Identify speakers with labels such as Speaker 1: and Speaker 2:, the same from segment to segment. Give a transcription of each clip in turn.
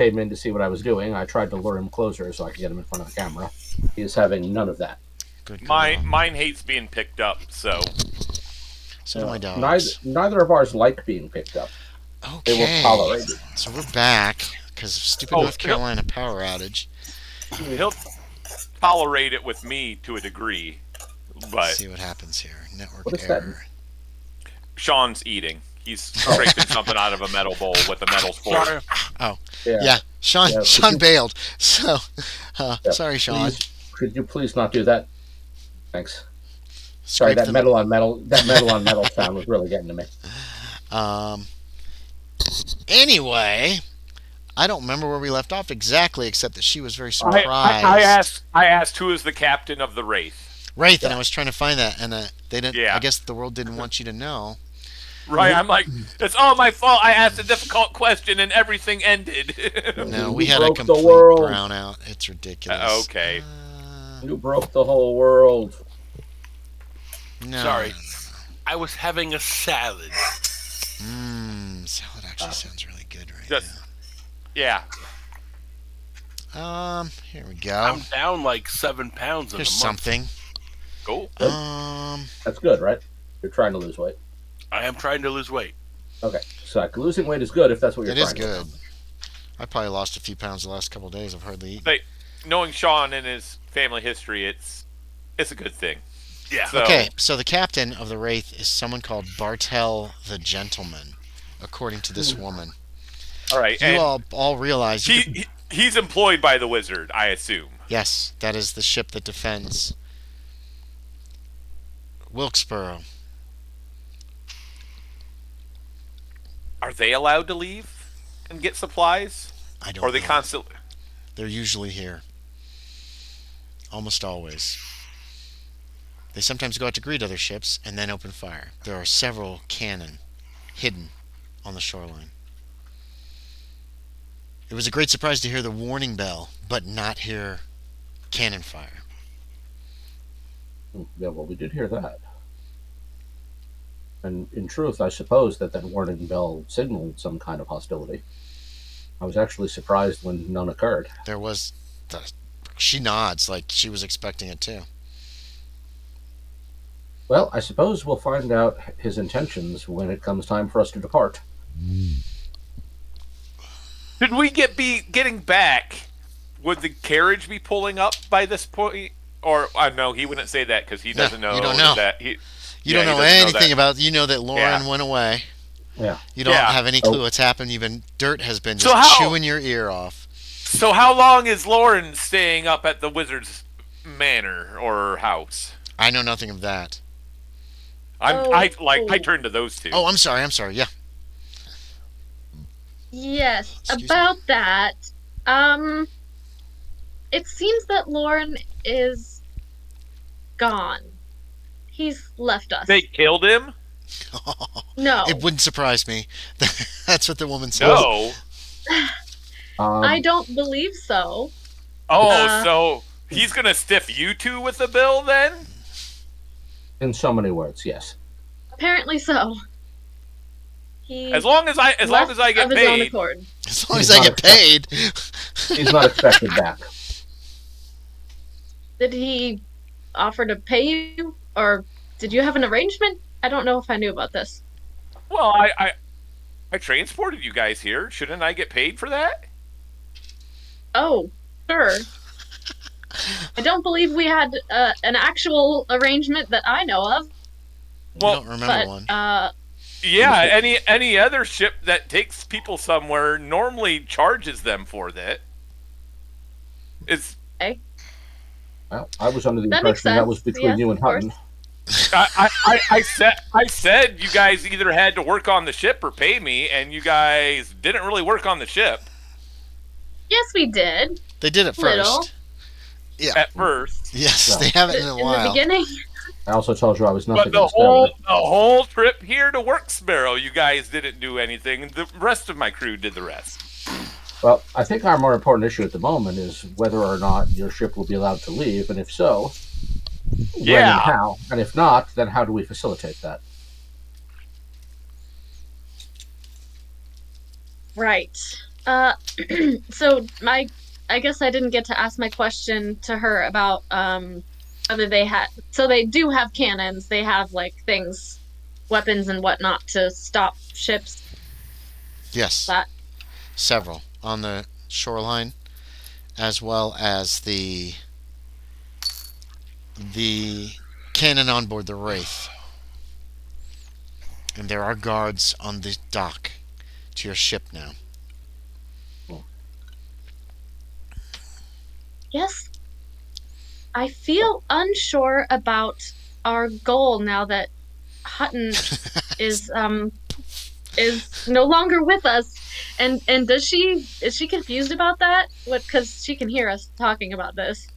Speaker 1: came in to see what I was doing. I tried to lure him closer so I could get him in front of the camera. He is having none of that.
Speaker 2: Good.
Speaker 3: Mine hates being picked up, so.
Speaker 2: So do my dogs.
Speaker 1: Neither of ours like being picked up.
Speaker 2: Okay.
Speaker 1: They will tolerate it.
Speaker 2: So we're back because of stupid North Carolina power outage.
Speaker 3: He'll tolerate it with me to a degree, but
Speaker 2: Let's see what happens here. Network
Speaker 1: What is
Speaker 2: error.
Speaker 3: Sean's eating. He's scraping something out of a metal bowl with a metal fork.
Speaker 2: Oh, yeah. Sean bailed. So, sorry, Sean.
Speaker 1: Could you please not do that? Thanks. Sorry, that metal on metal sound was really getting to me.
Speaker 2: Anyway, I don't remember where we left off exactly, except that she was very surprised.
Speaker 3: I asked who is the captain of the Wraith.
Speaker 2: Wraith, and I was trying to find that, and they didn't. Yeah. I guess the world didn't want you to know.
Speaker 3: Right, I'm like, it's all my fault. I asked a difficult question and everything ended.
Speaker 2: No, we had a complete brownout. It's ridiculous.
Speaker 3: Okay.
Speaker 1: You broke the whole world.
Speaker 2: No.
Speaker 4: Sorry. I was having a salad.
Speaker 2: Salad actually sounds really good right now.
Speaker 3: Yeah.
Speaker 2: Here we go.
Speaker 4: I'm down like 7 pounds in
Speaker 2: Here's
Speaker 4: a month.
Speaker 2: something.
Speaker 3: Cool.
Speaker 1: That's good, right? You're trying to lose weight.
Speaker 4: I am trying to lose weight.
Speaker 1: Okay, so losing weight is good if that's what you're trying to do.
Speaker 2: It is good. I probably lost a few pounds the last couple of days. I've hardly eaten.
Speaker 3: But knowing Sean and his family history, it's a good thing.
Speaker 4: Yeah.
Speaker 2: Okay, so the captain of the Wraith is someone called
Speaker 3: Bartel
Speaker 2: the Gentleman, according to this woman.
Speaker 3: All right.
Speaker 2: You all realize...
Speaker 3: He's employed by the Wizard, I assume.
Speaker 2: Yes, that is the ship that defends Wilkesborough.
Speaker 3: Are they allowed to leave and get supplies?
Speaker 2: I don't
Speaker 3: know. Or are they
Speaker 2: know.
Speaker 3: constantly...
Speaker 2: They're usually here. Almost always. They sometimes go out to greet other ships and then open fire. There are several cannon hidden on the shoreline. It was a great surprise to hear the warning bell, but not hear cannon fire.
Speaker 1: Yeah, well, we did hear that. And in truth, I suppose that warning bell signaled some kind of hostility. I was actually surprised when none occurred.
Speaker 2: There was... She nods like she was expecting it too.
Speaker 1: Well, I suppose we'll find out his intentions when it comes time for us to depart.
Speaker 3: Should we be getting back? Would the carriage be pulling up by this point? Or no, he wouldn't say that because he doesn't know.
Speaker 2: You don't know. You don't know anything about. You know that Loren went away.
Speaker 1: Yeah.
Speaker 2: You don't have any clue what's happened. Dirt has been just chewing your ear off.
Speaker 3: So how long is Loren staying up at the Wizard's manor or house?
Speaker 2: I know nothing of that.
Speaker 3: I turned to those two.
Speaker 2: Oh, I'm sorry. Yeah.
Speaker 5: Yes, about that. It seems that Loren is gone. He's left us.
Speaker 3: They killed him?
Speaker 5: No.
Speaker 2: It wouldn't surprise me. That's what the woman said.
Speaker 3: No.
Speaker 5: I don't believe so.
Speaker 3: Oh, so he's gonna stiff you two with the bill then?
Speaker 1: In so many words, yes.
Speaker 5: Apparently so.
Speaker 3: As long as I get paid.
Speaker 2: As long as I get paid.
Speaker 1: He's not expected back.
Speaker 5: Did he offer to pay you, or did you have an arrangement? I don't know if I knew about this.
Speaker 3: Well, I transported you guys here. Shouldn't I get paid for that?
Speaker 5: Oh, sure. I don't believe we had an actual arrangement that I know of.
Speaker 2: Well, I don't remember one.
Speaker 3: Yeah, any other ship that takes people somewhere normally charges them for that. It's.
Speaker 5: Okay.
Speaker 1: Well, I was under the impression that was between you and Hutton.
Speaker 3: I said you guys either had to work on the ship or pay me, and you guys didn't really work on the ship.
Speaker 5: Yes, we did.
Speaker 2: They did at first.
Speaker 3: Yeah. At first.
Speaker 2: Yes, they haven't in a while.
Speaker 5: In the beginning.
Speaker 1: I also told you I was nothing.
Speaker 3: But the whole trip here to Wilkesborough, you guys didn't do anything. The rest of my crew did the rest.
Speaker 1: Well, I think our more important issue at the moment is whether or not your ship will be allowed to leave, and if so, when and how. And if not, then how do we facilitate that?
Speaker 5: Right. So I guess I didn't get to ask my question to her about whether they had. So they do have cannons. They have like things, weapons and whatnot to stop ships.
Speaker 2: Yes,
Speaker 5: That
Speaker 2: several on the shoreline, as well as the cannon on board the Wraith. And there are guards on the dock to your ship now.
Speaker 5: yes. I feel unsure about our goal now that Hutton is no longer with us. And is she confused about that? What? Because she can hear us talking about this.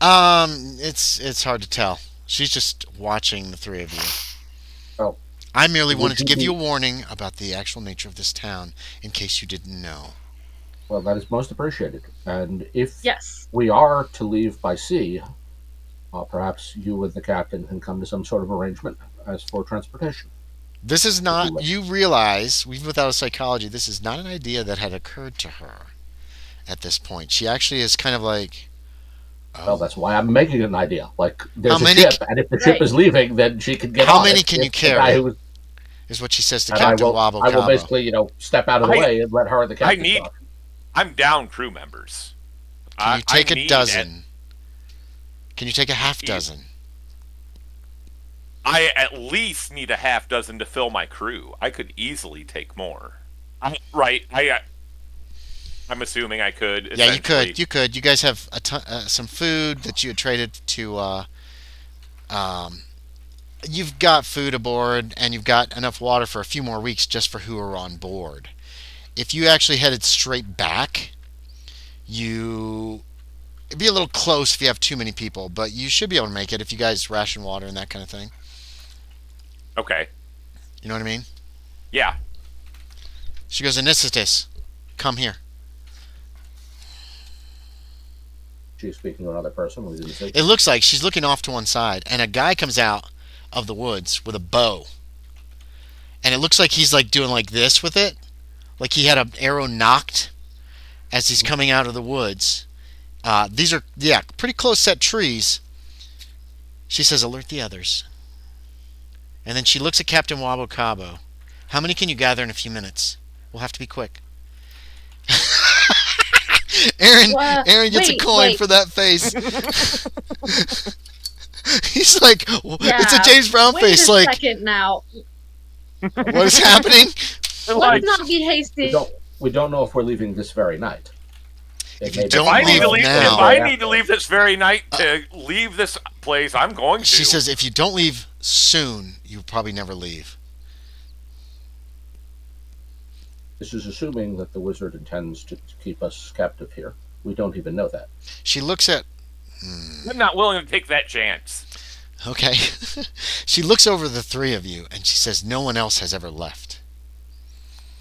Speaker 2: It's hard to tell. She's just watching the three of you.
Speaker 1: Oh,
Speaker 2: I merely
Speaker 1: Would
Speaker 2: wanted to
Speaker 1: you
Speaker 2: give you a
Speaker 1: be-
Speaker 2: warning about the actual nature of this town, in case you didn't know.
Speaker 1: well, that is most appreciated. And if
Speaker 5: Yes.
Speaker 1: we are to leave by sea, perhaps you and the captain can come to some sort of arrangement as for transportation.
Speaker 2: This is not, you realize, even without a psychology, this is not an idea that had occurred to her at this point. She actually is kind of like,
Speaker 1: Well, that's why I'm making an idea. Like, there's
Speaker 2: How
Speaker 1: a
Speaker 2: many
Speaker 1: ship, and if the ship
Speaker 5: Right.
Speaker 1: is leaving, then she can get
Speaker 2: How
Speaker 1: on
Speaker 2: many
Speaker 1: it.
Speaker 2: can you
Speaker 1: If the
Speaker 2: carry?
Speaker 1: guy who was-
Speaker 2: is what she says to
Speaker 1: and
Speaker 2: Captain
Speaker 1: I will,
Speaker 2: Wabo
Speaker 1: I will
Speaker 2: Cabo.
Speaker 1: basically, step out of the way and let her and the captain
Speaker 3: need-
Speaker 1: talk.
Speaker 3: I'm down crew members.
Speaker 2: Can you take
Speaker 3: I
Speaker 2: a
Speaker 3: need
Speaker 2: dozen? Can you take a half dozen?
Speaker 3: I at least need a half dozen to fill my crew. I could easily take more. I'm assuming I could.
Speaker 2: Yeah, you
Speaker 3: essentially.
Speaker 2: could. You could. You guys have some food that you had traded to. You've got food aboard, and you've got enough water for a few more weeks just for who are on board. If you actually headed straight back, it'd be a little close if you have too many people, but you should be able to make it if you guys ration water and that kind of thing.
Speaker 3: Okay.
Speaker 2: You know what I mean?
Speaker 3: Yeah.
Speaker 2: She goes, Anicitus, come here.
Speaker 1: She's speaking to another person. We didn't say.
Speaker 2: It looks like she's looking off to one side, and a guy comes out of the woods with a bow. And it looks like he's like doing like this with it. Like he had an arrow knocked as he's coming out of the woods. These are, pretty close set trees. She says, alert the others. And then she looks at Captain Wabo Cabo. How many can you gather in a few minutes? We'll have to be quick. Aaron gets a coin for that face. He's like, it's a James Brown face.
Speaker 5: Wait a
Speaker 2: Like,
Speaker 5: second now.
Speaker 2: what is happening?
Speaker 3: Like,
Speaker 5: Let's not be hasty.
Speaker 1: We don't know if we're leaving this very night.
Speaker 2: If
Speaker 1: It may
Speaker 2: you
Speaker 1: be
Speaker 2: don't
Speaker 3: if I need to
Speaker 2: leave
Speaker 3: leave,
Speaker 2: now-
Speaker 3: if I need to leave this very night to leave this place, I'm going to.
Speaker 2: She says, if you don't leave soon, you'll probably never leave.
Speaker 1: This is assuming that the wizard intends to keep us captive here. We don't even know that.
Speaker 2: She looks at...
Speaker 3: I'm not willing to take that chance.
Speaker 2: Okay. She looks over the three of you, and she says, no one else has ever left.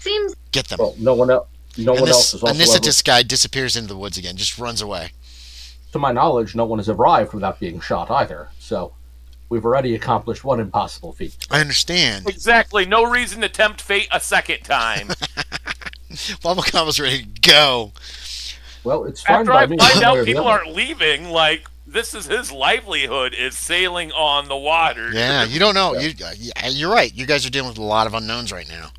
Speaker 5: Seems
Speaker 2: Get them.
Speaker 1: Well, no one else. No
Speaker 2: And
Speaker 1: one
Speaker 2: this
Speaker 1: else is also.
Speaker 2: Anicitus guy disappears into the woods again, just runs away.
Speaker 1: To my knowledge, no one has arrived without being shot either. So, we've already accomplished one impossible feat.
Speaker 2: I understand.
Speaker 3: Exactly. No reason to tempt fate a second time.
Speaker 2: Bubblecom was ready to go.
Speaker 1: Well, it's fine
Speaker 3: After
Speaker 1: by
Speaker 3: I
Speaker 1: me.
Speaker 3: find
Speaker 1: one way
Speaker 3: out
Speaker 1: or the
Speaker 3: people
Speaker 1: other.
Speaker 3: aren't leaving, like, this is his livelihood is sailing on the water.
Speaker 2: Yeah, you don't know.
Speaker 1: Yeah.
Speaker 2: You're right. You guys are dealing with a lot of unknowns right now.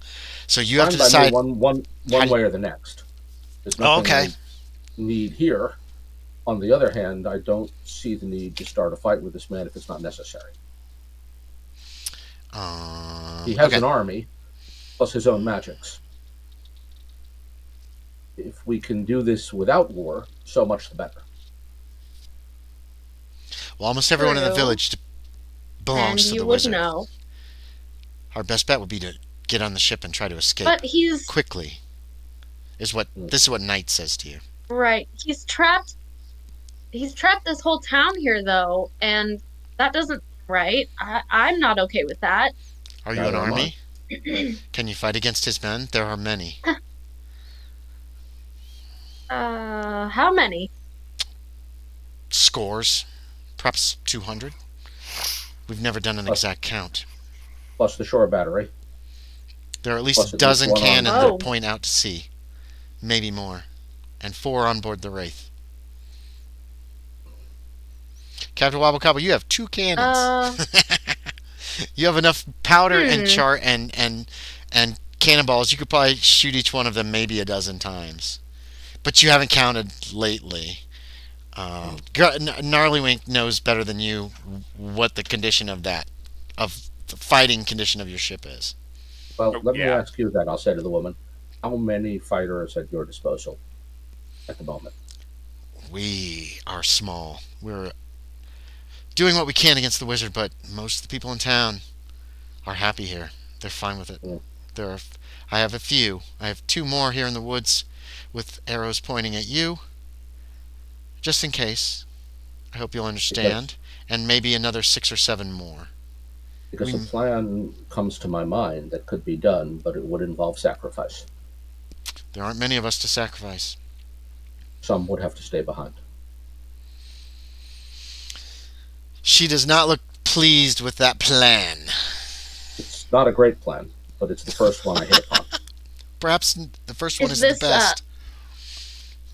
Speaker 2: So you have to
Speaker 1: Fine by me
Speaker 2: decide.
Speaker 1: one
Speaker 2: how-
Speaker 1: way or the next. There's
Speaker 2: Oh,
Speaker 1: nothing
Speaker 2: okay.
Speaker 1: I need here. On the other hand, I don't see the need to start a fight with this man if it's not necessary. He has
Speaker 2: okay.
Speaker 1: an army, plus his own magics. If we can do this without war, so much the better.
Speaker 2: Well, almost everyone in the
Speaker 5: True.
Speaker 2: village
Speaker 5: and
Speaker 2: belongs to
Speaker 5: you
Speaker 2: the
Speaker 5: would
Speaker 2: wizard.
Speaker 5: know.
Speaker 2: Our best bet would be to get on the ship and try to escape
Speaker 5: But he's
Speaker 2: quickly. This is what Knight says to you.
Speaker 5: right. He's trapped this whole town here though, and that doesn't right. I'm not okay with that.
Speaker 2: Are you
Speaker 1: Neither
Speaker 2: an
Speaker 1: am
Speaker 2: army? Can you fight against his men? There are many.
Speaker 5: How many?
Speaker 2: Scores, perhaps 200. We've never done an exact count.
Speaker 1: Plus the shore battery.
Speaker 2: There are at least
Speaker 1: Plus
Speaker 2: a
Speaker 1: at least
Speaker 2: dozen
Speaker 1: one army.
Speaker 2: cannons
Speaker 5: Oh.
Speaker 2: that point out to sea. maybe more, and 4 on board the Wraith. Captain Wabo Cabo, you have 2 cannons. You have enough powder and and cannonballs. You could probably shoot each one of them maybe a dozen times, but you haven't counted lately. Gnarlywink knows better than you what the condition of the fighting condition of your ship is.
Speaker 1: Well, let me ask you that. I'll say to the woman, how many fighters at your disposal at the moment?
Speaker 2: We are small. We're doing what we can against the wizard, but most of the people in town are happy here. They're fine with it.
Speaker 1: Mm.
Speaker 2: I have a few. I have 2 more here in the woods with arrows pointing at you, just in case. I hope you'll understand. And maybe another 6 or 7 more.
Speaker 1: Because a plan comes to my mind that could be done, but it would involve sacrifice.
Speaker 2: There aren't many of us to sacrifice.
Speaker 1: Some would have to stay behind.
Speaker 2: She does not look pleased with that plan.
Speaker 1: It's not a great plan, but it's the first one I hit upon.
Speaker 2: Perhaps the first one is the best.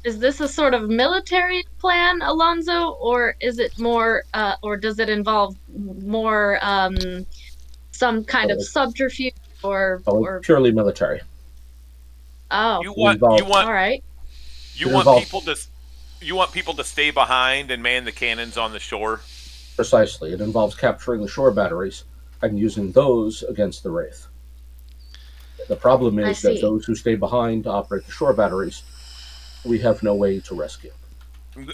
Speaker 5: Is this a sort of military plan, Alonzo, or is it more, or does it involve more some kind of subterfuge or
Speaker 1: purely military?
Speaker 5: Oh,
Speaker 3: You want
Speaker 5: all right.
Speaker 3: You want people to stay behind and man the cannons on the shore?
Speaker 1: Precisely. It involves capturing the shore batteries and using those against the Wraith. The problem is that those who stay behind to operate the shore batteries, we have no way to rescue.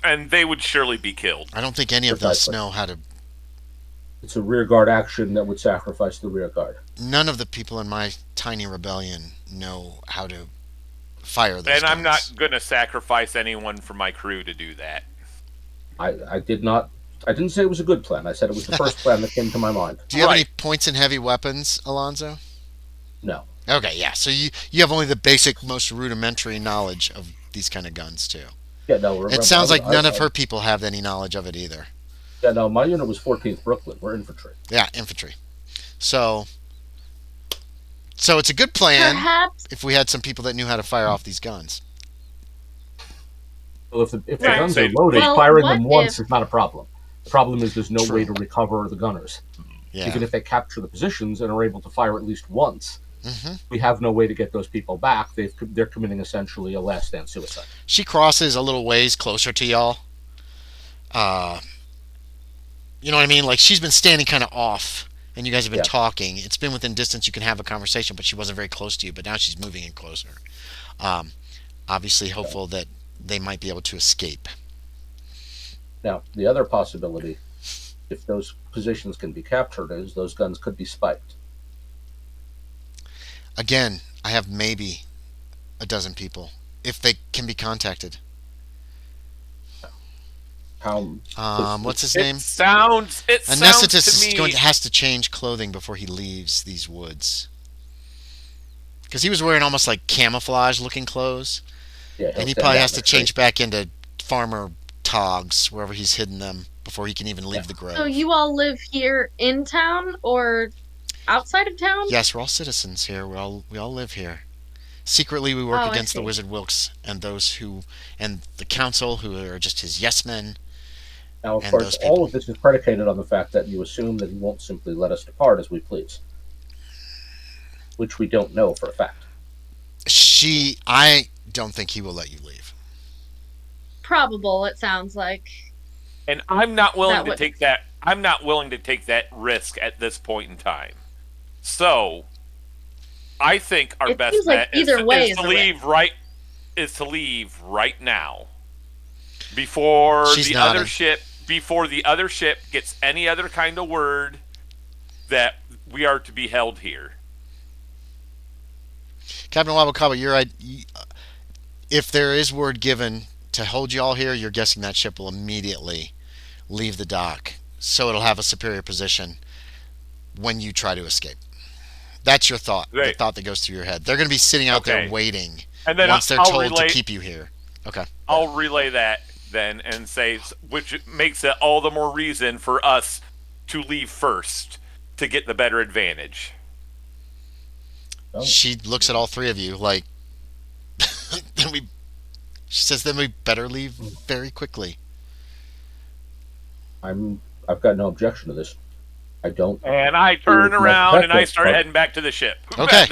Speaker 3: And they would surely be killed.
Speaker 2: I don't think any of us know how to...
Speaker 1: It's a rearguard action that would sacrifice the rearguard.
Speaker 2: None of the people in my tiny rebellion know how to fire those guns.
Speaker 3: I'm not going to sacrifice anyone from my crew to do that.
Speaker 1: I didn't say it was a good plan. I said it was the first plan that came to my mind.
Speaker 2: Do you have any points in heavy weapons, Alonzo?
Speaker 1: No.
Speaker 2: Okay, yeah. So you have only the basic, most rudimentary knowledge of these kind of guns, too.
Speaker 1: Yeah, no. Remember,
Speaker 2: it sounds like none of her people have any knowledge of it either.
Speaker 1: Yeah, no. My unit was 14th Brooklyn. We're infantry.
Speaker 2: Yeah, infantry. So it's a good plan if we had some people that knew how to fire off these guns.
Speaker 1: Well, if the guns are loaded, firing them once is not a problem. The problem is there's no way to recover the gunners.
Speaker 2: Yeah.
Speaker 1: Even if they capture the positions and are able to fire at least once, we have no way to get those people back. They're committing essentially a last stand suicide.
Speaker 2: She crosses a little ways closer to y'all. You know what I mean? Like, she's been standing kind of off, and you guys have been talking. It's been within distance. You can have a conversation, but she wasn't very close to you. But now she's moving in closer. Obviously hopeful that they might be able to escape.
Speaker 1: Now, the other possibility, if those positions can be captured, is those guns could be spiked.
Speaker 2: Again, I have maybe a dozen people, if they can be contacted. What's his name?
Speaker 3: Anesthetist
Speaker 2: has to change clothing before he leaves these woods. Because he was wearing almost like camouflage-looking clothes. Yeah, and he probably has to change back into farmer togs, wherever he's hidden them, before he can even leave the grove.
Speaker 5: So you all live here in town or outside of town?
Speaker 2: Yes, we're all citizens here. We all live here. Secretly, we work against the Wizard Wilkes and and the council, who are just his yes men.
Speaker 1: Now, of course, all of this is predicated on the fact that you assume that he won't simply let us depart as we please, which we don't know for a fact.
Speaker 2: I don't think he will let you leave.
Speaker 5: Probable, it sounds like.
Speaker 3: And I'm not willing to take that. I'm not willing to take that risk at this point in time. So, I think our best bet is to leave right now, before the other ship gets any other kind of word that we are to be held here.
Speaker 2: Captain Wabo Cabo, if there is word given to hold you all here, you're guessing that ship will immediately leave the dock, so it'll have a superior position when you try to escape. That's your thought, the thought that goes through your head. They're going to be sitting out there waiting, and then once they're told to keep you here. Okay.
Speaker 3: I'll relay that then and say, which makes it all the more reason for us to leave first to get the better advantage.
Speaker 2: She looks at all three of you like, then she says, then we better leave very quickly.
Speaker 1: I've got no objection to this. I don't.
Speaker 3: And I turn around and I start heading back to the ship.
Speaker 2: Okay.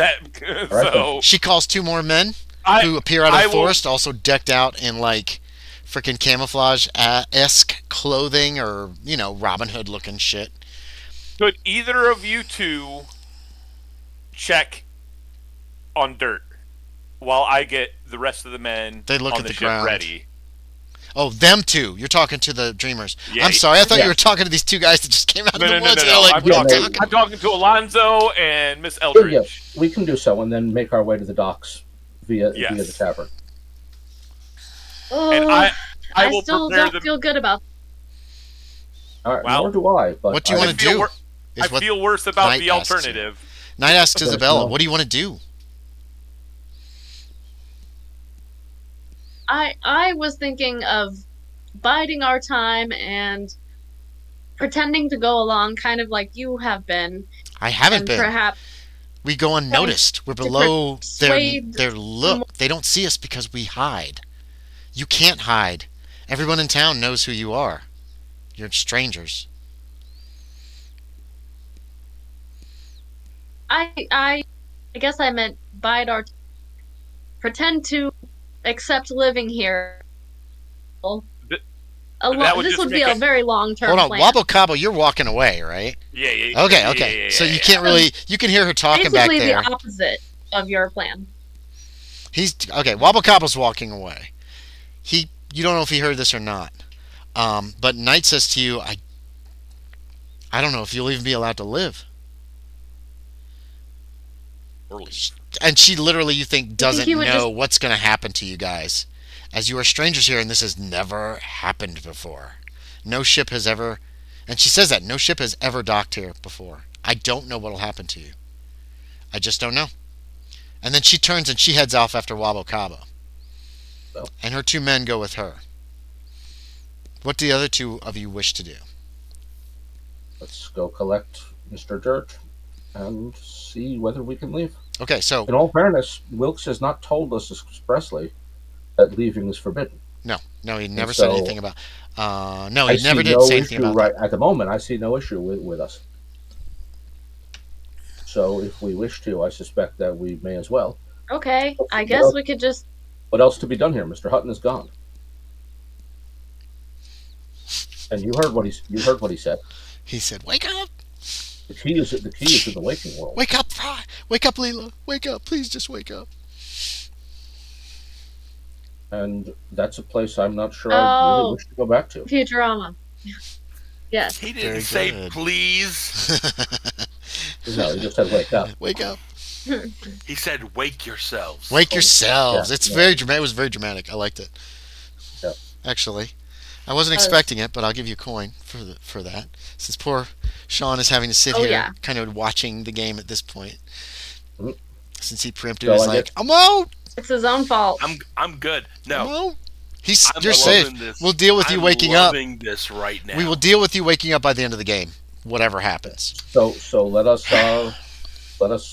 Speaker 3: So
Speaker 2: she calls 2 more men who appear out of the forest, also decked out in like freaking camouflage-esque clothing or, Robin Hood looking shit.
Speaker 3: Could either of you two check on dirt while I get the rest of the men
Speaker 2: they look
Speaker 3: on
Speaker 2: at
Speaker 3: the
Speaker 2: the
Speaker 3: ship
Speaker 2: ground.
Speaker 3: ready?
Speaker 2: Oh, them two. You're talking to the dreamers.
Speaker 3: Yeah,
Speaker 2: I'm sorry. I thought you were talking to these 2 guys that just came out of the woods.
Speaker 3: No. I'm talking to Alonzo and Miss Eldridge.
Speaker 1: Yeah, we can do so and then make our way to the docks via the tavern.
Speaker 5: Oh,
Speaker 3: and I will
Speaker 5: still don't feel good about.
Speaker 1: All right, nor do I. But
Speaker 2: what do you want to do?
Speaker 3: I feel worse about the alternative.
Speaker 2: Knight asks Isabella, "What do you want to do?"
Speaker 5: I was thinking of biding our time and pretending to go along, kind of like you have been.
Speaker 2: I haven't been.
Speaker 5: Perhaps
Speaker 2: we go unnoticed. We're below their look. They don't see us because we hide. You can't hide. Everyone in town knows who you are. You're strangers.
Speaker 5: I guess I meant bide our time. Pretend to accept living here. This would be a very long-term
Speaker 2: plan.
Speaker 5: Hold
Speaker 2: on, Wabo Cabo, you're walking away, right?
Speaker 3: Yeah.
Speaker 2: Okay.
Speaker 3: Yeah,
Speaker 2: so you can't really. You can hear her talking back there.
Speaker 5: Basically the opposite of your plan.
Speaker 2: Wabo Cabo's walking away. You don't know if he heard this or not. But Knight says to you, I don't know if you'll even be allowed to live. And she literally, you think, doesn't know what's going to happen to you guys. As you are strangers here, and this has never happened before. No ship has ever... And she says that. No ship has ever docked here before. I don't know what will happen to you. I just don't know. And then she turns and she heads off after Wabo Cabo. Oh. And her 2 men go with her. What do the other 2 of you wish to do?
Speaker 1: Let's go collect Mr. Dirt and see whether we can leave.
Speaker 2: Okay, so...
Speaker 1: In all fairness, Wilkes has not told us expressly that leaving is forbidden.
Speaker 2: No, he never said anything about... no, he never did say anything about that.
Speaker 1: At the moment, I see no issue with us. So if we wish to, I suspect that we may as well.
Speaker 5: Okay, I guess we could just...
Speaker 1: What else to be done here? Mr. Hutton is gone. And you heard what he said.
Speaker 2: He said, "Wake up."
Speaker 1: The key is in the waking world.
Speaker 2: Wake up, Fry. Wake up, Leela. Wake up. Please just wake up.
Speaker 1: And that's a place I'm not sure I really wish to go back to.
Speaker 5: Futurama. Yes.
Speaker 4: He didn't say please.
Speaker 1: No, he just said wake up.
Speaker 2: Wake up.
Speaker 4: He said wake yourselves.
Speaker 2: Wake yourselves. It's very dramatic. It was very dramatic. I liked it.
Speaker 1: Yeah.
Speaker 2: Actually. I wasn't expecting it, but I'll give you a coin for that. Since poor Sean is having to sit here kind of watching the game at this point. Mm-hmm. Since he preempted his I'm out!
Speaker 5: It's his own fault.
Speaker 4: I'm good. No.
Speaker 2: You're safe. We'll deal with you waking up.
Speaker 4: I'm loving this right now.
Speaker 2: We will deal with you waking up by the end of the game. Whatever happens.
Speaker 1: So let us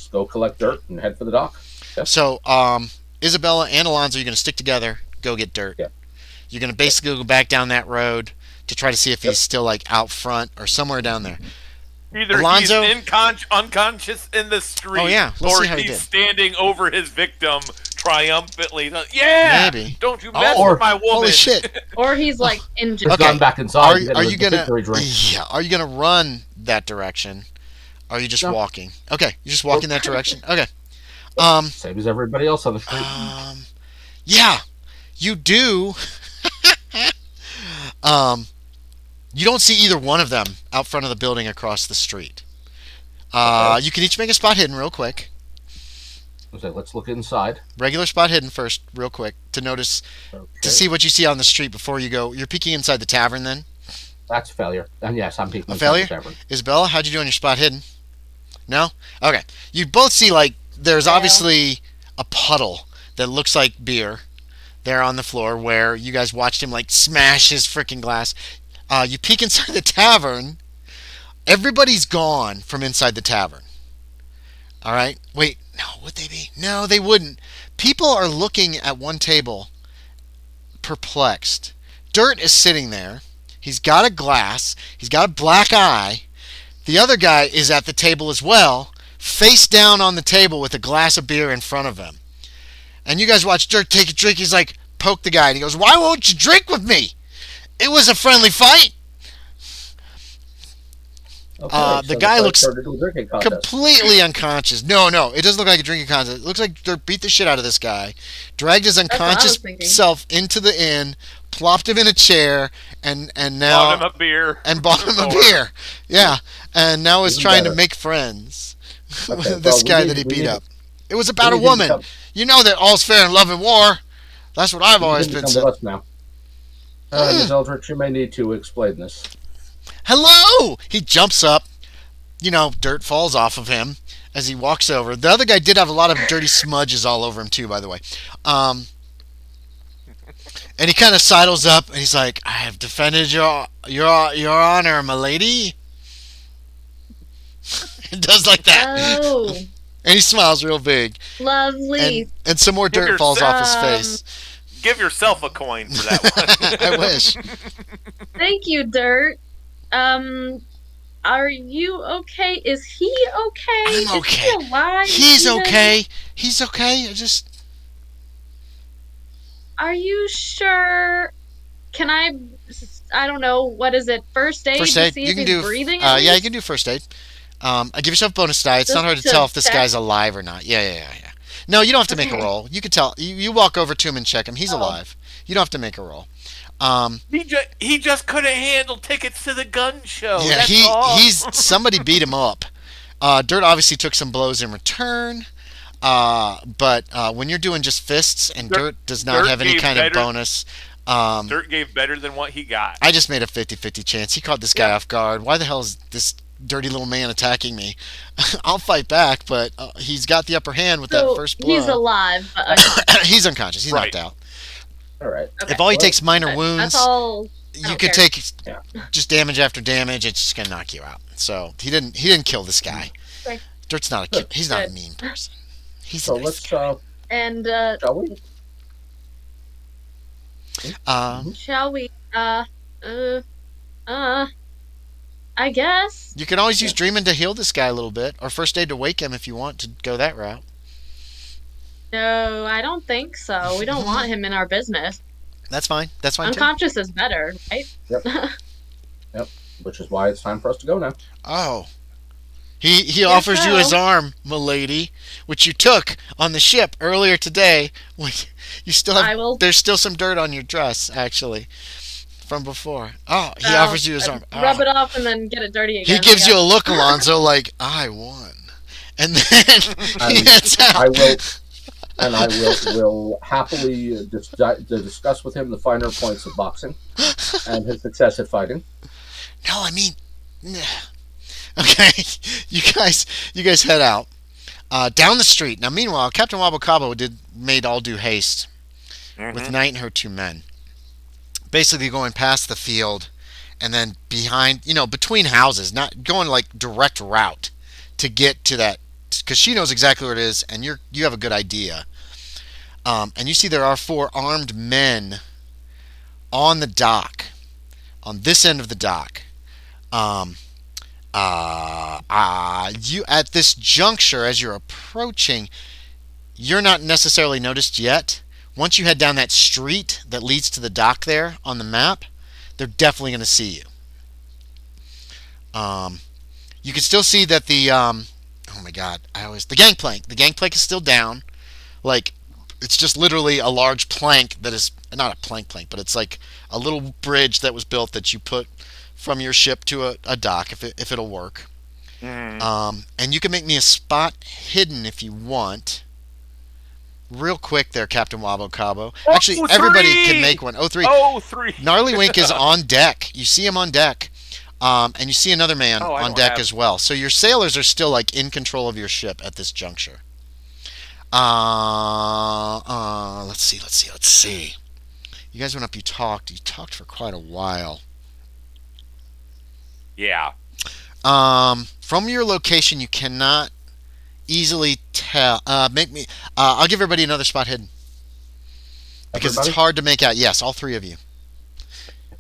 Speaker 1: go collect dirt and head for the dock. Yeah.
Speaker 2: So Isabella and Alonzo, you're going to stick together, go get dirt.
Speaker 1: Yeah.
Speaker 2: You're going to basically go back down that road to try to see if he's still like out front or somewhere down there.
Speaker 3: Either Alonzo, he's unconscious in the street, or he's standing over his victim triumphantly. Yeah,
Speaker 2: maybe.
Speaker 3: Don't you mess with my woman.
Speaker 2: Holy shit.
Speaker 5: Or he's like injured.
Speaker 1: Gone back inside.
Speaker 2: Are you gonna run that direction? Or are you just walking? Okay, you're just walking that direction. Okay.
Speaker 1: Same as everybody else on the street.
Speaker 2: Yeah, you do. You don't see either one of them out front of the building across the street. You can each make a spot hidden real quick.
Speaker 1: Okay, let's look inside.
Speaker 2: Regular spot hidden first, real quick, to notice, to see what you see on the street before you go. You're peeking inside the tavern then?
Speaker 1: That's a failure. And yes, I'm peeking
Speaker 2: inside
Speaker 1: the tavern.
Speaker 2: Isabella, how'd you do on your spot hidden? No? Okay. You both see, like, there's obviously a puddle that looks like beer there on the floor where you guys watched him, like, smash his freaking glass. You peek inside the tavern. Everybody's gone from inside the tavern. All right? Wait, no, would they be? No, they wouldn't. People are looking at one table, perplexed. Dirt is sitting there. He's got a glass. He's got a black eye. The other guy is at the table as well, face down on the table with a glass of beer in front of him. And you guys watch Dirt take a drink. He's like, poke the guy, and he goes, "Why won't you drink with me? It was a friendly fight."
Speaker 1: Okay,
Speaker 2: the guy looks
Speaker 1: completely
Speaker 2: unconscious. No, it doesn't look like a drinking contest. It looks like Dirt beat the shit out of this guy, dragged his unconscious self into the inn, plopped him in a chair, and now
Speaker 3: bought him a beer.
Speaker 2: And bought him a beer. Yeah, and now is trying to make friends with this guy that he beat up. It was about a woman. You know that all's fair in love and war. That's what I've always been saying.
Speaker 1: Now. Ms. Eldridge, you may need to explain this.
Speaker 2: Hello! He jumps up. Dirt falls off of him as he walks over. The other guy did have a lot of dirty smudges all over him too, by the way. And he kind of sidles up and he's like, "I have defended your honor, my lady." He does like that.
Speaker 5: Oh.
Speaker 2: And he smiles real big.
Speaker 5: Lovely.
Speaker 2: And some more dirt falls off his face.
Speaker 3: Give yourself a coin for that one.
Speaker 2: I wish.
Speaker 5: Thank you, Dirt. Are you okay? Is he okay?
Speaker 2: I'm okay.
Speaker 5: Is he alive?
Speaker 2: He's okay. He's okay.
Speaker 5: Are you sure? Can I don't know, what is it? First aid?
Speaker 2: First aid.
Speaker 5: To see
Speaker 2: You
Speaker 5: if
Speaker 2: can
Speaker 5: he's
Speaker 2: do.
Speaker 5: breathing
Speaker 2: Yeah, you can do first aid. I give yourself bonus die. It's not hard to tell if this guy's alive or not. Yeah. No, you don't have to make a roll. You can tell. You walk over to him and check him. He's alive. You don't have to make a roll.
Speaker 3: He just couldn't handle tickets to the gun show.
Speaker 2: Yeah,
Speaker 3: That's all.
Speaker 2: somebody beat him up. Dirt obviously took some blows in return. But when you're doing just fists and Dirt does not have any kind of bonus.
Speaker 3: Dirt gave better than what he got.
Speaker 2: I just made a 50-50 chance. He caught this guy off guard. Why the hell is this dirty little man attacking me? I'll fight back, but he's got the upper hand with that first blow.
Speaker 5: He's alive. But
Speaker 2: he's unconscious. He's knocked out.
Speaker 1: All right.
Speaker 2: Okay. If all he takes minor wounds,
Speaker 5: that's all.
Speaker 2: You could take just damage after damage. It's just gonna knock you out. So he didn't kill this guy.
Speaker 5: Okay.
Speaker 2: Dirt's not he's not a mean person. He's
Speaker 1: so
Speaker 2: a nice guy.
Speaker 5: And
Speaker 1: shall we?
Speaker 5: Shall we? I guess.
Speaker 2: You can always use dreaming to heal this guy a little bit, or first aid to wake him if you want to go that route.
Speaker 5: No, I don't think so. We don't want him in our business.
Speaker 2: That's fine. That's fine.
Speaker 5: Unconscious is better, right?
Speaker 1: Yep. Which is why it's time for us to go now.
Speaker 2: Oh. He offers you his arm, milady, which you took on the ship earlier today. You still have. There's still some dirt on your dress, actually, from before. Oh, he offers you his arm.
Speaker 5: Rub it off and then get it dirty again.
Speaker 2: He gives you a look, Alonzo, like I won, and then he heads out.
Speaker 1: I will happily discuss with him the finer points of boxing and his success at fighting.
Speaker 2: No, I mean, okay, you guys head out down the street. Now, meanwhile, Captain Wabo Cabo made all due haste with Knight and her two men, basically going past the field and then behind, between houses, not going like direct route to get to that, because she knows exactly where it is, and you have a good idea. And you see there are 4 armed men on the dock, on this end of the dock. You at this juncture, as you're approaching, you're not necessarily noticed yet. Once you head down that street that leads to the dock there on the map, they're definitely going to see you. You can still see that the gangplank is still down. Like, it's just literally a large plank that is not a plank, but it's like a little bridge that was built that you put from your ship to a dock if it'll work. And you can make me a spot hidden if you want. Real quick there, Captain Wabo Cabo. Actually, everybody can make one. 03. Gnarly Wink is on deck. You see him on deck. And you see another man on deck as well. So your sailors are still like in control of your ship at this juncture. Let's see. You guys went up, you talked for quite a while.
Speaker 3: Yeah.
Speaker 2: From your location, you cannot easily tell. Make me. I'll give everybody another spot hidden because
Speaker 1: Everybody?
Speaker 2: it's hard to make out. Yes, all three of you.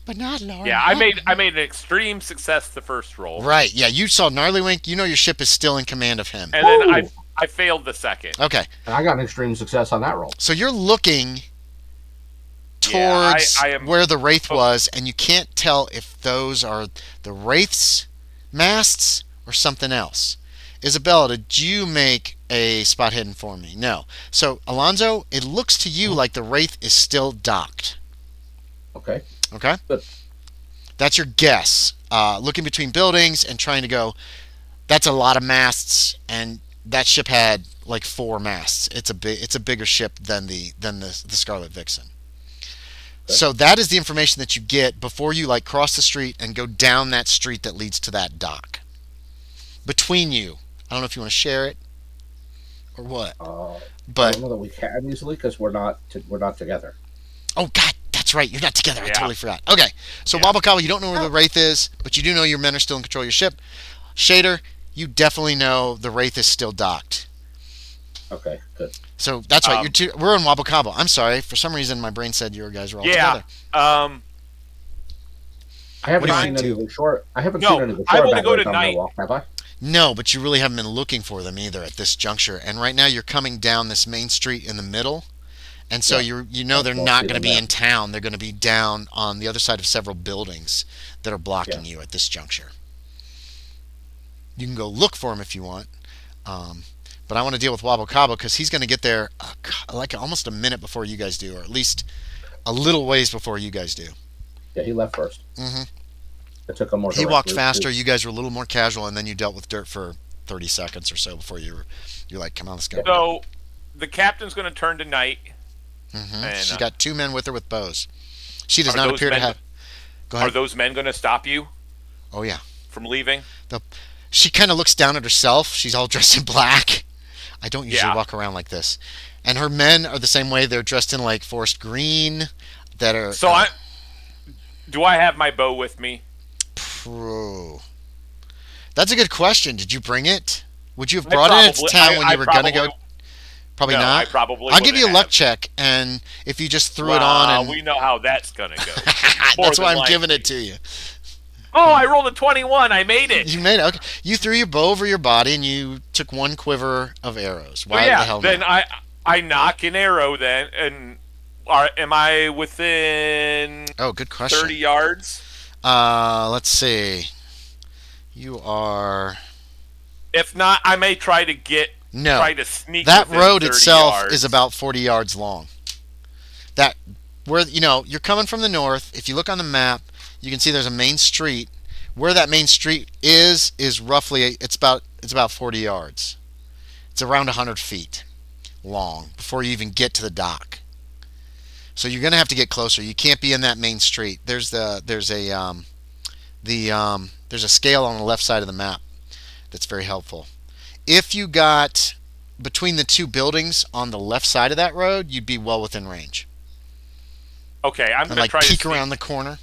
Speaker 2: But not Loren.
Speaker 3: Yeah, I made an extreme success the first roll.
Speaker 2: Right. Yeah, you saw Gnarlywink. You know your ship is still in command of him.
Speaker 3: And then I failed the second.
Speaker 2: Okay.
Speaker 1: And I got an extreme success on that roll.
Speaker 2: So you're looking towards where the Wraith was, and you can't tell if those are the Wraith's masts or something else. Isabella, did you make a spot hidden for me? No. So, Alonzo, it looks to you like the Wraith is still docked.
Speaker 1: Okay.
Speaker 2: Okay?
Speaker 1: Good.
Speaker 2: That's your guess. Looking between buildings and trying to go, that's a lot of masts, and that ship had like 4 masts. It's a bigger ship than the Scarlet Vixen. Okay. So that is the information that you get before you like cross the street and go down that street that leads to that dock. Between you, I don't know if you want to share it or what. But
Speaker 1: I don't know that we can easily because we're not together.
Speaker 2: Oh God, that's right. You're not together. Yeah. I totally forgot. Okay, so Wabo Cabo, you don't know where the Wraith is, but you do know your men are still in control of your ship. Shaeder, you definitely know the Wraith is still docked.
Speaker 1: Okay, good.
Speaker 2: So that's right. We're in Wabo Cabo. I'm sorry. For some reason, my brain said you guys were all together.
Speaker 3: I
Speaker 1: haven't seen any of the shore. I haven't seen any of the shore batteries on my walk, have I?
Speaker 2: No, but you really haven't been looking for them either at this juncture. And right now, you're coming down this main street in the middle, and so you know they're not going to be in town. They're going to be down on the other side of several buildings that are blocking you at this juncture. You can go look for them if you want. But I want to deal with Wabo Cabo because he's going to get there like almost a minute before you guys do, or at least a little ways before you guys do.
Speaker 1: Yeah, he left first.
Speaker 2: Mm-hmm.
Speaker 1: It took him more.
Speaker 2: He walked faster. You guys were a little more casual, and then you dealt with dirt for 30 seconds or so before you're like, come on, let's go.
Speaker 3: So the captain's going to turn to night.
Speaker 2: Mm-hmm. And she's got 2 men with her with bows. She does not appear to have. Go ahead.
Speaker 3: Are those men going to stop you?
Speaker 2: Oh yeah.
Speaker 3: From leaving?
Speaker 2: She kind of looks down at herself. She's all dressed in black. I don't usually walk around like this. And her men are the same way. They're dressed in like forest green. That are.
Speaker 3: So do I have my bow with me?
Speaker 2: That's a good question. Did you bring it? Would you have brought it into town when you were going to go? Probably not.
Speaker 3: I probably
Speaker 2: I'll give you a luck check, and if you just threw it on, and
Speaker 3: we know how that's going to go.
Speaker 2: That's why I'm giving it to you.
Speaker 3: Oh, I rolled a 21. I made it.
Speaker 2: You made it. Okay. You threw your bow over your body, and you took 1 quiver of arrows. Why the hell
Speaker 3: then
Speaker 2: not?
Speaker 3: I knock an arrow then, and am I within?
Speaker 2: Oh, good question.
Speaker 3: 30 yards.
Speaker 2: Let's see. You are.
Speaker 3: If not, I may try to try to sneak.
Speaker 2: That road itself
Speaker 3: yards.
Speaker 2: is about 40 yards long. That where you're coming from the north. If you look on the map, you can see there's a main street. Where that main street is roughly it's about 40 yards. It's around 100 feet long before you even get to the dock. So you're going to have to get closer. You can't be in that main street. There's a scale on the left side of the map that's very helpful. If you got between the 2 buildings on the left side of that road, you'd be well within range.
Speaker 3: Okay, I'm going to try
Speaker 2: to peek around the corner.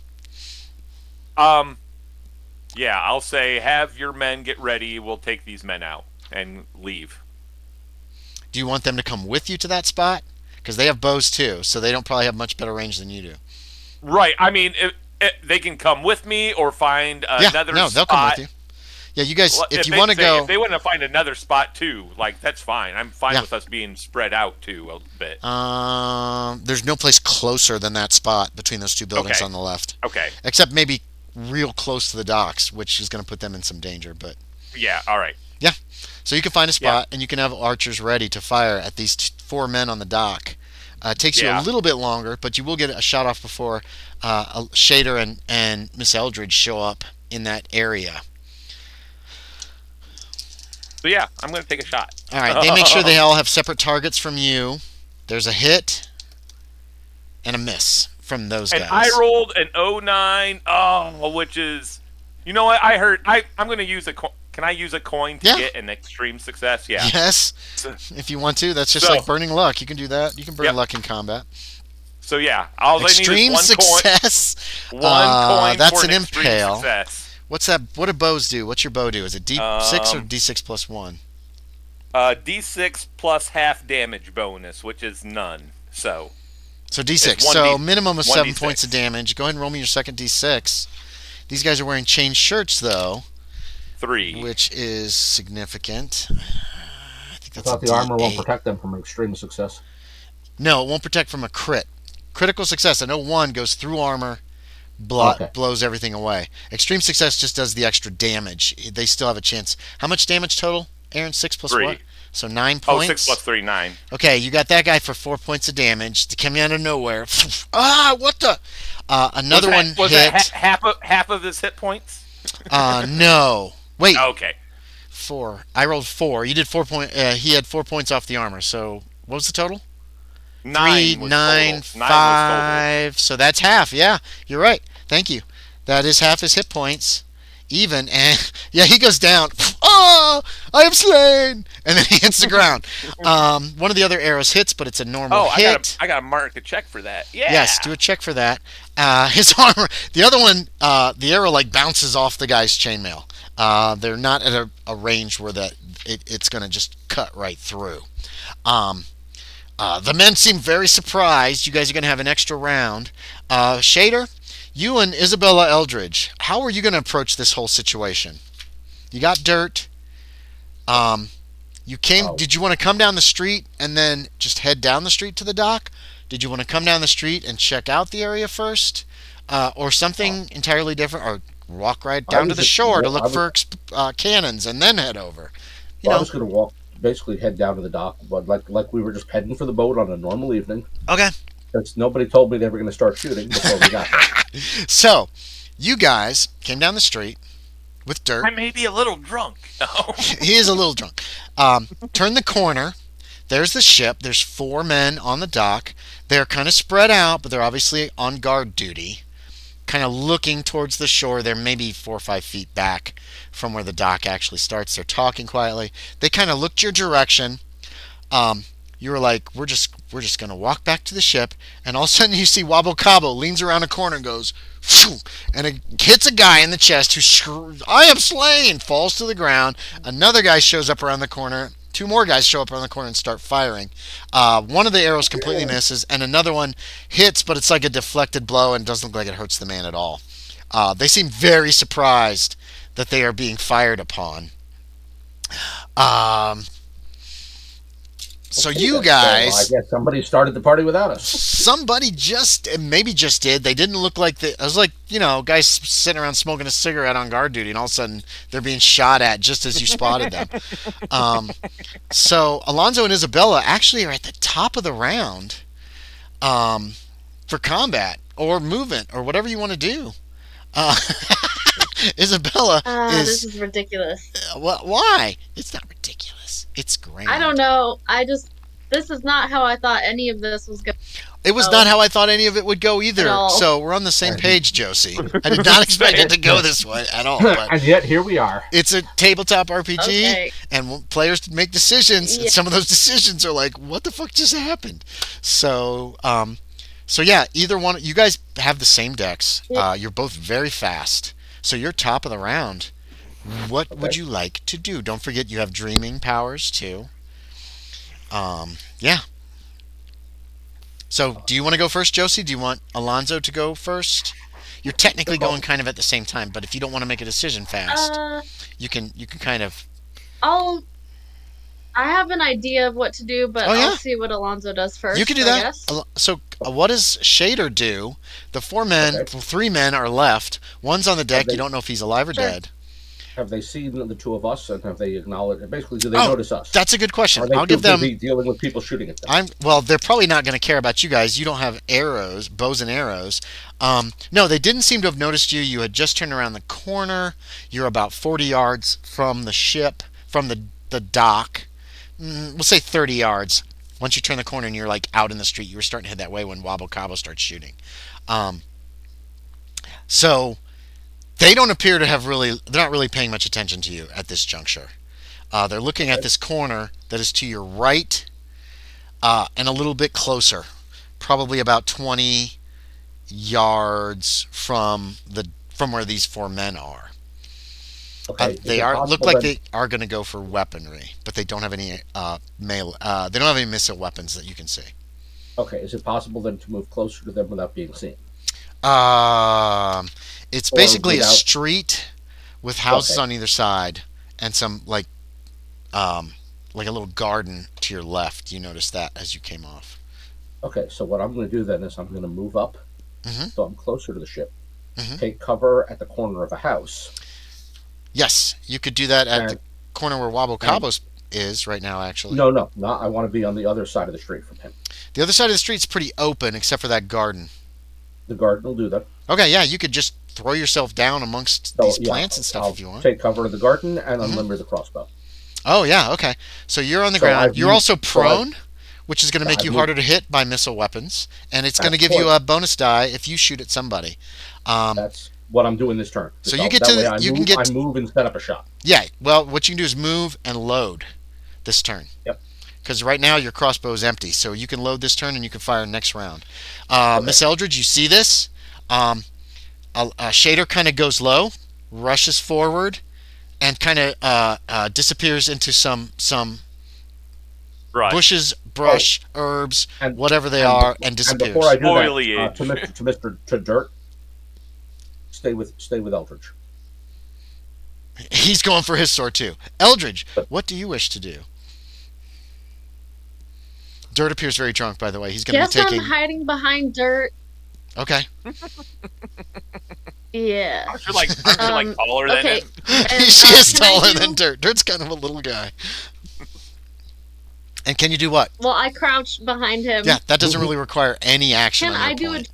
Speaker 3: Yeah, I'll say have your men get ready. We'll take these men out and leave.
Speaker 2: Do you want them to come with you to that spot? Because they have bows too, so they don't probably have much better range than you do.
Speaker 3: Right. I mean, they can come with me or find another spot.
Speaker 2: No, they'll come with you. Yeah, you guys, if you want to go...
Speaker 3: If they want to find another spot too, like, that's fine. I'm fine with us being spread out too a bit.
Speaker 2: There's no place closer than that spot between those 2 buildings on the left.
Speaker 3: Okay.
Speaker 2: Except maybe real close to the docks, which is going to put them in some danger, but...
Speaker 3: Yeah, all right.
Speaker 2: Yeah. So you can find a spot, and you can have archers ready to fire at these 4 men on the dock. It takes you a little bit longer, but you will get a shot off before Shaeder and Miss Eldridge show up in that area.
Speaker 3: So yeah, I'm going to take a shot.
Speaker 2: All right. They make sure they all have separate targets from you. There's a hit and a miss from those guys.
Speaker 3: And I rolled an 09, which is, you know what? I'm going to use can I use a coin to get an extreme success? Yeah.
Speaker 2: Yes. If you want to. That's just like burning luck. You can do that. You can burn luck in combat.
Speaker 3: So yeah, all
Speaker 2: extreme
Speaker 3: I need is one
Speaker 2: success.
Speaker 3: Coin. One coin
Speaker 2: that's
Speaker 3: for
Speaker 2: an impale.
Speaker 3: Success.
Speaker 2: What's that? What do bows do? What's your bow do? Is it D6 or D6 plus 1?
Speaker 3: D6 plus half damage bonus, which is none. So
Speaker 2: D6. So minimum of 7 points of damage. Go ahead and roll me your second D6. These guys are wearing chain shirts, though.
Speaker 3: 3.
Speaker 2: Which is significant. I think that's
Speaker 1: I thought the armor won't protect them from extreme success.
Speaker 2: No, it won't protect from a crit. Critical success. I know 1 goes through armor, blows everything away. Extreme success just does the extra damage. They still have a chance. How much damage total, Aaron? 6 plus
Speaker 3: 3.
Speaker 2: what? So 9 points?
Speaker 3: 6 plus 3, 9.
Speaker 2: Okay, you got that guy for 4 points of damage. To come out of nowhere. What the? Another one hit.
Speaker 3: Was that half of his hit points?
Speaker 2: No. Wait.
Speaker 3: Okay.
Speaker 2: 4. I rolled 4. You did 4 points. He had 4 points off the armor. So what was the total?
Speaker 3: 9
Speaker 2: 3, 9, 5. So that's half. Yeah, you're right. Thank you. That is half his hit points. Even, and yeah, he goes down. Oh, I am slain, and then he hits the ground. One of the other arrows hits, but it's a normal hit.
Speaker 3: I gotta mark a check for that. Yeah.
Speaker 2: Yes, do a check for that. His armor. The other one, the arrow like bounces off the guy's chainmail. They're not at a range where it's going to just cut right through. The men seem very surprised. You guys are going to have an extra round. Shaeder, you and Isabella Eldridge, how are you going to approach this whole situation? You got dirt. You came. Did you want to come down the street and then just head down the street to the dock? Did you want to come down the street and check out the area first, or something entirely different, or walk right down to the shore to look for cannons and then head over?
Speaker 1: I was going to basically head down to the dock, but like we were just heading for the boat on a normal evening.
Speaker 2: Okay.
Speaker 1: Because nobody told me they were going to start shooting before we got there.
Speaker 2: So, you guys came down the street with dirt.
Speaker 3: I may be a little drunk. Oh.
Speaker 2: He is a little drunk. Turn the corner. There's the ship. There's 4 men on the dock. They're kind of spread out, but they're obviously on guard duty. Kind of looking towards the shore. They're maybe 4 or 5 feet back from where the dock actually starts. They're talking quietly. They kind of looked your direction. You were like, we're just gonna walk back to the ship, and all of a sudden you see Wabo Cabo leans around a corner and goes, phew, and it hits a guy in the chest who screams, "I am slain!" falls to the ground. Another guy shows up around the corner. 2 more guys show up around the corner and start firing. One of the arrows completely misses, and another one hits, but it's like a deflected blow and doesn't look like it hurts the man at all. They seem very surprised that they are being fired upon. So you guys...
Speaker 1: I guess somebody started the party without us.
Speaker 2: Somebody maybe just did. They didn't look like... I was like, guys sitting around smoking a cigarette on guard duty, and all of a sudden they're being shot at just as you spotted them. So Alonzo and Isabella actually are at the top of the round for combat or movement or whatever you want to do. Isabella
Speaker 5: this is ridiculous.
Speaker 2: Why? It's not ridiculous. It's great.
Speaker 5: I don't know. This is not how I thought any of this was going.
Speaker 2: It was not how I thought any of it would go either. So we're on the same page, Josie. I did not expect it to go this way at all. But
Speaker 1: and yet here we are.
Speaker 2: It's a tabletop RPG, and players make decisions, and some of those decisions are like, what the fuck just happened? So yeah, either one. You guys have the same decks. You're both very fast. So you're top of the round. What would you like to do? Don't forget you have dreaming powers too. Yeah. So do you want to go first, Josie? Do you want Alonzo to go first? You're technically going kind of at the same time, but if you don't want to make a decision fast, you can kind of...
Speaker 5: I have an idea of what to do, but I'll see what Alonzo does first.
Speaker 2: You can do that. So what does Shaeder do? The 3 men are left. One's on the deck. You don't know if he's alive or dead.
Speaker 1: Have they seen the 2 of us, and have they acknowledged? Basically, do they notice us?
Speaker 2: That's a good question.
Speaker 1: I'll
Speaker 2: give them
Speaker 1: dealing with people shooting at them.
Speaker 2: Well, they're probably not going to care about you guys. You don't have bows and arrows. No, they didn't seem to have noticed you. You had just turned around the corner. You're about 40 yards from the ship, from the dock. We'll say 30 yards. Once you turn the corner and you're like out in the street, you were starting to head that way when Wabo Cabo starts shooting. So they don't appear to have they're not really paying much attention to you at this juncture. They're looking at this corner that is to your right and a little bit closer, probably about 20 yards from where these 4 men are.
Speaker 1: Okay.
Speaker 2: They look like they are going to go for weaponry, but they don't have any melee. They don't have any missile weapons that you can see.
Speaker 1: Okay. Is it possible then to move closer to them without being seen?
Speaker 2: It's basically a street with houses on either side and some like a little garden to your left. You noticed that as you came off.
Speaker 1: Okay. So what I'm going to do then is I'm going to move up, so I'm closer to the ship.
Speaker 2: Mm-hmm.
Speaker 1: Take cover at the corner of a house.
Speaker 2: Yes, you could do that at the corner where Wabo Cabo is right now, actually.
Speaker 1: No. I want to be on the other side of the street from him.
Speaker 2: The other side of the street's pretty open, except for that garden.
Speaker 1: The garden will do that.
Speaker 2: Okay, yeah, you could just throw yourself down amongst these plants and stuff if you want.
Speaker 1: Take cover in the garden and unlimber the crossbow.
Speaker 2: Oh, yeah, okay. So you're on the ground. You're also prone, which is going to make you harder to hit by missile weapons, and it's going to give you a bonus die if you shoot at somebody.
Speaker 1: That's what I'm doing this turn.
Speaker 2: So you get to I
Speaker 1: move and set up a shot.
Speaker 2: Yeah. Well, what you can do is move and load this turn.
Speaker 1: Yep.
Speaker 2: Because right now your crossbow is empty, so you can load this turn and you can fire next round. Miss Eldridge, you see this? Shaeder kind of goes low, rushes forward, and kind of disappears into some bushes, brush, herbs, and whatever they are, and disappears.
Speaker 1: And before I do that, to Mr. Dirt, stay with Eldridge.
Speaker 2: He's going for his sword too. Eldridge, what do you wish to do? Dirt appears very drunk, by the way. He's going to be taking.
Speaker 5: I'm hiding behind Dirt.
Speaker 2: Okay.
Speaker 5: Yeah.
Speaker 3: Aren't you like taller than him?
Speaker 2: She is taller than Dirt. Dirt's kind of a little guy. And can you do what?
Speaker 5: Well, I crouched behind him.
Speaker 2: Yeah, that doesn't really require any action.
Speaker 5: Can I do it?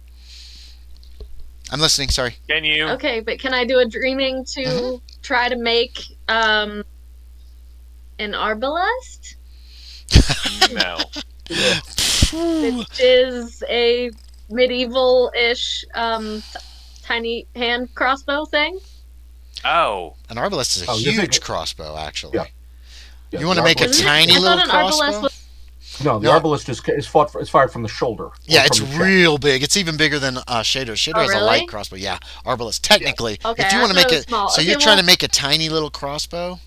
Speaker 2: I'm listening. Sorry.
Speaker 3: Can you?
Speaker 5: Okay, but can I do a dreaming to try to make an arbalest?
Speaker 3: No.
Speaker 5: Which is a medieval-ish tiny hand crossbow thing.
Speaker 3: Oh.
Speaker 2: An arbalest is a huge crossbow, actually.
Speaker 1: Yeah,
Speaker 2: you want to make a tiny little crossbow?
Speaker 1: No, the arbalest is fired from the shoulder.
Speaker 2: Yeah, it's real big. It's even bigger than Shaeder. Shaeder has a light crossbow. Yeah, arbalest. Technically, if you want to make it, so you're trying to make a tiny little crossbow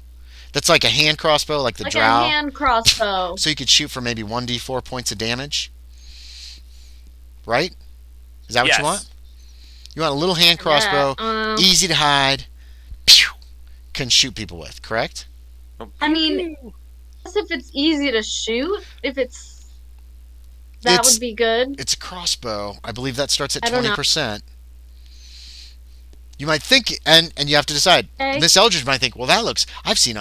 Speaker 2: that's like a hand crossbow, like the drow.
Speaker 5: Like a hand crossbow.
Speaker 2: So you could shoot for maybe 1d4 points of damage. Right? Is that what you want? You want a little hand crossbow, easy to hide, can shoot people with, correct?
Speaker 5: I mean, if it's easy to shoot, that would be good.
Speaker 2: It's a crossbow. I believe that starts at 20%. You might think, and you have to decide. Okay. Miss Eldridge might think, well, I've seen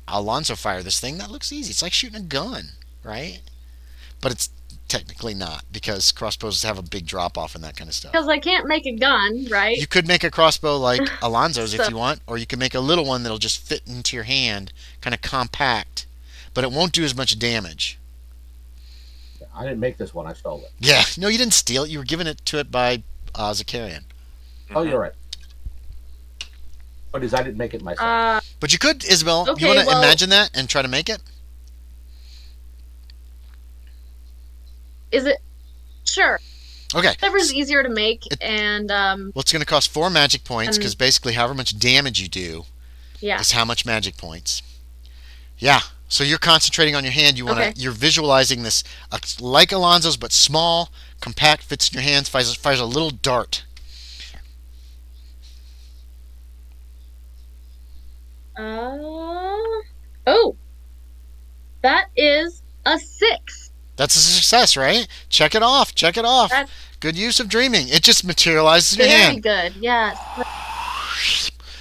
Speaker 2: Alonzo fire this thing. That looks easy. It's like shooting a gun, right? But it's technically not, because crossbows have a big drop-off and that kind of stuff.
Speaker 5: Because I can't make a gun, right?
Speaker 2: You could make a crossbow like Alonzo's if you want, or you could make a little one that'll just fit into your hand, kind of compact, but it won't do as much damage.
Speaker 1: I didn't make this one. I stole it.
Speaker 2: Yeah. No, you didn't steal it. You were given it to it by Zakarian.
Speaker 1: Oh, you're right. But I didn't make it myself.
Speaker 2: But you could, Isabel. Okay, you want to imagine that and try to make it?
Speaker 5: Is it? Sure.
Speaker 2: Okay.
Speaker 5: Whatever's easier to make, and
Speaker 2: well, it's going to cost 4 magic points, because basically however much damage you do is how much magic points. Yeah. So you're concentrating on your hand. You're visualizing this like Alonzo's, but small, compact, fits in your hands, fires a little dart.
Speaker 5: That is a 6.
Speaker 2: That's a success, right? Check it off. Good use of dreaming. It just materializes in your hand.
Speaker 5: Very good, yes.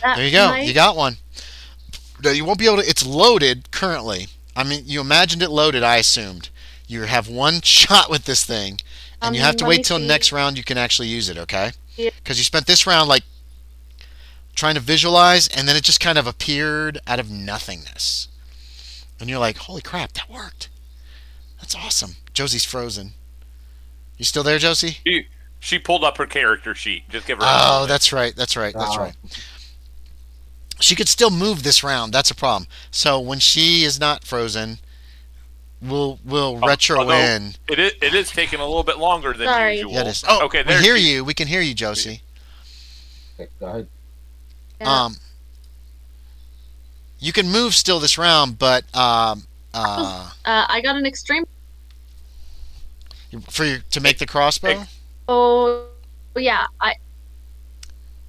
Speaker 2: There you go. You got one. No, you won't be able to. It's loaded currently. I mean, you imagined it loaded, I assumed. You have one shot with this thing, and you have to wait till next round you can actually use it, okay? Because you spent this round, like, trying to visualize, and then it just kind of appeared out of nothingness. And you're like, holy crap, that worked. That's awesome. Josie's frozen. You still there, Josie?
Speaker 3: She pulled up her character sheet. Just give her.
Speaker 2: Oh, that's right. She could still move this round. That's a problem. So when she is not frozen, we'll retro in.
Speaker 3: It is taking a little bit longer than usual.
Speaker 2: Yeah, it is. Oh, okay. We hear you. We can hear you, Josie.
Speaker 1: Okay, go ahead.
Speaker 5: Yeah.
Speaker 2: You can move still this round, but
Speaker 5: I got an extreme.
Speaker 2: to make the crossbow.
Speaker 5: Oh, yeah.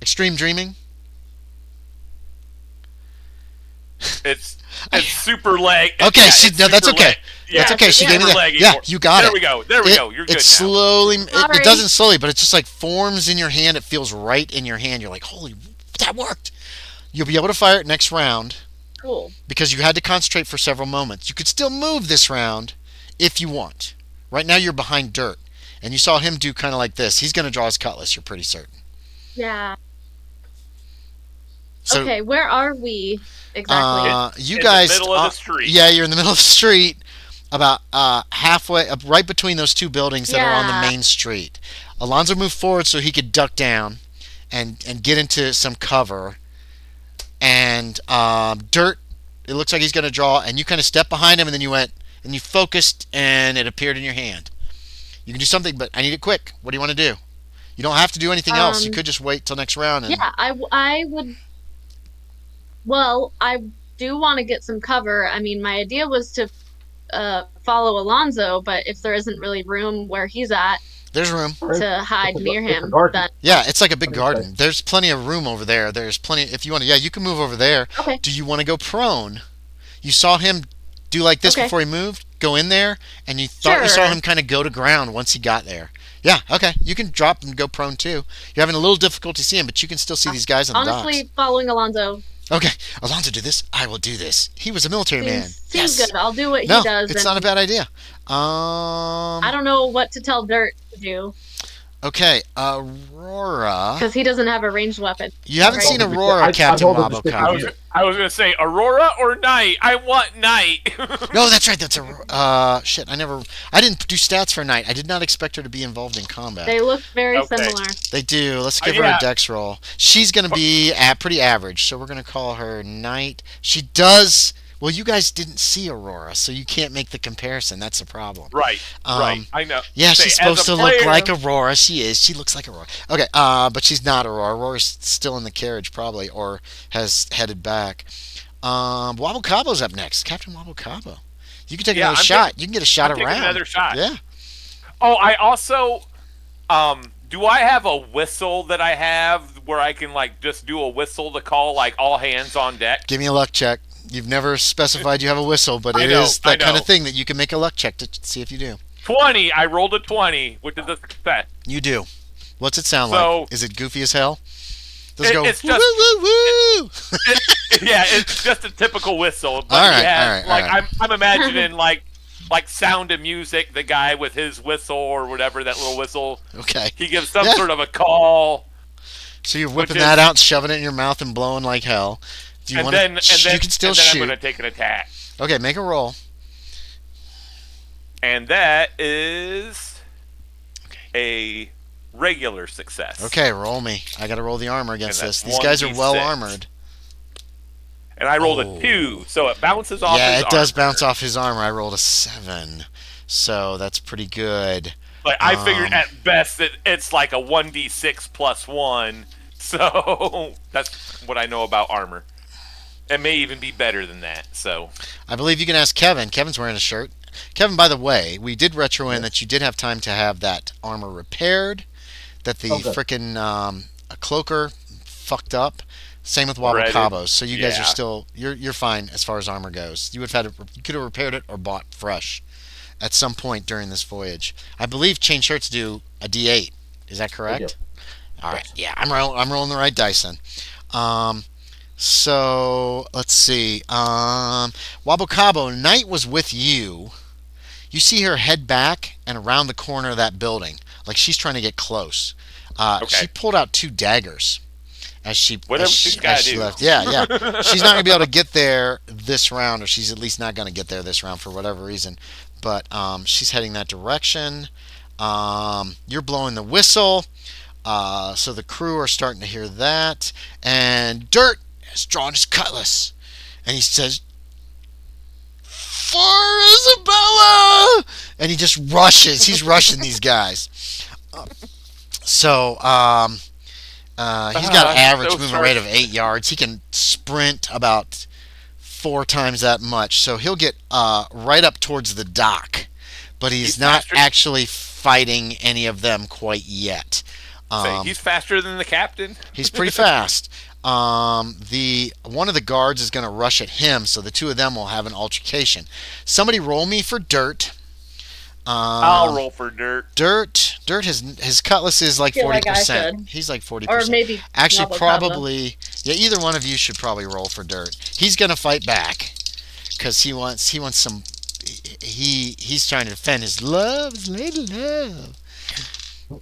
Speaker 2: Extreme dreaming.
Speaker 3: It's super leg.
Speaker 2: Okay,
Speaker 3: yeah,
Speaker 2: that's okay.
Speaker 3: Yeah,
Speaker 2: that's okay. She gave me that. Yeah, you got
Speaker 3: there
Speaker 2: it.
Speaker 3: We go. There we go. You're good.
Speaker 2: It slowly.
Speaker 5: It
Speaker 2: doesn't slowly, but it just like forms in your hand. It feels right in your hand. You're like, holy, that worked. You'll be able to fire it next round.
Speaker 5: Cool.
Speaker 2: Because you had to concentrate for several moments. You could still move this round if you want. Right now you're behind Dirt, and you saw him do kind of like this. He's going to draw his cutlass. You're pretty certain.
Speaker 5: Yeah.
Speaker 2: So,
Speaker 5: okay, where are we exactly?
Speaker 2: You guys,
Speaker 3: in the middle of the street.
Speaker 2: Yeah, you're in the middle of the street, about halfway, right between those two buildings that are on the main street. Alonzo moved forward so he could duck down and get into some cover. And Dirt, it looks like he's going to draw, and you kind of stepped behind him, and then you went, and you focused, and it appeared in your hand. You can do something, but I need it quick. What do you want to do? You don't have to do anything else. You could just wait till next round. And...
Speaker 5: Yeah, I would... Well, I do want to get some cover. I mean, my idea was to follow Alonzo, but if there isn't really room where he's at,
Speaker 2: there's room
Speaker 5: to hide near him. Then...
Speaker 2: Yeah, it's like a big garden. There's plenty of room over there. There's plenty. If you want to, yeah, you can move over there.
Speaker 5: Okay.
Speaker 2: Do you want to go prone? You saw him do like this before he moved. Go in there, and you thought you saw him kind of go to ground once he got there. Yeah, okay. You can drop and go prone too. You're having a little difficulty seeing, but you can still see these guys on the docks.
Speaker 5: Honestly, following Alonzo.
Speaker 2: Okay, Alonzo did this. I will do this. He was a military man.
Speaker 5: Seems good. I'll do what he does.
Speaker 2: It's not a bad idea.
Speaker 5: I don't know what to tell Dirt to do.
Speaker 2: Okay, Aurora.
Speaker 5: Because he doesn't have a ranged weapon.
Speaker 2: You haven't seen Aurora, Captain Wabo.
Speaker 3: I was going to say Aurora or Night. I want Night.
Speaker 2: No, that's right. That's Aurora. Shit, I didn't do stats for Night. I did not expect her to be involved in combat.
Speaker 5: They look very similar.
Speaker 2: They do. Let's give her a dex roll. She's going to be pretty average, so we're going to call her Night. She does... Well, you guys didn't see Aurora, so you can't make the comparison. That's the problem.
Speaker 3: Right. Right. I know.
Speaker 2: Yeah, she's supposed to look like Aurora. She is. She looks like Aurora. Okay, but she's not Aurora. Aurora's still in the carriage, probably, or has headed back. Wabo Cabo's up next. Captain Wabo Cabo. You can take another shot. You can get a shot around.
Speaker 3: Another shot.
Speaker 2: Yeah.
Speaker 3: Oh, I also... do I have a whistle that I have where I can, like, just do a whistle to call, like, all hands on deck?
Speaker 2: Give me a luck check. You've never specified you have a whistle, but it is that kind of thing that you can make a luck check to see if you do.
Speaker 3: 20. I rolled a 20, which is a success.
Speaker 2: You do. What's it sound like? Is it goofy as hell? Does it go,
Speaker 3: it's
Speaker 2: woo, woo, woo?
Speaker 3: Yeah, it's just a typical whistle. But
Speaker 2: all right.
Speaker 3: I'm imagining, like Sound of Music, the guy with his whistle or whatever, that little whistle.
Speaker 2: Okay.
Speaker 3: He gives some sort of a call.
Speaker 2: So you're whipping that out, shoving it in your mouth, and blowing like hell. You can still shoot.
Speaker 3: I'm going to take an attack.
Speaker 2: Okay, make a roll.
Speaker 3: And that is a regular success.
Speaker 2: Okay, roll me. I got to roll the armor against this. These guys are well armored.
Speaker 3: And I rolled a 2, so it bounces off his armor.
Speaker 2: Yeah, it does bounce off his armor. I rolled a 7, so that's pretty good.
Speaker 3: But I figured at best that it's like a 1d6 plus 1, so that's what I know about armor. It may even be better than that. So
Speaker 2: I believe you can ask Kevin. Kevin's wearing a shirt. Kevin, by the way, we did retro in that you did have time to have that armor repaired, that the frickin' cloaker fucked up. Same with Wabo Cabo. So you guys are still you're fine as far as armor goes. You could have repaired it or bought fresh at some point during this voyage. I believe chain shirts do a D8. Is that correct? All right. Yeah, I'm rolling the right dice then. So let's see. Wabo Cabo, Night was with you. You see her head back and around the corner of that building, like she's trying to get close. She pulled out 2 daggers as she left. Yeah. She's not gonna be able to get there this round, or she's at least not gonna get there this round for whatever reason. But she's heading that direction. You're blowing the whistle, so the crew are starting to hear that, and Dirt has drawn his cutlass, and he says, "For Isabella!" And he just rushes. He's rushing these guys. So he's got an average movement rate of 8 yards. He can sprint about 4 times that much, so he'll get right up towards the dock, but he's not actually fighting any of them quite yet.
Speaker 3: He's faster than the captain.
Speaker 2: He's pretty fast. One of the guards is going to rush at him, so the two of them will have an altercation. Somebody roll me for dirt.
Speaker 3: I'll roll for dirt.
Speaker 2: Dirt. His cutlass is like 40%. He's like 40%.
Speaker 5: Or maybe
Speaker 2: actually probably. Yeah, either one of you should probably roll for dirt. He's going to fight back because he wants some. He's trying to defend his lady love.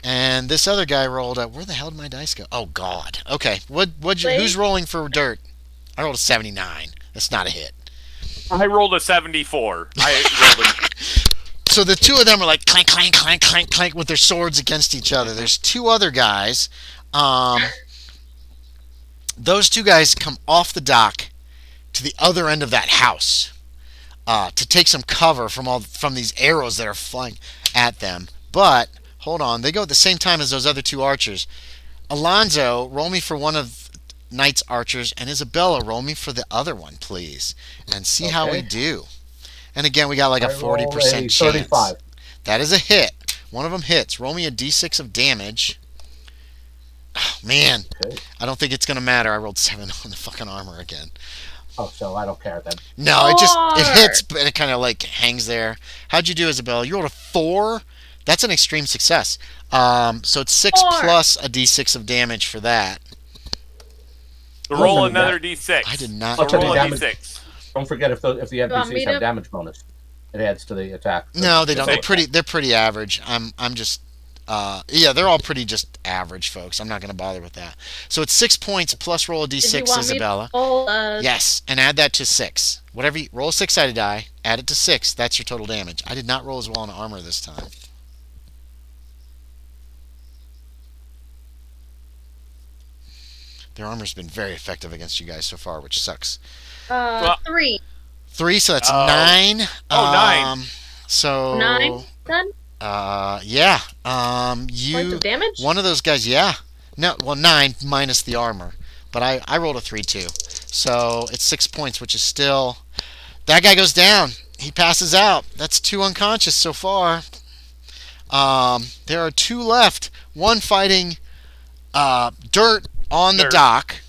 Speaker 2: And this other guy rolled up. Where the hell did my dice go? Oh God. Okay. Who's rolling for dirt? I rolled a 79. That's not a hit.
Speaker 3: I rolled a 74.
Speaker 2: So the two of them are like clank, clank, clank, clank, clank with their swords against each other. There's two other guys. Those two guys come off the dock to the other end of that house to take some cover from these arrows that are flying at them. But hold on, they go at the same time as those other two archers. Alonzo, roll me for one of Knight's archers, and Isabella, roll me for the other one, please, and see how we do. And again, we got like a 40% chance.
Speaker 1: 35.
Speaker 2: That is a hit. One of them hits. Roll me a d6 of damage. Oh, man.
Speaker 1: Okay.
Speaker 2: I don't think it's going to matter. I rolled 7 on the fucking armor again.
Speaker 1: Oh, so I don't care then.
Speaker 2: No, it hits, but it kind of like hangs there. How'd you do, Isabella? You rolled a 4? That's an extreme success. So it's 6 plus a d6 of damage for that.
Speaker 3: Roll another d6.
Speaker 2: I did not.
Speaker 3: Roll a d6.
Speaker 1: Don't forget if the NPCs have damage bonus, it adds to the attack.
Speaker 2: No, they don't. They're pretty average. I'm just they're all pretty just average, folks. I'm not going to bother with that. So it's 6 points plus roll a d6, Isabella. Yes, and add that to 6. Whatever you roll a 6-sided die, add it to 6. That's your total damage. I did not roll as well on armor this time. Their armor's been very effective against you guys so far, which sucks.
Speaker 5: 3.
Speaker 2: 3, so that's 9.
Speaker 3: 9.
Speaker 2: So
Speaker 5: 9 then?
Speaker 2: Yeah.
Speaker 5: Points of damage?
Speaker 2: One of those guys, yeah. No, well, 9 minus the armor. But I rolled a 3 too. So it's 6 points, which is still. That guy goes down. He passes out. That's 2 unconscious so far. There are 2 left. One fighting dirt on the dock,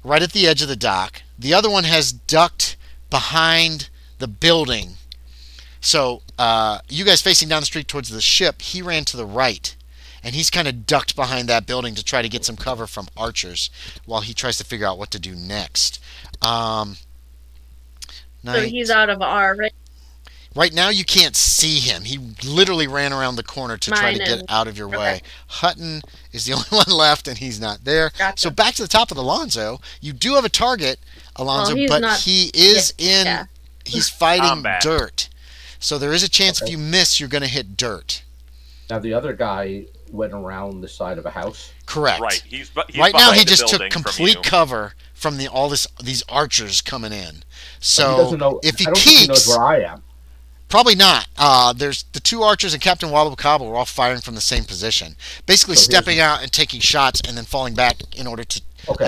Speaker 2: right at the edge of the dock. The other one has ducked behind the building. So you guys facing down the street towards the ship, he ran to the right. And he's kind of ducked behind that building to try to get some cover from archers while he tries to figure out what to do next.
Speaker 5: So he's out of R, right?
Speaker 2: Right now you can't see him. He literally ran around the corner to try to get out of your way. Hutton is the only one left, and he's not there. Gotcha. So back to the top of Alonzo. You do have a target, Alonzo, but he is he's fighting dirt. So there is a chance if you miss, you're going to hit dirt.
Speaker 1: Now the other guy went around the side of a house.
Speaker 2: Correct.
Speaker 3: Right. He's
Speaker 2: right now he just took complete cover from these archers coming in. So
Speaker 1: he doesn't know,
Speaker 2: if he
Speaker 1: I don't
Speaker 2: peeks,
Speaker 1: think he knows where I am.
Speaker 2: Probably not. There's the 2 archers and Captain Wabo Cabo are all firing from the same position, basically stepping out and taking shots and then falling back in order to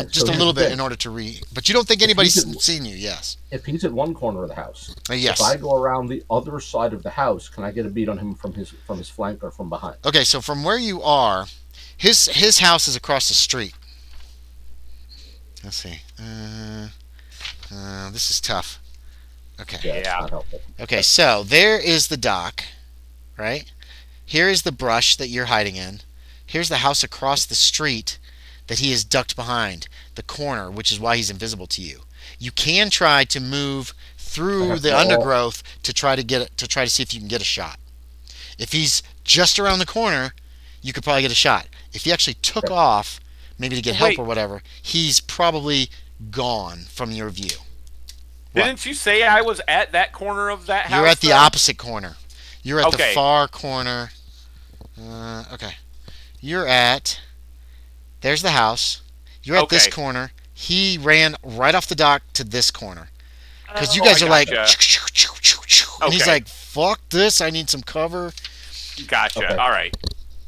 Speaker 2: just a little bit in order to But you don't think anybody's seen you? Yes.
Speaker 1: If he's at one corner of the house,
Speaker 2: yes.
Speaker 1: If I go around the other side of the house, can I get a beat on him from his flank or from behind?
Speaker 2: Okay, so from where you are, his house is across the street. Let's see. This is tough. Okay.
Speaker 1: Yeah.
Speaker 2: Okay, so there is the dock, right? Here is the brush that you're hiding in. Here's the house across the street that he is ducked behind, the corner, which is why he's invisible to you. You can try to move through the undergrowth to try to see if you can get a shot. If he's just around the corner, you could probably get a shot. If he actually took off, maybe to get help or whatever, he's probably gone from your view.
Speaker 3: Didn't you say I was at that corner of that house?
Speaker 2: You're at the opposite corner. You're at the far corner. Okay. You're at. There's the house. You're at this corner. He ran right off the dock to this corner. Because you guys are like. And he's like, fuck this. I need some cover.
Speaker 3: Gotcha. Okay. All right.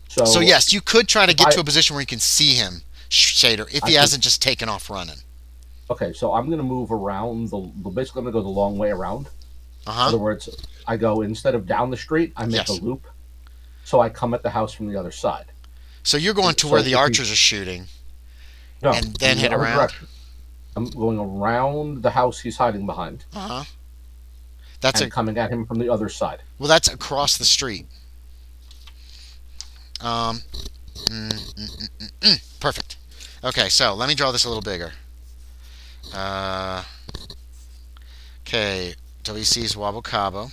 Speaker 2: So yes, you could try to get to a position where you can see him, Shaeder, if he hasn't just taken off running.
Speaker 1: Okay, so I'm going to move around basically I'm going to go the long way around. In other words, I go, instead of down the street, I make a loop. So I come at the house from the other side.
Speaker 2: So you're going to where the archers are shooting.
Speaker 1: No,
Speaker 2: and then hit around?
Speaker 1: Direction. I'm going around the house he's hiding behind. And coming at him from the other side.
Speaker 2: Well, that's across the street. Perfect. Okay, so let me draw this a little bigger. Okay, WC's Wabo Cabo.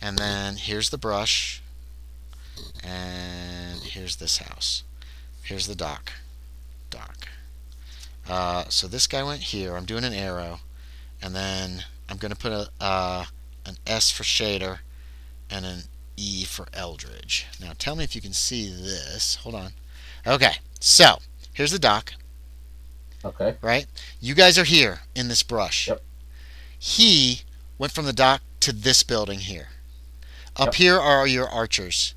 Speaker 2: And then here's the brush. And here's this house. Here's the dock. So this guy went here. I'm doing an arrow. And then I'm going to put an S for Shaeder and an E for Eldridge. Now tell me if you can see this. Hold on. Okay, so here's the dock.
Speaker 1: Okay.
Speaker 2: Right? You guys are here in this brush.
Speaker 1: Yep.
Speaker 2: He went from the dock to this building here. Up here are your archers.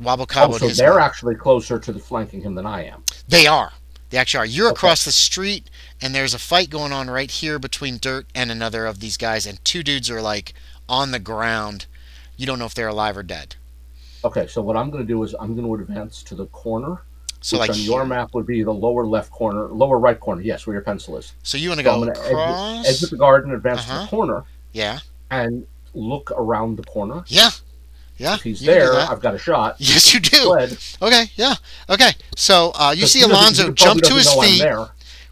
Speaker 2: Wabo Cabo.
Speaker 1: So they're actually closer to flanking him than I am.
Speaker 2: They are. They actually are. You're across the street, and there's a fight going on right here between Dirt and another of these guys, and two dudes are like on the ground. You don't know if they're alive or dead.
Speaker 1: Okay, so what I'm going to do is I'm going to advance to the corner.
Speaker 2: So
Speaker 1: which
Speaker 2: like
Speaker 1: on your map would be the lower right corner. Yes, where your pencil is.
Speaker 2: So you want to go across?
Speaker 1: Exit the garden, advance to the corner.
Speaker 2: Yeah.
Speaker 1: And look around the corner.
Speaker 2: Yeah. Yeah.
Speaker 1: If he's there, I've got a shot.
Speaker 2: Yes, you do. Okay, yeah. Okay, so you see Alonzo jump to his feet,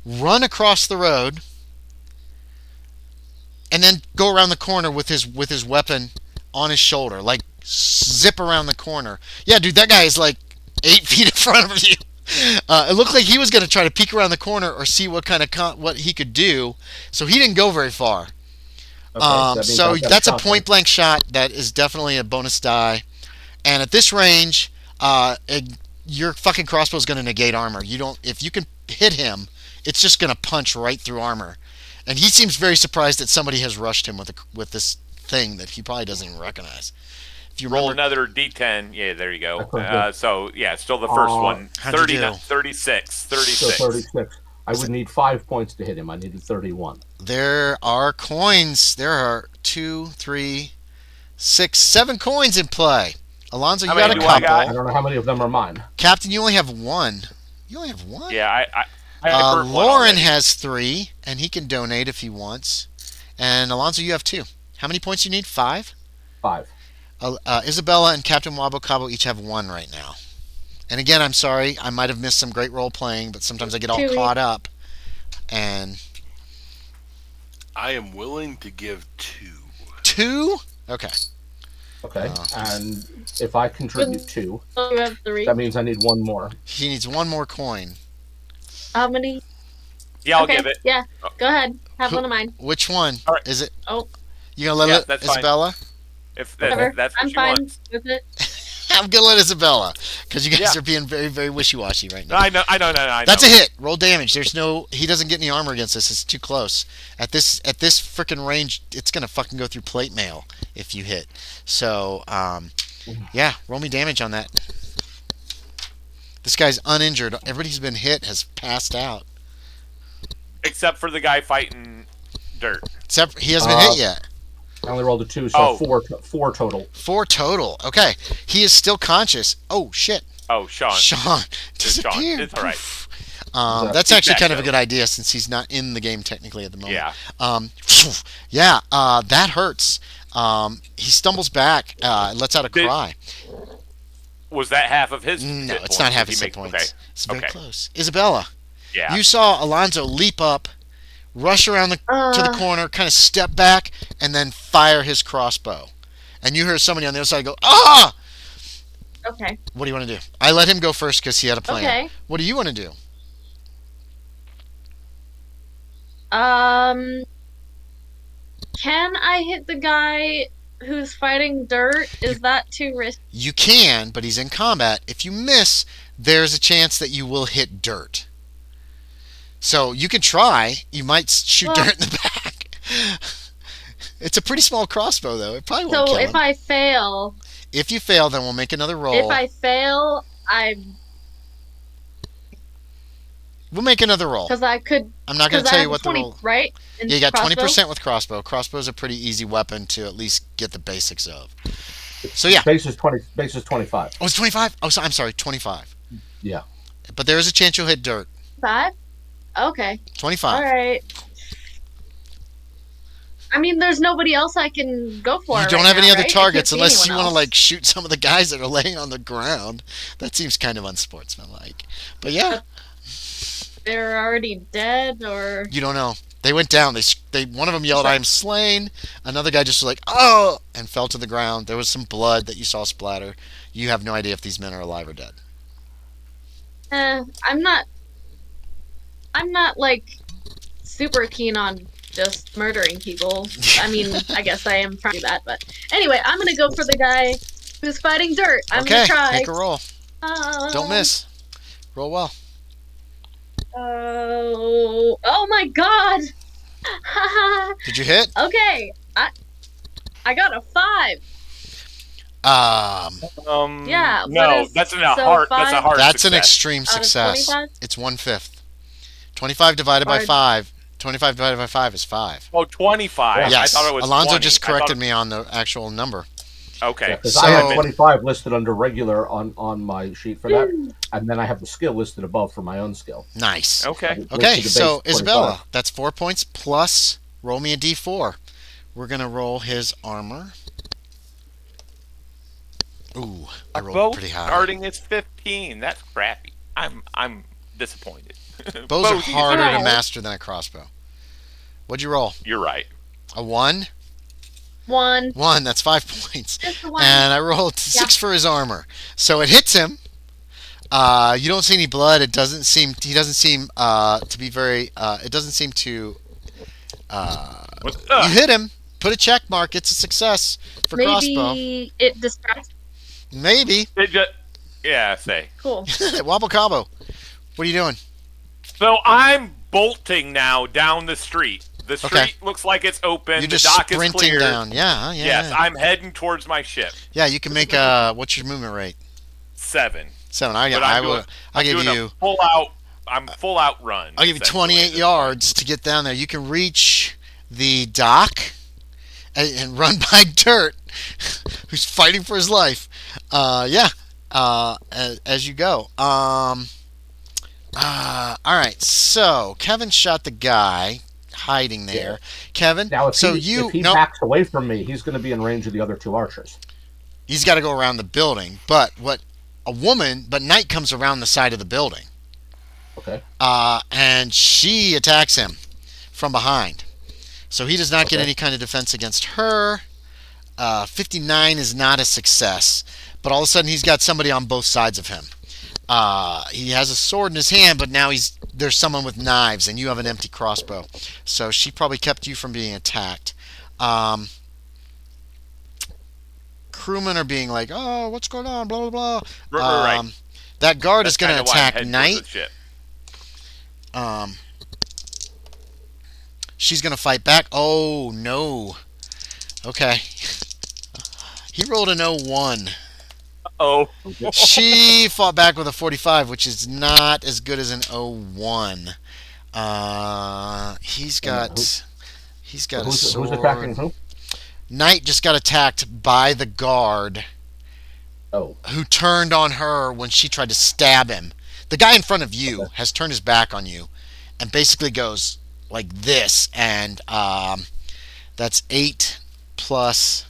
Speaker 2: run across the road, and then go around the corner with his weapon on his shoulder, like zip around the corner. Yeah, dude, that guy is like 8 feet in front of you. It looked like he was going to try to peek around the corner or see what kind of what he could do, so he didn't go very far. Okay, so that's a point blank shot. That is definitely a bonus die. And at this range, your fucking crossbow is going to negate armor. If you can hit him, it's just going to punch right through armor. And he seems very surprised that somebody has rushed him with this thing that he probably doesn't even recognize. If you
Speaker 3: roll another D10, yeah, there you go. So yeah, still the first one. 36.
Speaker 1: So 36. I would need 5 points to hit him. I needed 31.
Speaker 2: There are coins. There are 2, 3, 6, 7 coins in play. Alonzo, you got a couple.
Speaker 1: I don't know how many of them are mine.
Speaker 2: Captain, you only have 1. You only have 1?
Speaker 3: Yeah, I
Speaker 2: Loren has 3, and he can donate if he wants. And Alonzo, you have 2. How many points do you need? 5?
Speaker 1: 5.
Speaker 2: Isabella and Captain Wabo Cabo each have 1 right now. And again, I'm sorry, I might have missed some great role playing, but sometimes I get all caught up. And
Speaker 4: I am willing to give 2.
Speaker 2: 2? Okay.
Speaker 1: Okay. And if I contribute 2,
Speaker 5: you have 3.
Speaker 1: That means I need 1 more.
Speaker 2: He needs 1 more coin.
Speaker 5: How many?
Speaker 3: Yeah, I'll give it.
Speaker 5: Yeah, go ahead. Have one of mine.
Speaker 2: Which one?
Speaker 3: All right.
Speaker 2: Is it?
Speaker 5: Oh.
Speaker 2: You gonna let it, Isabella?
Speaker 3: Fine. If that's what
Speaker 5: I'm
Speaker 3: she
Speaker 5: fine
Speaker 3: wants.
Speaker 5: with it.
Speaker 2: I'm gonna let Isabella, because you guys are being very, very wishy-washy right now.
Speaker 3: I know.
Speaker 2: That's a hit. Roll damage. He doesn't get any armor against this. It's too close. At this freaking range, it's gonna fucking go through plate mail if you hit. So, yeah, roll me damage on that. This guy's uninjured. Everybody who's been hit has passed out.
Speaker 3: Except for the guy fighting Dirt.
Speaker 2: Except he hasn't been hit yet.
Speaker 1: I only rolled a 2, so 4 total.
Speaker 2: 4 total. Okay. He is still conscious. Oh, shit.
Speaker 3: Oh, Sean
Speaker 2: disappeared.
Speaker 3: It's all right.
Speaker 2: That's actually kind of a good idea since he's not in the game technically at the moment.
Speaker 3: Yeah.
Speaker 2: That hurts. He stumbles back, lets out a cry.
Speaker 3: Was that half of his
Speaker 2: No,
Speaker 3: hit
Speaker 2: it's
Speaker 3: points?
Speaker 2: not half his hit points.
Speaker 3: Okay.
Speaker 2: It's very close. Isabella.
Speaker 3: Yeah.
Speaker 2: You saw Alonzo leap up, rush around to the corner, kind of step back, and then fire his crossbow. And you heard somebody on the other side go, "Ah!"
Speaker 5: Okay.
Speaker 2: What do you want to do? I let him go first because he had a plan.
Speaker 5: Okay.
Speaker 2: What do you want to do?
Speaker 5: Can I hit the guy who's fighting Dirt? Is that too risky?
Speaker 2: You can, but he's in combat. If you miss, there's a chance that you will hit Dirt. So you can try. You might shoot Dirt in the back. It's a pretty small crossbow, though. It probably won't kill him.
Speaker 5: So if I fail...
Speaker 2: If you fail, then we'll make another roll.
Speaker 5: If I fail,
Speaker 2: We'll make another roll.
Speaker 5: Because I could.
Speaker 2: I'm not going to tell you what
Speaker 5: 20,
Speaker 2: the roll.
Speaker 5: Right?
Speaker 2: Yeah, you got 20% with crossbow. Crossbow is a pretty easy weapon to at least get the basics of. So yeah,
Speaker 1: base is 20. Base is 25.
Speaker 2: Oh, it's 25. Oh, I'm sorry, 25.
Speaker 1: Yeah,
Speaker 2: but there is a chance you'll hit dirt.
Speaker 5: 5. Okay.
Speaker 2: 25.
Speaker 5: All right. I mean, there's nobody else I can go for.
Speaker 2: You don't
Speaker 5: right
Speaker 2: have any
Speaker 5: now,
Speaker 2: other
Speaker 5: right?
Speaker 2: targets unless you want to
Speaker 5: else.
Speaker 2: shoot some of the guys that are laying on the ground. That seems kind of unsportsmanlike. But yeah,
Speaker 5: they're already dead, or
Speaker 2: you don't know. They went down. They one of them yelled, "I am slain." Another guy just was like, "Oh!" and fell to the ground. There was some blood that you saw splatter. You have no idea if these men are alive or dead.
Speaker 5: I'm not super keen on just murdering people. I mean, I guess I am trying to do that, but anyway, I'm gonna go for the guy who's fighting dirt. I'm gonna try.
Speaker 2: Make a roll. Don't miss. Roll well.
Speaker 5: Oh my god!
Speaker 2: Did you hit?
Speaker 5: Okay, I got a 5. Yeah.
Speaker 3: No, that's not hard. That's a hard.
Speaker 2: That's
Speaker 3: success.
Speaker 2: an extreme success. It's 1/5. 25 divided by 5. 25 divided by 5 is 5.
Speaker 3: Oh, 25.
Speaker 2: Yes.
Speaker 3: I thought it was
Speaker 2: Alonzo
Speaker 3: 20.
Speaker 2: just corrected me on the actual number.
Speaker 3: Okay.
Speaker 1: Because I have 25 listed under regular on my sheet for that, and then I have the skill listed above for my own skill.
Speaker 2: Nice.
Speaker 3: Okay.
Speaker 2: Okay, so Isabella, that's 4 points plus roll me a d4. We're going to roll his armor. Ooh, I rolled pretty high.
Speaker 3: Starting is 15. That's crappy. I'm disappointed.
Speaker 2: Bows are harder to master than a crossbow. What'd you roll?
Speaker 3: You're right.
Speaker 2: A 1?
Speaker 5: 1.
Speaker 2: 1, that's 5 points.
Speaker 5: Just 1.
Speaker 2: And I rolled 6 for his armor. So it hits him. You don't see any blood. He doesn't seem to be very it doesn't seem to you hit him. Put a check mark. It's a success for crossbow.
Speaker 5: Maybe it distracts.
Speaker 2: Maybe.
Speaker 3: Say.
Speaker 5: Cool.
Speaker 2: Wabo Cabo. What are you doing?
Speaker 3: So I'm bolting now down the street. The street looks like it's open.
Speaker 2: You're just
Speaker 3: the dock
Speaker 2: sprinting
Speaker 3: is clear.
Speaker 2: down. Yeah.
Speaker 3: Yes, I'm heading towards my ship.
Speaker 2: Yeah, you can make what's your movement rate?
Speaker 3: 7.
Speaker 2: 7. I'll give you
Speaker 3: full out run.
Speaker 2: I'll give you 28 yards to get down there. You can reach the dock and run by Dirt, who's fighting for his life. As you go. All right. So Kevin shot the guy hiding there. Yeah. Kevin.
Speaker 1: Now, if he backs away from me, he's going to be in range of the other 2 archers.
Speaker 2: He's got to go around the building. But Knight comes around the side of the building.
Speaker 1: Okay.
Speaker 2: And she attacks him from behind. So he does not get any kind of defense against her. 59 is not a success. But all of a sudden, he's got somebody on both sides of him. He has a sword in his hand, but now there's someone with knives, and you have an empty crossbow. So she probably kept you from being attacked. Crewmen are being like, "Oh, what's going on?" Blah blah blah.
Speaker 3: Right.
Speaker 2: That guard is going to attack Knight. She's going to fight back. Oh no. Okay. He rolled an 01.
Speaker 3: Oh.
Speaker 2: She fought back with a 45, which is not as good as an 01. He's got a sword.
Speaker 1: Who's attacking who?
Speaker 2: Knight just got attacked by the guard.
Speaker 1: Oh.
Speaker 2: Who turned on her when she tried to stab him. The guy in front of you has turned his back on you and basically goes like this, and that's 8 plus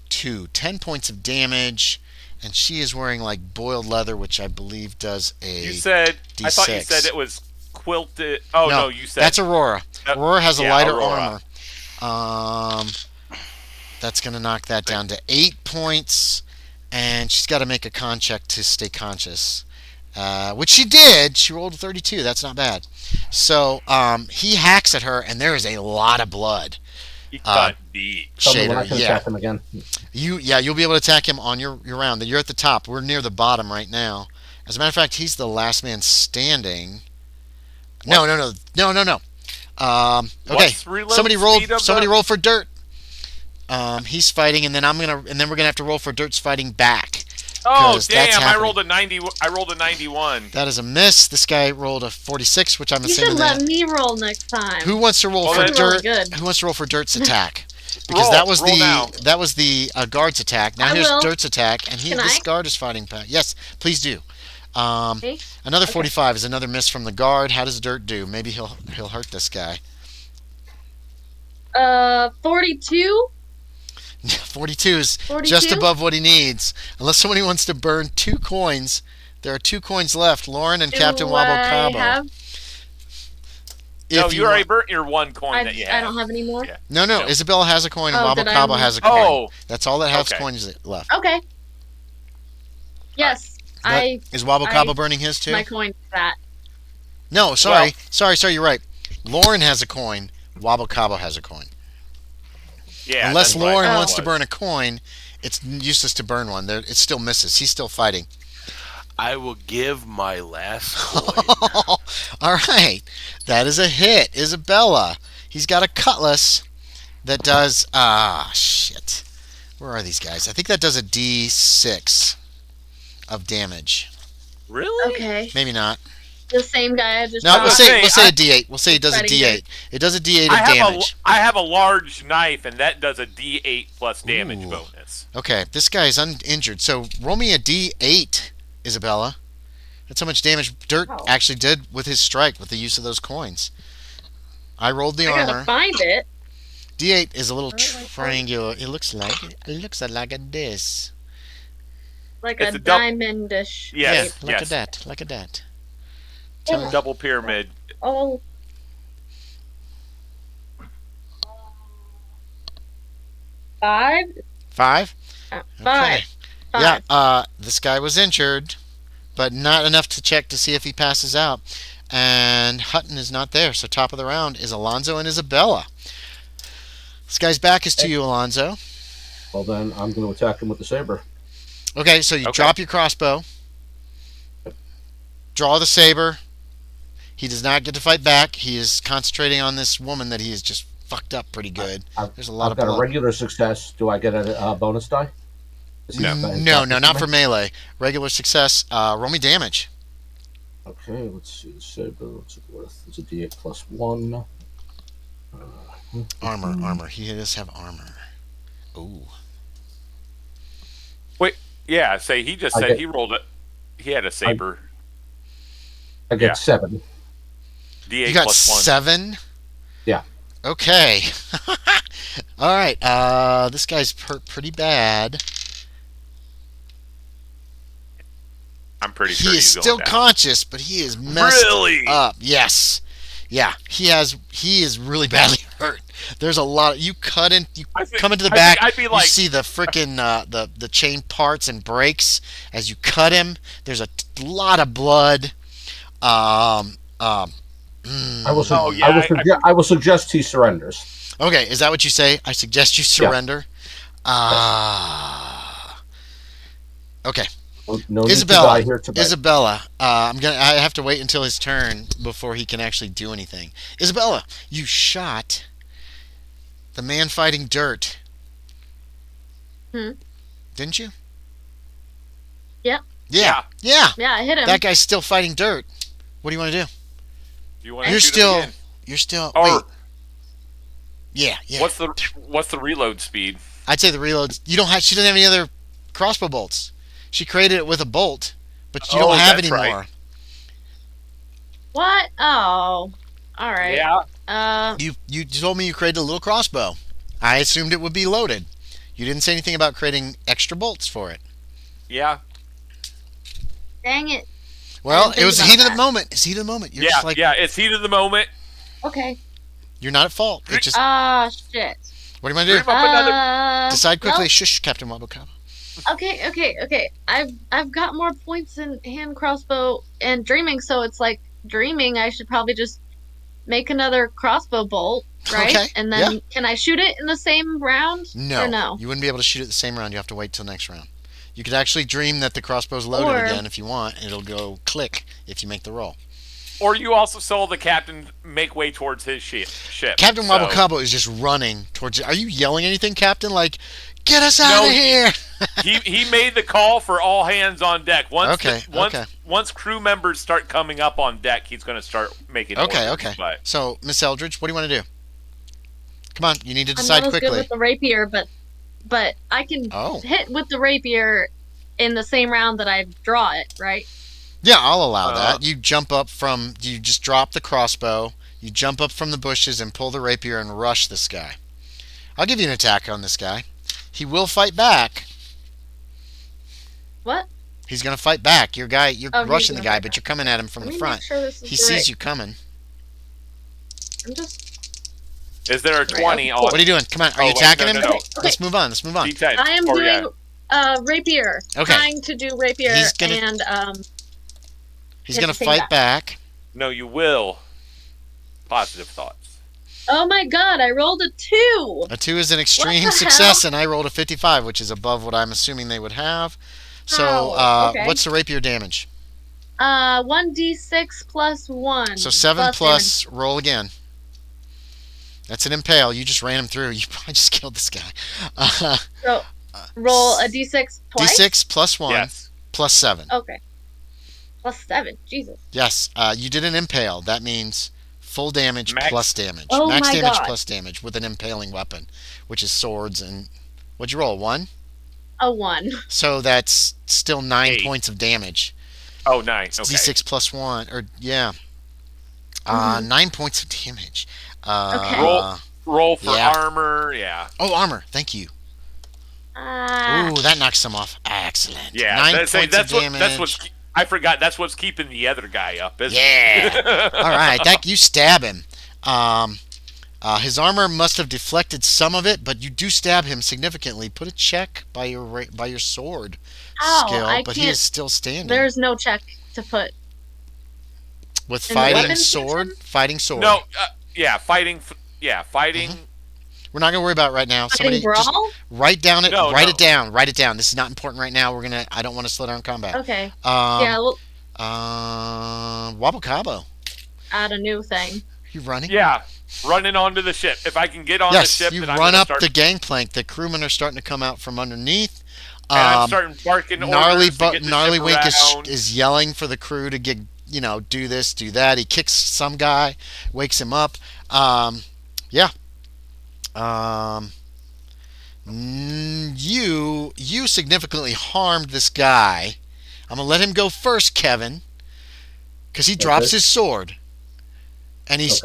Speaker 2: 2. 10 points of damage. And she is wearing like boiled leather, which I believe does a D6.
Speaker 3: I thought you said it was quilted. Oh no, you said
Speaker 2: that's Aurora. Aurora has a lighter
Speaker 3: Aurora.
Speaker 2: armor. That's gonna knock that down to 8 points, and she's got to make a con check to stay conscious, which she did. She rolled a 32. That's not bad. So he hacks at her, and there is a lot of blood.
Speaker 3: He got beat.
Speaker 2: Shaeder,
Speaker 1: attack him again.
Speaker 2: You'll be able to attack him on your round. You're at the top. We're near the bottom right now. As a matter of fact, he's the last man standing. No. Okay, somebody roll for Dirt. He's fighting, and then we're gonna have to roll for Dirt's fighting back.
Speaker 3: Oh damn! I rolled a 90. I rolled a 91.
Speaker 2: That is a miss. This guy rolled a 46, which I'm
Speaker 5: You
Speaker 2: assuming.
Speaker 5: should let me roll next time.
Speaker 2: Who wants to roll for dirt? Who wants to roll for dirt's attack? Because that was the guard's attack. Now here's dirt's attack, and this guard is fighting back. Yes, please do. Another 45 is another miss from the guard. How does dirt do? Maybe he'll hurt this guy.
Speaker 5: 42.
Speaker 2: 42 is just above what he needs. Unless somebody wants to burn 2 coins. There are 2 coins left. Loren and Captain Wabo Cabo.
Speaker 3: No, you already burnt your 1 coin that you had.
Speaker 5: I don't have any more.
Speaker 3: Yeah.
Speaker 2: No. Isabella has a coin and Wabo Cabo has a coin.
Speaker 3: Oh.
Speaker 2: That's all that has coins left.
Speaker 5: Okay. Yes.
Speaker 2: Is Wabo Cabo burning his too?
Speaker 5: My coin is that.
Speaker 2: No, sorry. Sorry, you're right. Loren has a coin. Wabo Cabo has a coin.
Speaker 3: Yeah.
Speaker 2: Unless Loren wants to burn a coin, it's useless to burn one. It still misses. He's still fighting.
Speaker 4: I will give my last coin.
Speaker 2: All right. That is a hit. Isabella. He's got a cutlass that does... shit. Where are these guys? I think that does a D6 of damage.
Speaker 3: Really?
Speaker 5: Okay.
Speaker 2: Maybe not.
Speaker 5: The same guy I just...
Speaker 2: No, we'll say a D8. We'll say it does a D8. It does a D8 of damage.
Speaker 3: I have a large knife, and that does a D8 plus damage bonus.
Speaker 2: Okay. This guy is uninjured. So roll me a D8, Isabella. That's how much damage Dirt actually did with his strike with the use of those coins. I rolled the armor.
Speaker 5: I gotta find it.
Speaker 2: D8 is a little triangular. It looks like this.
Speaker 5: Like a diamond-ish.
Speaker 3: Yes.
Speaker 2: Yeah, like a dat.
Speaker 3: Double pyramid.
Speaker 5: Oh. Five?
Speaker 2: Five?
Speaker 5: Five.
Speaker 2: Yeah, this guy was injured, but not enough to check to see if he passes out. And Hutton is not there, so top of the round is Alonzo and Isabella. This guy's back is to you, Alonzo.
Speaker 1: Well, then I'm going to attack him with the saber.
Speaker 2: Okay, so you drop your crossbow. Draw the saber. He does not get to fight back. He is concentrating on this woman that he has just fucked up pretty good. There's a lot of blood.
Speaker 1: I've got a regular success. Do I get a bonus die?
Speaker 2: No, not for melee. Regular success. Roll me damage.
Speaker 1: Okay, let's see. The saber, what's it worth? It's a D8 plus 1.
Speaker 2: Armor. He does have armor. Ooh.
Speaker 3: Wait, yeah, he just said he rolled it. He had a saber.
Speaker 1: I get 7.
Speaker 3: D8
Speaker 2: you got
Speaker 3: plus 1.
Speaker 2: 7?
Speaker 1: Yeah.
Speaker 2: Okay. All right. This guy's hurt pretty bad.
Speaker 3: I'm pretty sure
Speaker 2: he is still conscious, but he is messed up. Yes. Yeah. He is really badly hurt. There's a lot. You come into the back. You see the freaking the chain parts and breaks as you cut him. There's a lot of blood. I
Speaker 1: will suggest he surrenders.
Speaker 2: Okay, is that what you say? I suggest you surrender. Okay.
Speaker 1: No
Speaker 2: Isabella.
Speaker 1: Here
Speaker 2: Isabella. I have to wait until his turn before he can actually do anything. Isabella, you shot the man fighting Dirt. Didn't you?
Speaker 5: Yep.
Speaker 2: Yeah,
Speaker 5: I hit him.
Speaker 2: That guy's still fighting Dirt. What do you want to do?
Speaker 3: Do you want to shoot him again?
Speaker 2: You're still.
Speaker 3: Or,
Speaker 2: wait. Yeah.
Speaker 3: What's the reload speed?
Speaker 2: I'd say the reload. She doesn't have any other crossbow bolts. She created it with a bolt, but you don't have any more. Right.
Speaker 5: What? Oh. All right.
Speaker 3: Yeah.
Speaker 2: You told me you created a little crossbow. I assumed it would be loaded. You didn't say anything about creating extra bolts for it.
Speaker 3: Yeah.
Speaker 5: Dang it.
Speaker 2: Well, it was the heat of the moment. It's heat of the moment.
Speaker 3: You're just like, it's heat of the moment.
Speaker 5: Okay.
Speaker 2: You're not at fault. It just.
Speaker 5: Shit.
Speaker 2: What do you want to do? Decide quickly. Well, shush, Captain Wabo Cabo.
Speaker 5: Okay. I've got more points in hand crossbow and dreaming, so it's like dreaming. I should probably just make another crossbow bolt, right?
Speaker 2: Okay.
Speaker 5: And then can I shoot it in the same round?
Speaker 2: No.
Speaker 5: Or no.
Speaker 2: You wouldn't be able to shoot it the same round. You have to wait till next round. You could actually dream that the crossbow's loaded again if you want, and it'll go click if you make the roll.
Speaker 3: Or you also saw the captain make way towards his ship.
Speaker 2: Captain Wabo Cabo is just running towards you. Are you yelling anything, Captain? Like, get us out of here!
Speaker 3: he made the call for all hands on deck. Once crew members start coming up on deck, he's going to start making orders.
Speaker 2: Okay. So, Miss Eldridge, what do you want to do? Come on, you need to decide
Speaker 5: I'm not
Speaker 2: quickly.
Speaker 5: Good with the rapier, but I can hit with the rapier in the same round that I draw it, right?
Speaker 2: Yeah, I'll allow that. You just drop the crossbow, you jump up from the bushes and pull the rapier and rush this guy. I'll give you an attack on this guy. He will fight back.
Speaker 5: What?
Speaker 2: He's going to fight back. You're rushing the guy, but you're coming at him from the front. He sees you coming.
Speaker 3: Is there a 20 on?
Speaker 2: What are you doing? Come on. Are you attacking him?
Speaker 3: No.
Speaker 5: Okay.
Speaker 2: Let's move on.
Speaker 5: I am doing rapier.
Speaker 2: Okay.
Speaker 5: Trying to do rapier
Speaker 2: He's going to fight back.
Speaker 3: No, you will. Positive thoughts.
Speaker 5: Oh my god, I rolled a 2.
Speaker 2: A 2 is an extreme success, and I rolled a 55, which is above what I'm assuming they would have. So, what's the rapier damage?
Speaker 5: 1d6 plus 1.
Speaker 2: So 7 plus roll again. That's an impale. You just ran him through. You probably just killed this guy.
Speaker 5: So, roll a d6 twice?
Speaker 2: d6 plus 1 plus 7.
Speaker 5: Okay. Plus 7. Jesus.
Speaker 2: Yes. You did an impale. That means full damage plus damage.
Speaker 5: Oh
Speaker 2: Max
Speaker 5: my
Speaker 2: damage
Speaker 5: God.
Speaker 2: plus damage with an impaling weapon, which is swords. And what'd you roll? 1?
Speaker 5: A 1.
Speaker 2: So that's still 9 points of damage.
Speaker 3: Oh, 9. Okay.
Speaker 2: D6 plus 1. Or, yeah. 9 points of damage.
Speaker 5: Okay.
Speaker 3: Roll for armor. Yeah.
Speaker 2: Oh, armor. Thank you. Ooh, that knocks some off. Excellent.
Speaker 3: Yeah.
Speaker 2: 9 points of damage.
Speaker 3: I forgot. That's what's keeping the other guy up, isn't
Speaker 2: it?
Speaker 3: Yeah.
Speaker 2: All right. You stab him. His armor must have deflected some of it, but you do stab him significantly. Put a check by your sword skill, but he is still standing.
Speaker 5: There's no check to put.
Speaker 2: With fighting sword? Fighting sword.
Speaker 3: No, fighting. Fighting.
Speaker 2: Mm-hmm. We're not going to worry about it right now.
Speaker 5: Somebody
Speaker 2: just write down it. Write it down. Write it down. This is not important right now. I don't want to slow down combat.
Speaker 5: Okay.
Speaker 2: Wabo Cabo.
Speaker 5: Add a new thing.
Speaker 2: You running?
Speaker 3: Yeah, running onto the ship. If I can get on the ship,
Speaker 2: you
Speaker 3: then
Speaker 2: run up the gangplank. The crewmen are starting to come out from underneath.
Speaker 3: And I'm starting barking orders to get the
Speaker 2: Gnarly
Speaker 3: ship
Speaker 2: Wink
Speaker 3: around.
Speaker 2: is yelling for the crew to get, do this, do that. He kicks some guy, wakes him up. You significantly harmed this guy. I'm gonna let him go first, Kevin, because he drops his sword, and let's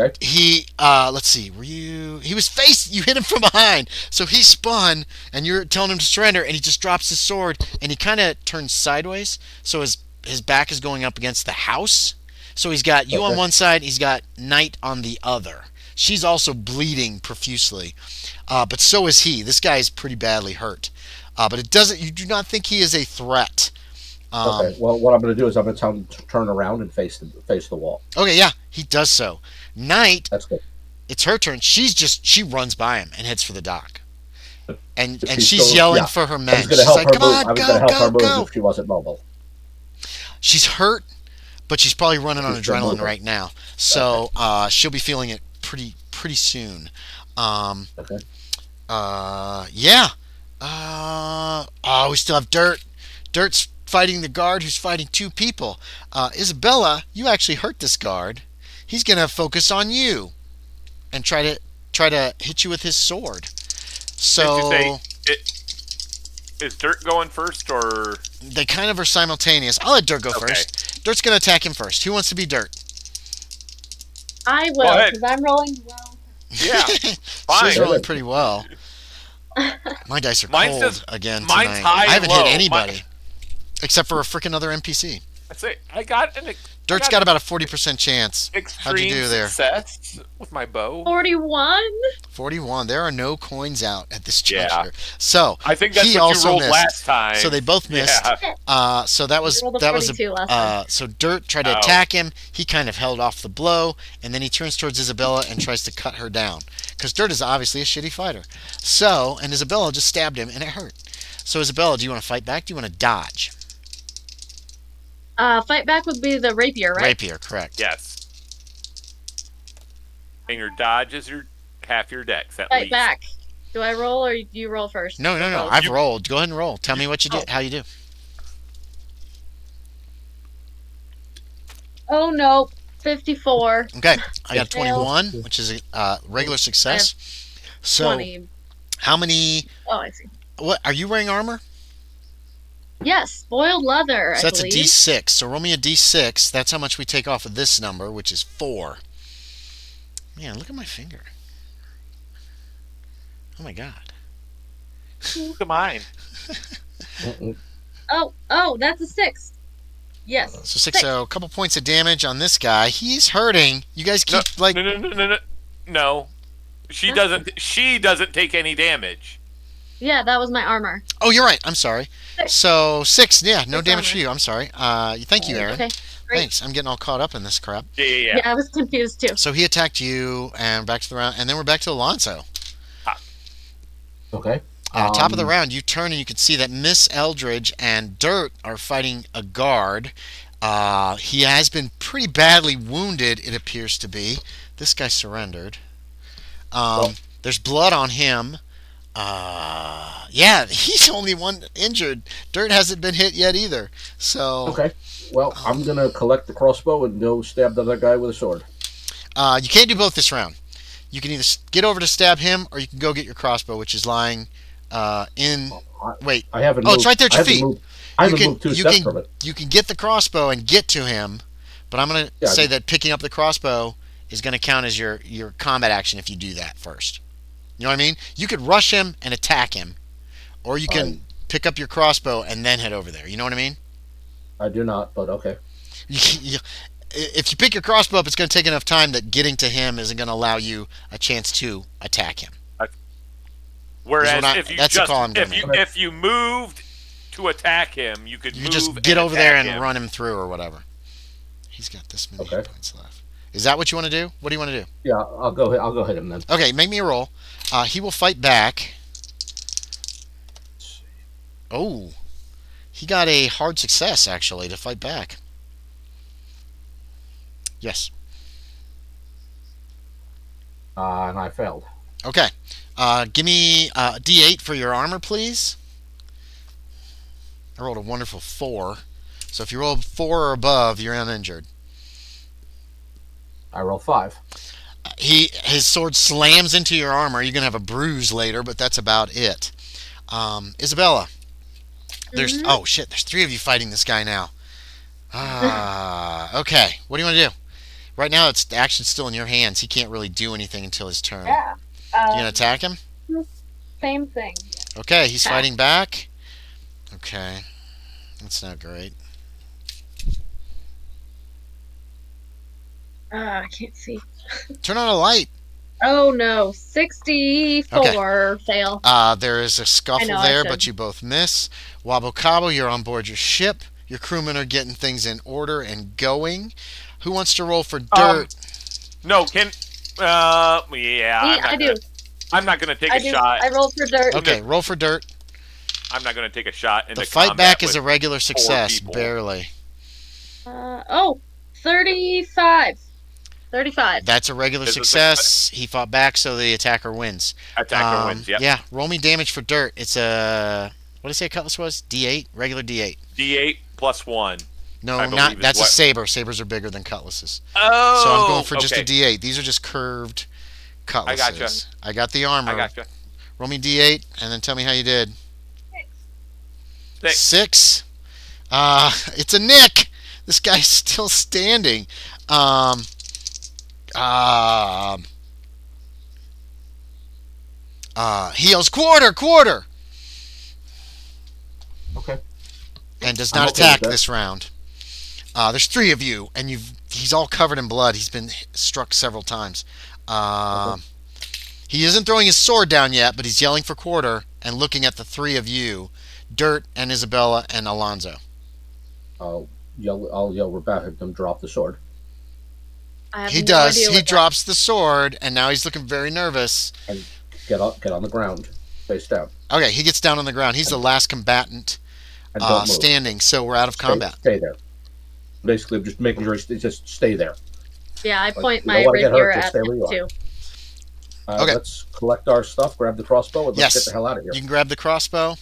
Speaker 2: see, he was you hit him from behind, so he spun, and you're telling him to surrender, and he just drops his sword, and he kind of turns sideways, so his back is going up against the house, so he's got you on one side, he's got Knight on the other. She's also bleeding profusely, but so is he. This guy is pretty badly hurt, but you do not think he is a threat.
Speaker 1: Okay. Well, what I'm going to do is I'm going to tell him to turn around and face the wall.
Speaker 2: Okay. Yeah, he does so. Knight.
Speaker 1: That's good.
Speaker 2: It's her turn. She runs by him and heads for the dock, and she's yelling for her men. She's like, "Come on,
Speaker 1: I was going to help her move if she wasn't mobile."
Speaker 2: She's hurt, but she's probably running on adrenaline right now, so she'll be feeling it pretty soon.
Speaker 1: Okay.
Speaker 2: Yeah. We still have Dirt. Dirt's fighting the guard who's fighting 2 people. Isabella, you actually hurt this guard. He's gonna focus on you and try to hit you with his sword. So
Speaker 3: is Dirt going first, or
Speaker 2: they kind of are simultaneous? I'll let Dirt go first. Dirt's gonna attack him first. Who wants to be Dirt?
Speaker 5: I will, because I'm rolling well.
Speaker 3: Yeah, fine.
Speaker 2: She's rolling pretty well. My dice are cold again tonight.
Speaker 3: Mine's high.
Speaker 2: I haven't hit anybody except for a freaking other NPC.
Speaker 3: I got
Speaker 2: Dirt's got about a 40% chance. How'd you do there?
Speaker 3: Success with my bow.
Speaker 5: 41.
Speaker 2: 41. There are no coins out at this juncture. Yeah. So
Speaker 3: I think that's what you rolled last time.
Speaker 2: So they both missed. Yeah. So that was so Dirt tried to attack him. He kind of held off the blow, and then he turns towards Isabella and tries to cut her down because Dirt is obviously a shitty fighter. So and Isabella just stabbed him and it hurt. So Isabella, do you want to fight back? Do you want to dodge?
Speaker 5: Fight back would be the rapier, right?
Speaker 2: Rapier, correct.
Speaker 3: Yes. And your dodge is half your dex at
Speaker 5: Fight
Speaker 3: least.
Speaker 5: back. Do I roll or do you roll first?
Speaker 2: No. I've rolled. Go ahead and roll. Tell me what you do. How you do.
Speaker 5: Oh no, 54.
Speaker 2: Okay, I got 21, which is a regular success. So
Speaker 5: 20.
Speaker 2: how many?
Speaker 5: Oh, I see.
Speaker 2: What are you wearing armor?
Speaker 5: Yes, spoiled leather.
Speaker 2: So that's
Speaker 5: I
Speaker 2: a
Speaker 5: believe.
Speaker 2: D6. So roll me a D6. That's how much we take off of this number, which is 4. Man, look at my finger. Oh my god.
Speaker 3: Look at mine.
Speaker 5: Oh, that's a 6. Yes.
Speaker 2: So 6. So a couple points of damage on this guy. He's hurting. You guys keep
Speaker 3: No. She doesn't take any damage.
Speaker 5: Yeah, that was my armor.
Speaker 2: Oh, you're right. I'm sorry.
Speaker 5: 6.
Speaker 2: So 6. Yeah, no
Speaker 5: 6
Speaker 2: damage
Speaker 5: armor.
Speaker 2: for you. I'm sorry. Thank you, Aaron.
Speaker 5: Okay. Great.
Speaker 2: Thanks. I'm getting all caught up in this crap.
Speaker 3: Yeah.
Speaker 5: Yeah, I was confused too.
Speaker 2: So he attacked you, and back to the round, and then we're back to Alonzo.
Speaker 1: Okay.
Speaker 2: Top of the round, you turn and you can see that Miss Eldridge and Dirt are fighting a guard. He has been pretty badly wounded, it appears to be. This guy surrendered. There's blood on him. Yeah, he's the only one injured. Dirt hasn't been hit yet either. So
Speaker 1: Okay. Well, I'm gonna collect the crossbow and go stab the other guy with a sword.
Speaker 2: you can't do both this round. You can either get over to stab him, or you can go get your crossbow, which is lying in. Wait.
Speaker 1: I haven't.
Speaker 2: It's right there at your feet.
Speaker 1: I haven't moved 2 steps from it.
Speaker 2: You can get the crossbow and get to him, but I'm going to say that picking up the crossbow is going to count as your combat action if you do that first. You know what I mean? You could rush him and attack him, or you can pick up your crossbow and then head over there. You know what I mean?
Speaker 1: I do not, but okay.
Speaker 2: If you pick your crossbow up, it's going to take enough time that getting to him isn't going to allow you a chance to attack him.
Speaker 3: Whereas
Speaker 2: if
Speaker 3: you moved to attack him, you could
Speaker 2: just get over there and run him through or whatever. He's got this many hit points left. Is that what you want to do? What do you want to do?
Speaker 1: Yeah, I'll go hit him then.
Speaker 2: Okay, make me a roll. He will fight back. Oh, he got a hard success actually to fight back. Yes.
Speaker 1: And I failed.
Speaker 2: Okay. Give me a D8 for your armor, please. I rolled a wonderful 4. So if you roll 4 or above, you're uninjured.
Speaker 1: I roll 5.
Speaker 2: His sword slams into your armor. You're gonna have a bruise later, but that's about it. Isabella, there's there's 3 of you fighting this guy now. Okay. What do you want to do? Right now, the action's still in your hands. He can't really do anything until his turn.
Speaker 5: Yeah.
Speaker 2: You gonna attack him?
Speaker 5: Same thing.
Speaker 2: Okay, he's fighting back. Okay, that's not great.
Speaker 5: I can't see.
Speaker 2: Turn on a light.
Speaker 5: Oh no, 64 fail.
Speaker 2: There is a scuffle there, but you both miss. Wabo Cabo, you're on board your ship. Your crewmen are getting things in order and going. Who wants to roll for dirt?
Speaker 3: No,
Speaker 5: I do.
Speaker 3: I'm not going to take a shot.
Speaker 5: I rolled for dirt.
Speaker 2: Okay, roll for dirt.
Speaker 3: I'm not going to take a shot into
Speaker 2: the fight back is
Speaker 3: with
Speaker 2: a regular success, barely.
Speaker 5: 35. 35.
Speaker 2: That's a regular success. He fought back, so the attacker wins.
Speaker 3: Attacker wins, yep.
Speaker 2: Yeah, roll me damage for dirt. It's a... What did I say a cutlass was? D8? Regular D8.
Speaker 3: D8 plus 1.
Speaker 2: No, that's a saber. Sabers are bigger than cutlasses.
Speaker 3: Oh,
Speaker 2: so I'm going for just a D8. These are just curved cutlasses.
Speaker 3: I gotcha.
Speaker 2: I got the armor.
Speaker 3: I gotcha.
Speaker 2: Roll me D8 and then tell me how you did.
Speaker 3: 6.
Speaker 2: 6. It's a nick. This guy's still standing. He yells quarter.
Speaker 1: Okay.
Speaker 2: And does not attack this round. There's 3 of you, and he's all covered in blood. He's been struck several times. He isn't throwing his sword down yet, but he's yelling for quarter and looking at the 3 of you, Dirt and Isabella and Alonzo.
Speaker 1: I'll yell back at them, drop the sword.
Speaker 2: He does. He drops the sword, and now he's looking very nervous.
Speaker 1: And get on the ground, face down.
Speaker 2: Okay, he gets down on the ground. He's the last combatant standing, so we're out of combat.
Speaker 1: Stay there. Basically, I'm just making sure he just stay there.
Speaker 5: Yeah, I
Speaker 1: Like,
Speaker 5: point
Speaker 1: you
Speaker 5: my
Speaker 1: don't want to get
Speaker 5: rapier
Speaker 1: hurt, just
Speaker 5: at
Speaker 1: stay
Speaker 5: him
Speaker 1: where you
Speaker 5: too.
Speaker 1: are.
Speaker 2: Okay.
Speaker 1: Let's collect our stuff, grab the crossbow, and let's
Speaker 2: Yes,
Speaker 1: get the hell out of here.
Speaker 2: you can grab the crossbow.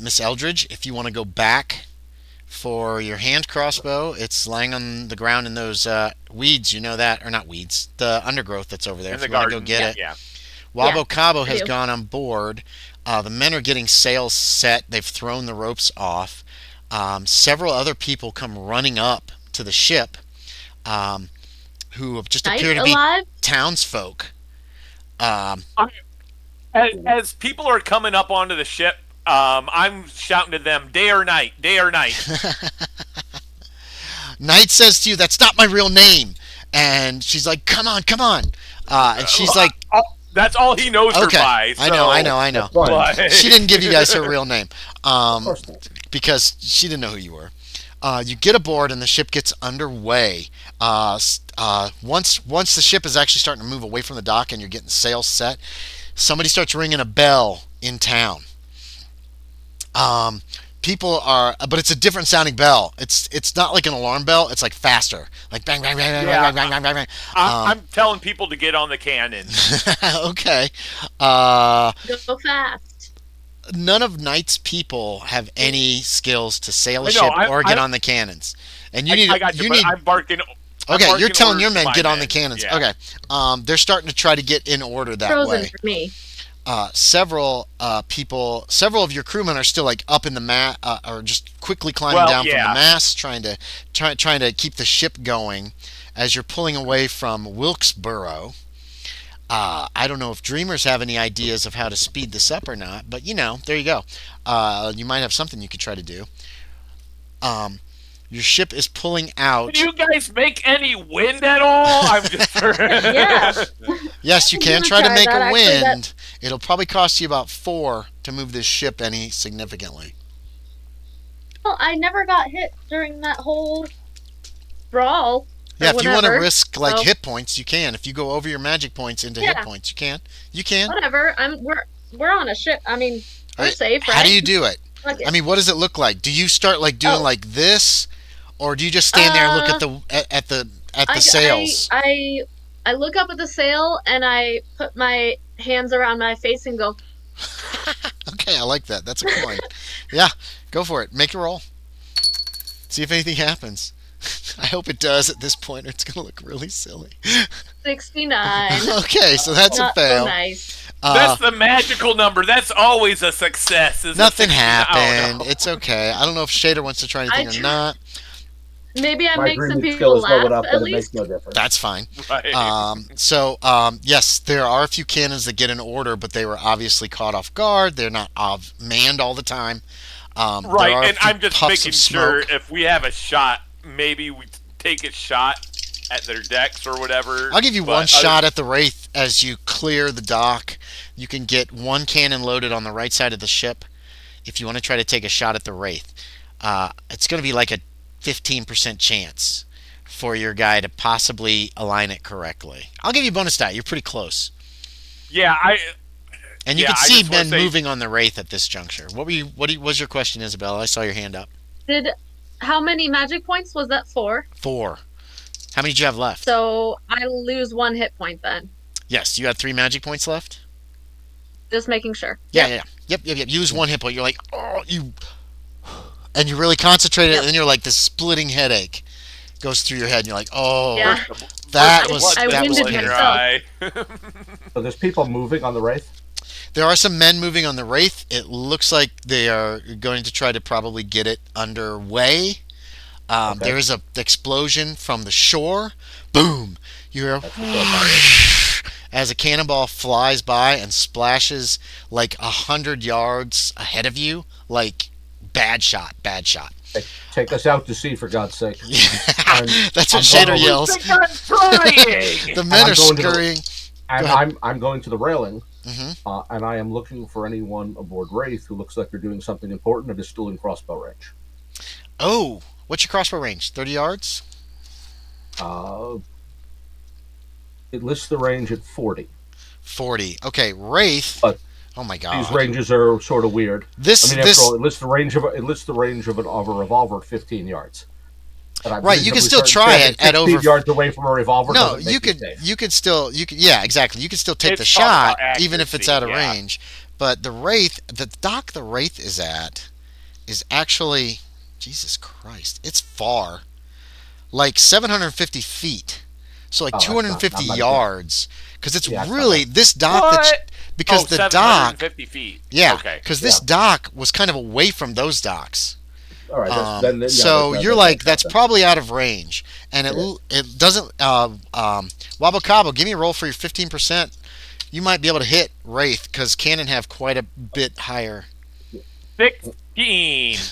Speaker 2: Miss Eldridge, if you want to go back for your hand crossbow, it's lying on the ground in those weeds. You know that, or not weeds, the undergrowth that's over there.
Speaker 3: In
Speaker 2: If
Speaker 3: the
Speaker 2: you want to go
Speaker 3: garden.
Speaker 2: get it.
Speaker 3: Yeah.
Speaker 2: Wabo
Speaker 5: Yeah,
Speaker 2: Cabo
Speaker 5: I
Speaker 2: has
Speaker 5: do.
Speaker 2: gone on board. The men are getting sails set. They've thrown the ropes off. Several other people come running up to the ship, who have just
Speaker 5: Knight
Speaker 2: appear to be
Speaker 5: alive?
Speaker 2: townsfolk. Um,
Speaker 3: As people are coming up onto the ship, I'm shouting to them, day or night, day or night.
Speaker 2: Knight says to you, "That's not my real name," and she's like, "Come on, come on," and she's like,
Speaker 3: That's all he knows
Speaker 2: "Okay,
Speaker 3: her by. So,
Speaker 2: I know."
Speaker 3: But,
Speaker 2: She didn't give you guys her real name,
Speaker 1: Of course not.
Speaker 2: because she didn't know who you were. You get aboard and the ship gets underway. Once the ship is actually starting to move away from the dock and you're getting sails set, somebody starts ringing a bell in town. People are, but it's a different sounding bell. It's not like an alarm bell. It's like faster, like bang bang bang bang
Speaker 3: Yeah.
Speaker 2: bang bang bang bang.
Speaker 3: I'm telling people to get on the cannon.
Speaker 2: Okay.
Speaker 5: Go fast.
Speaker 2: None of Knight's people have any skills to sail a
Speaker 3: I know,
Speaker 2: ship or get on the cannons, and you need.
Speaker 3: I got you, but I'm barking.
Speaker 2: Okay, you're telling your
Speaker 3: orders
Speaker 2: men
Speaker 3: to my
Speaker 2: get on the
Speaker 3: men.
Speaker 2: cannons.
Speaker 3: Yeah.
Speaker 2: Okay, they're starting to try to get in order that
Speaker 5: Frozen
Speaker 2: way.
Speaker 5: for me.
Speaker 2: Several of your crewmen are still like up in the mast, or just quickly climbing
Speaker 3: Well,
Speaker 2: down from
Speaker 3: yeah.
Speaker 2: the mast, trying to keep the ship going as you're pulling away from Wilkesborough. I don't know if dreamers have any ideas of how to speed this up or not, but there you go. You might have something you could try to do. Your ship is pulling out.
Speaker 3: Can you guys make any wind at all? I'm just.
Speaker 5: Yeah.
Speaker 2: Yes, you
Speaker 5: I'm
Speaker 2: can
Speaker 5: gonna
Speaker 2: try to
Speaker 5: try
Speaker 2: make
Speaker 5: that,
Speaker 2: a
Speaker 5: actually,
Speaker 2: wind. It'll probably cost you about 4 to move this ship any significantly.
Speaker 5: Well, I never got hit during that whole brawl.
Speaker 2: Yeah, if you want to
Speaker 5: whatever,
Speaker 2: risk like
Speaker 5: so-
Speaker 2: hit points, you can. If you go over your magic points into hit
Speaker 5: Yeah.
Speaker 2: points, you can. You can.
Speaker 5: Whatever. We're on a ship. I mean, we're
Speaker 2: Alright,
Speaker 5: safe, right?
Speaker 2: How do you do it?
Speaker 5: Fuck it.
Speaker 2: I mean, what does it look like? Do you start like doing
Speaker 5: Oh.
Speaker 2: like this, or do you just stand there and look at the sails?
Speaker 5: I look up at the sail and I put my hands around my face and go.
Speaker 2: Okay, I like that. That's a coin. Yeah, go for it. Make a roll. See if anything happens. I hope it does at this point, or it's gonna look really silly.
Speaker 5: 69.
Speaker 2: Okay, so that's a
Speaker 5: Not
Speaker 2: fail.
Speaker 5: so nice.
Speaker 3: That's the magical number. That's always a success. Is
Speaker 2: Nothing
Speaker 3: I don't
Speaker 2: happened.
Speaker 3: know.
Speaker 2: It's okay. I don't know if Shaeder wants to try anything or not.
Speaker 5: Maybe I
Speaker 1: My
Speaker 5: make some
Speaker 1: dreaming
Speaker 5: people
Speaker 1: skill is low
Speaker 5: laugh
Speaker 1: enough
Speaker 5: at
Speaker 1: that it makes
Speaker 5: least.
Speaker 1: no difference.
Speaker 2: That's fine.
Speaker 3: Right.
Speaker 2: Yes, there are a few cannons that get in order, but they were obviously caught off guard. They're not manned all the time. There are
Speaker 3: Right,
Speaker 2: a
Speaker 3: and
Speaker 2: few
Speaker 3: I'm just
Speaker 2: puffs
Speaker 3: making
Speaker 2: of
Speaker 3: sure
Speaker 2: smoke.
Speaker 3: if we have a shot, maybe we take a shot at their decks or whatever.
Speaker 2: I'll give you
Speaker 3: but
Speaker 2: one
Speaker 3: other-
Speaker 2: shot at the Wraith as you clear the dock. You can get one cannon loaded on the right side of the ship if you want to try to take a shot at the Wraith. It's going to be like a 15% chance for your guy to possibly align it correctly. I'll give you a bonus die. You're pretty close.
Speaker 3: Yeah,
Speaker 2: And you
Speaker 3: Yeah,
Speaker 2: can
Speaker 3: I
Speaker 2: see
Speaker 3: just wanna
Speaker 2: men
Speaker 3: say-
Speaker 2: moving on the Wraith at this juncture. What was your question, Isabella? I saw your hand up.
Speaker 5: How many magic points was that for?
Speaker 2: 4. How many did you have left?
Speaker 5: So I lose 1 hit point then.
Speaker 2: Yes, you had 3 magic points left?
Speaker 5: Just making sure.
Speaker 2: Yeah. Yep. You lose 1 hit point. You're like, oh, and you really concentrate it, and then you're like, this splitting headache goes through your head, and you're like, oh,
Speaker 5: Yeah.
Speaker 2: that
Speaker 5: I
Speaker 2: was
Speaker 5: winded
Speaker 2: painful.
Speaker 5: myself.
Speaker 1: So there's people moving on the Wraith?
Speaker 2: There are some men moving on the Wraith. It looks like they are going to try to probably get it underway.
Speaker 1: Okay.
Speaker 2: There is an explosion from the shore. Boom! You hear as a cannonball flies by and splashes like 100 yards ahead of you. Like, bad shot.
Speaker 1: Take us out to sea, for God's sake.
Speaker 2: That's what
Speaker 1: I'm
Speaker 2: Shaeder
Speaker 1: going-
Speaker 2: yells.
Speaker 3: think I'm trying.
Speaker 2: The men
Speaker 1: I'm
Speaker 2: are
Speaker 1: going to the-
Speaker 2: scurrying.
Speaker 1: And
Speaker 2: Go ahead.
Speaker 1: I'm going to the railing,
Speaker 2: Mhm.
Speaker 1: and I am looking for anyone aboard Wraith who looks like they're doing something important and is still in crossbow range.
Speaker 2: Oh, what's your crossbow range? 30 yards?
Speaker 1: It lists the range at 40.
Speaker 2: 40. Okay, Wraith.
Speaker 1: But
Speaker 2: Oh my God.
Speaker 1: These ranges are sort of weird.
Speaker 2: This
Speaker 1: I mean, after all, it lists the range of a revolver at 15 yards.
Speaker 2: Right, you can still try it at over
Speaker 1: yards away from a revolver.
Speaker 2: No, you could yeah, exactly. You could still take the shot even if it's out of range. But the Wraith, the dock the Wraith is at is actually, Jesus Christ, it's far. Like 750 feet. So like 250 yards, because it's really this dock because the dock
Speaker 3: 750 feet.
Speaker 2: Yeah, because this dock was kind of away from those docks.
Speaker 1: All right,
Speaker 2: so you're like, that's probably out of range, and it doesn't. Wabo Cabo, give me a roll for your 15%. You might be able to hit Wraith because Cannon have quite a bit higher.
Speaker 3: 16.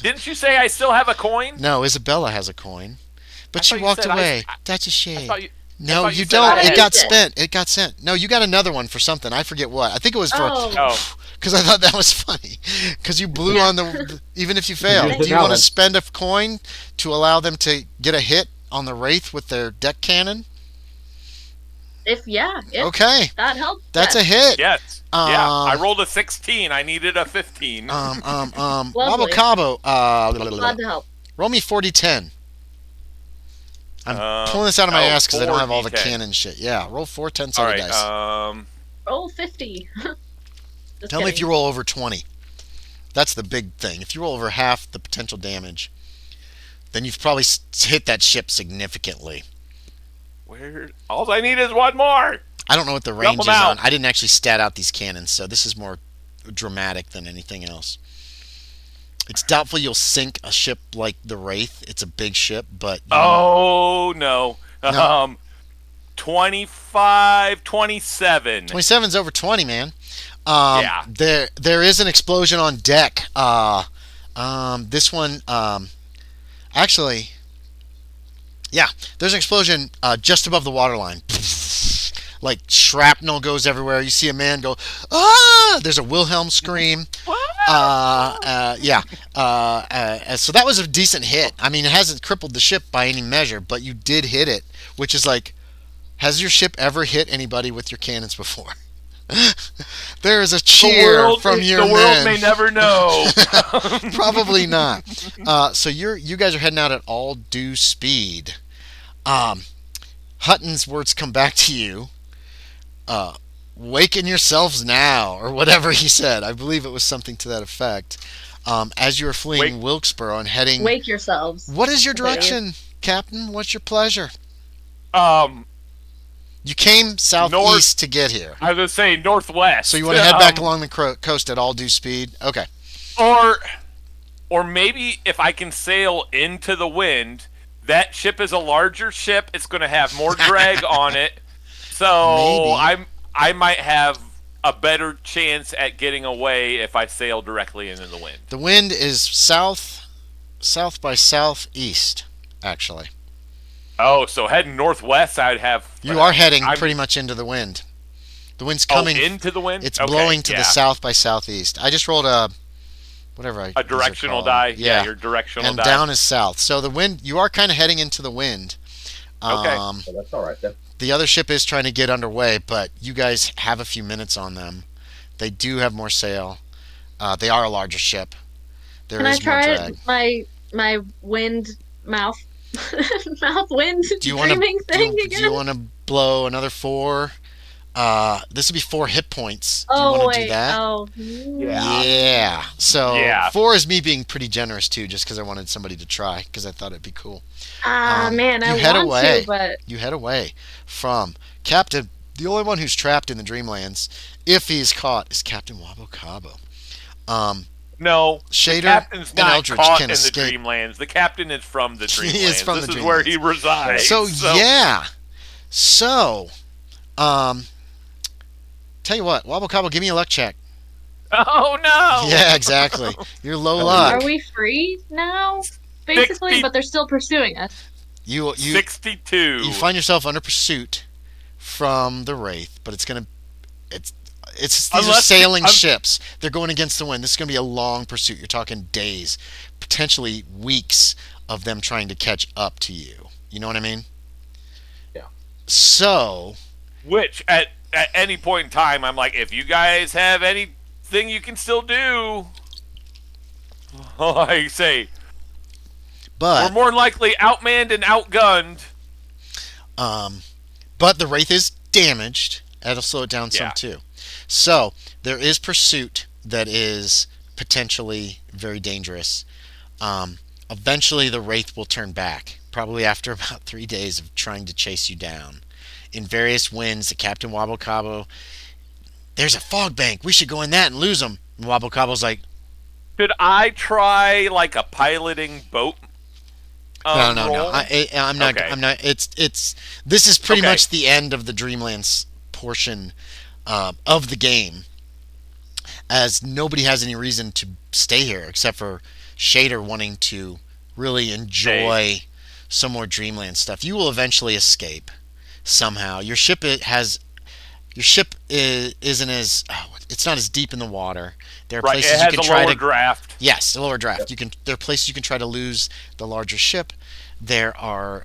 Speaker 3: Didn't you say I still have a coin?
Speaker 2: No, Isabella has a coin, but she walked away. That's a shame. No, you
Speaker 3: you
Speaker 2: don't. It got
Speaker 5: it.
Speaker 2: spent. It got sent. No, you got another one for something. I forget what. I think it was for.
Speaker 3: Oh.
Speaker 2: Because I thought that was funny. Because you blew on the. Even if you failed. Do you want to spend a coin to allow them to get a hit on the Wraith with their deck cannon?
Speaker 5: Okay. That helps.
Speaker 2: That's a hit.
Speaker 3: Yes. I rolled a 16. I needed a 15.
Speaker 2: Wabo Cabo.
Speaker 5: Glad to help.
Speaker 2: Roll me 40-10. I'm pulling this out of my ass because I don't have all the cannon shit. Yeah, roll 4 10-sided dice.
Speaker 5: Roll 50.
Speaker 2: Tell me if you roll over 20. That's the big thing. If you roll over half the potential damage, then you've probably hit that ship significantly.
Speaker 3: All I need is one more.
Speaker 2: I don't know what the range is on. I didn't actually stat out these cannons, so this is more dramatic than anything else. It's doubtful you'll sink a ship like the Wraith. It's a big ship, but...
Speaker 3: Oh, no. 25, 27.
Speaker 2: 27's over 20, man. There is an explosion on deck. This one... actually... Yeah, there's an explosion just above the waterline. Like shrapnel goes everywhere. You see a man go, ah! There's a Wilhelm scream. So that was a decent hit. I mean, it hasn't crippled the ship by any measure, but you did hit it, which is like, has your ship ever hit anybody with your cannons before? There is a cheer from your men.
Speaker 3: The world may never know.
Speaker 2: Probably not. So you guys are heading out at all due speed. Hutton's words come back to you. Waken yourselves now, or whatever he said. I believe it was something to that effect. As you are fleeing Wilkesborough and heading...
Speaker 5: Wake yourselves.
Speaker 2: What is your direction, Captain? What's your pleasure? You came southeast to get here.
Speaker 3: I was going to say northwest.
Speaker 2: So you want to head back along the coast at all due speed? Okay.
Speaker 3: Or maybe if I can sail into the wind, that ship is a larger ship. It's going to have more drag on it. So I might have a better chance at getting away if I sail directly into the wind.
Speaker 2: The wind is south by southeast, actually.
Speaker 3: Oh, so heading northwest, I'd have...
Speaker 2: You are heading pretty much into the wind. The wind's coming...
Speaker 3: into the wind?
Speaker 2: It's blowing to the south by southeast. I just rolled a directional die?
Speaker 3: Yeah, your directional die.
Speaker 2: And down is south. So the wind, you are kind of heading into the wind.
Speaker 3: Okay.
Speaker 1: So that's all right then.
Speaker 2: The other ship is trying to get underway, but you guys have a few minutes on them. They do have more sail. They are a larger ship.
Speaker 5: Can I try my wind mouth wind dreaming thing again?
Speaker 2: Do you want to blow another 4? This would be 4 hit points. Do you want to do that?
Speaker 5: Oh,
Speaker 2: yeah. So 4 is me being pretty generous too, just because I wanted somebody to try, because I thought it'd be cool.
Speaker 5: Man, I want to, but
Speaker 2: you head away from Captain. The only one who's trapped in the Dreamlands, if he's caught, is Captain Wabo Cabo.
Speaker 3: No,
Speaker 2: Shaeder
Speaker 3: the captain's
Speaker 2: and
Speaker 3: not
Speaker 2: Eldridge
Speaker 3: caught
Speaker 2: can
Speaker 3: in
Speaker 2: escape.
Speaker 3: the Dreamlands. The captain is from the Dreamlands.
Speaker 2: He is from
Speaker 3: this
Speaker 2: the
Speaker 3: is
Speaker 2: Dreamlands.
Speaker 3: where he resides.
Speaker 2: So yeah. So, tell you what, Wabo Cabo, give me a luck check.
Speaker 3: Oh no!
Speaker 2: Yeah, exactly. You're low luck.
Speaker 5: Are we free now? Basically, but they're still pursuing us.
Speaker 2: You
Speaker 3: 62.
Speaker 2: You find yourself under pursuit from the Wraith, but these are sailing ships. They're going against the wind. This is going to be a long pursuit. You're talking days, potentially weeks of them trying to catch up to you. You know what I mean?
Speaker 1: Yeah.
Speaker 2: So,
Speaker 3: which at any point in time, I'm like, if you guys have anything you can still do, I say. We're
Speaker 2: But
Speaker 3: more than likely outmanned and outgunned.
Speaker 2: but the Wraith is damaged. That'll slow it down some
Speaker 3: Yeah.
Speaker 2: too. So there is pursuit that is potentially very dangerous. Eventually, the Wraith will turn back, probably after about 3 days of trying to chase you down. In various winds, the Captain Wabo Cabo, there's a fog bank. We should go in that and lose them. And Wabo Cabo's like,
Speaker 3: Should I try like a piloting boat?
Speaker 2: no.
Speaker 3: Roll?
Speaker 2: I'm not.
Speaker 3: Okay.
Speaker 2: I'm not. It's. This is pretty
Speaker 3: Okay.
Speaker 2: much the end of the Dreamlands portion of the game, as nobody has any reason to stay here except for Shaeder wanting to really enjoy some more Dreamland stuff. You will eventually escape somehow. Your ship isn't as it's not as deep in the water. There are
Speaker 3: Right,
Speaker 2: places
Speaker 3: it has
Speaker 2: you can
Speaker 3: a
Speaker 2: try
Speaker 3: lower
Speaker 2: to
Speaker 3: draft.
Speaker 2: yes, a lower draft. There are places you can try to lose the larger ship. There are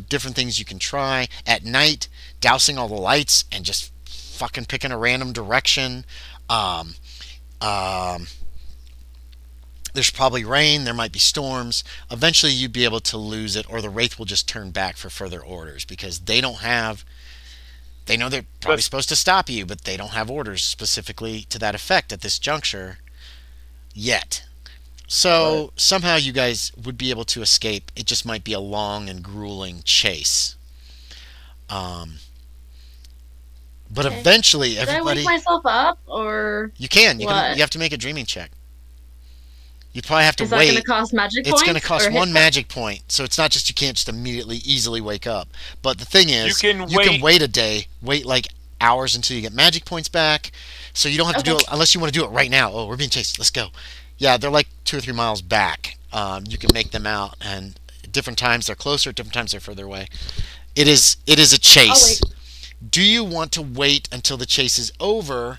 Speaker 2: different things you can try at night, dousing all the lights and just fucking picking a random direction. Um, there's probably rain. There might be storms. Eventually, you'd be able to lose it, or the Wraith will just turn back for further orders because they don't have. They know they're probably supposed to stop you, but they don't have orders specifically to that effect at this juncture yet. So somehow you guys would be able to escape. It just might be a long and grueling chase. But
Speaker 5: Okay.
Speaker 2: eventually,
Speaker 5: Did I
Speaker 2: everybody
Speaker 5: wake myself up, or
Speaker 2: you can
Speaker 5: what?
Speaker 2: you have to make a dreaming check. You probably have to
Speaker 5: is that
Speaker 2: wait.
Speaker 5: going to cost magic
Speaker 2: It's
Speaker 5: points?
Speaker 2: going to cost
Speaker 5: or hit
Speaker 2: one
Speaker 5: points?
Speaker 2: magic point, so it's not just you can't just immediately easily wake up. But the thing is,
Speaker 3: You can
Speaker 2: wait a day, wait like hours until you get magic points back. So you don't have to do
Speaker 5: Okay.
Speaker 2: it unless you want to do it right now. Oh, we're being chased. Let's go. Yeah, they're like 2 or 3 miles back. You can make them out, and different times they're closer, different times they're further away. It is a chase. Do you want to wait until the chase is over,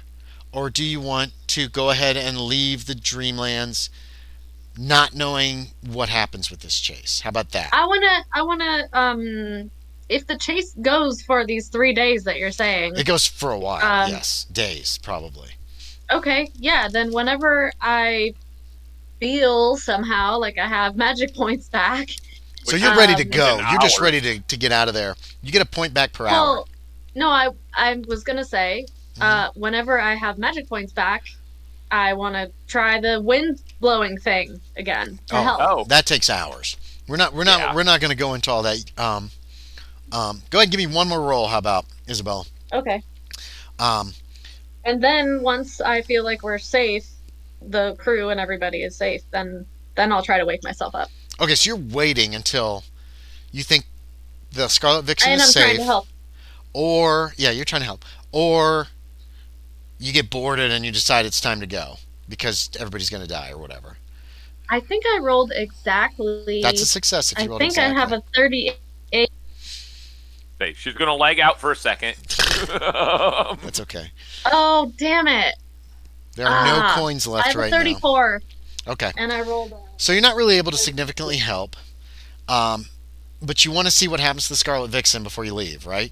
Speaker 2: or do you want to go ahead and leave the Dreamlands, not knowing what happens with this chase? How about that?
Speaker 5: I wanna, if the chase goes for these 3 days that you're saying,
Speaker 2: It goes for a while,
Speaker 5: Um,
Speaker 2: yes. Days, probably.
Speaker 5: okay, yeah, then whenever I feel somehow like I have magic points back,
Speaker 2: So you're ready to
Speaker 5: um,
Speaker 2: go.
Speaker 3: within
Speaker 2: You're just
Speaker 3: hours.
Speaker 2: ready to get out of there. You get a point back per hour.
Speaker 5: well, no, I was gonna say, whenever I have magic points back, I want to try the wind blowing thing again to help.
Speaker 3: Oh.
Speaker 2: That takes hours. We're not
Speaker 3: Yeah.
Speaker 2: going to go into all that. Go ahead and give me one more roll. How about Isabella?
Speaker 5: Okay.
Speaker 2: Um,
Speaker 5: And then once I feel like we're safe, the crew and everybody is safe, then I'll try to wake myself up.
Speaker 2: okay, so you're waiting until you think the Scarlet Vixen
Speaker 5: And
Speaker 2: is
Speaker 5: I'm
Speaker 2: safe,
Speaker 5: trying to help.
Speaker 2: or yeah, you're trying to help, or you get boarded and you decide it's time to go because everybody's going to die or whatever.
Speaker 5: I think I rolled exactly.
Speaker 2: That's a success if you
Speaker 5: I
Speaker 2: rolled
Speaker 5: think
Speaker 2: exactly.
Speaker 5: I have a 38.
Speaker 3: Hey, she's gonna lag out for a second.
Speaker 2: That's okay.
Speaker 5: Oh, damn it.
Speaker 2: There are no
Speaker 5: Ah,
Speaker 2: coins
Speaker 5: I
Speaker 2: left
Speaker 5: have a
Speaker 2: right now.
Speaker 5: 34,
Speaker 2: Okay.
Speaker 5: and I rolled a...
Speaker 2: So you're not really able to significantly help, but you want to see what happens to the Scarlet Vixen before you leave, right?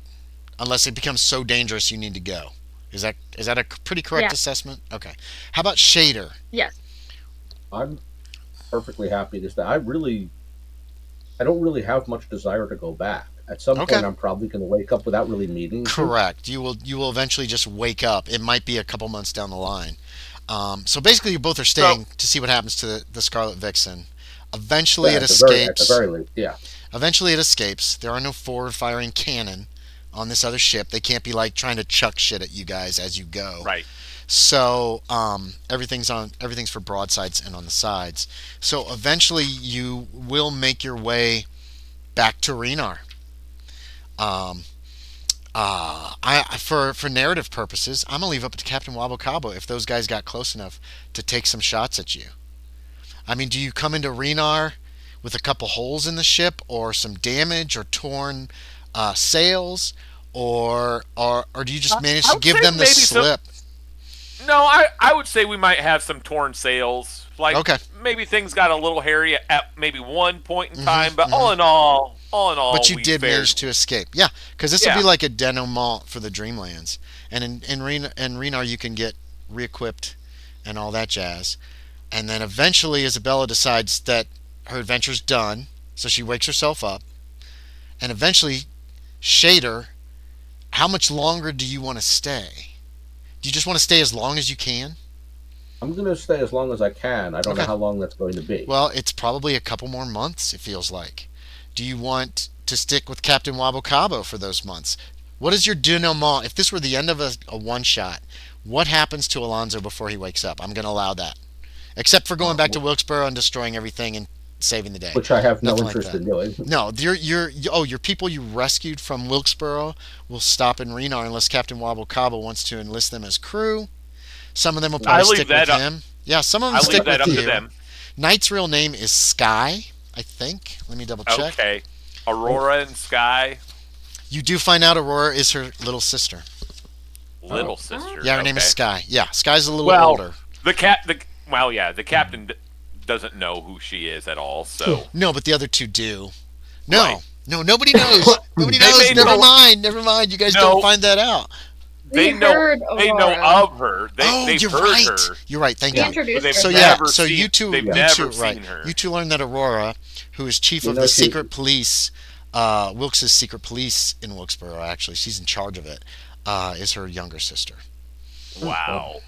Speaker 2: Unless it becomes so dangerous you need to go. Is that a pretty correct
Speaker 5: Yeah.
Speaker 2: assessment? Okay. How about Shaeder?
Speaker 5: Yes.
Speaker 1: I'm perfectly happy to stay. I don't really have much desire to go back. At some
Speaker 2: Okay.
Speaker 1: point, I'm probably going to wake up without really needing to.
Speaker 2: Correct. You will eventually just wake up. It might be a couple months down the line. So basically, you both are staying to see what happens to the Scarlet Vixen. Eventually,
Speaker 1: Yeah,
Speaker 2: it
Speaker 1: at
Speaker 2: escapes.
Speaker 1: the very least, yeah.
Speaker 2: Eventually, it escapes. There are no forward-firing cannon on this other ship. They can't be like trying to chuck shit at you guys as you go.
Speaker 3: Right.
Speaker 2: So everything's for broadsides and on the sides. So eventually, you will make your way back to Renar. For narrative purposes, I'm gonna leave up to Captain Wabo Cabo if those guys got close enough to take some shots at you. I mean, do you come into Renar with a couple holes in the ship, or some damage, or torn sails, or do you just manage
Speaker 3: I
Speaker 2: to
Speaker 3: would
Speaker 2: give
Speaker 3: say
Speaker 2: them the
Speaker 3: maybe some-
Speaker 2: slip?
Speaker 3: No, I would say we might have some torn sails. Like,
Speaker 2: Okay.
Speaker 3: maybe things got a little hairy at maybe one point in time, but all in all,
Speaker 2: But you
Speaker 3: we
Speaker 2: did
Speaker 3: fared.
Speaker 2: manage to escape. Yeah, because this will
Speaker 3: Yeah.
Speaker 2: be like a denouement for the Dreamlands. And in Renar, you can get re-equipped and all that jazz. And then eventually Isabella decides that her adventure's done, so she wakes herself up, and eventually, Shaeder, how much longer do you want to stay? Do you just want to stay as long as you can?
Speaker 1: I'm going to stay as long as I can. I don't know
Speaker 2: Okay.
Speaker 1: how long that's going to be.
Speaker 2: Well, it's probably a couple more months, it feels like. Do you want to stick with Captain Wabo Cabo for those months? What is your denouement? If this were the end of a one-shot, what happens to Alonzo before he wakes up? I'm going to allow that. Except for going back to Wilkesborough and destroying everything and saving the day.
Speaker 1: Which I have no
Speaker 2: Nothing like
Speaker 1: interest
Speaker 2: that.
Speaker 1: in doing.
Speaker 2: No, your people you rescued from Wilkesborough will stop in Kreiner unless Captain Wabo Cabo wants to enlist them as crew. Some of them will probably stick with him. Yeah, some of them stick with you.
Speaker 3: To them.
Speaker 2: Knight's real name is Sky, I think. Let me double check.
Speaker 3: Okay. Aurora and Sky.
Speaker 2: You do find out Aurora is her little sister.
Speaker 3: Little sister.
Speaker 2: Yeah, her name is Sky. Yeah, Sky's a little
Speaker 3: well,
Speaker 2: older.
Speaker 3: The captain doesn't know who she is at all. So
Speaker 2: no, but the other two do. No,
Speaker 3: right.
Speaker 2: No, nobody knows. Nobody knows. Never mind. You guys don't find that out.
Speaker 3: They know of her. They've
Speaker 2: you're
Speaker 3: heard
Speaker 2: right.
Speaker 3: her.
Speaker 2: You're right. Thank you.
Speaker 3: So
Speaker 2: you two
Speaker 3: seen her.
Speaker 2: You two learned that Aurora, who is chief of the secret police, Wilkes' secret police in Wilkesborough, actually, she's in charge of it, is her younger sister.
Speaker 3: Wow.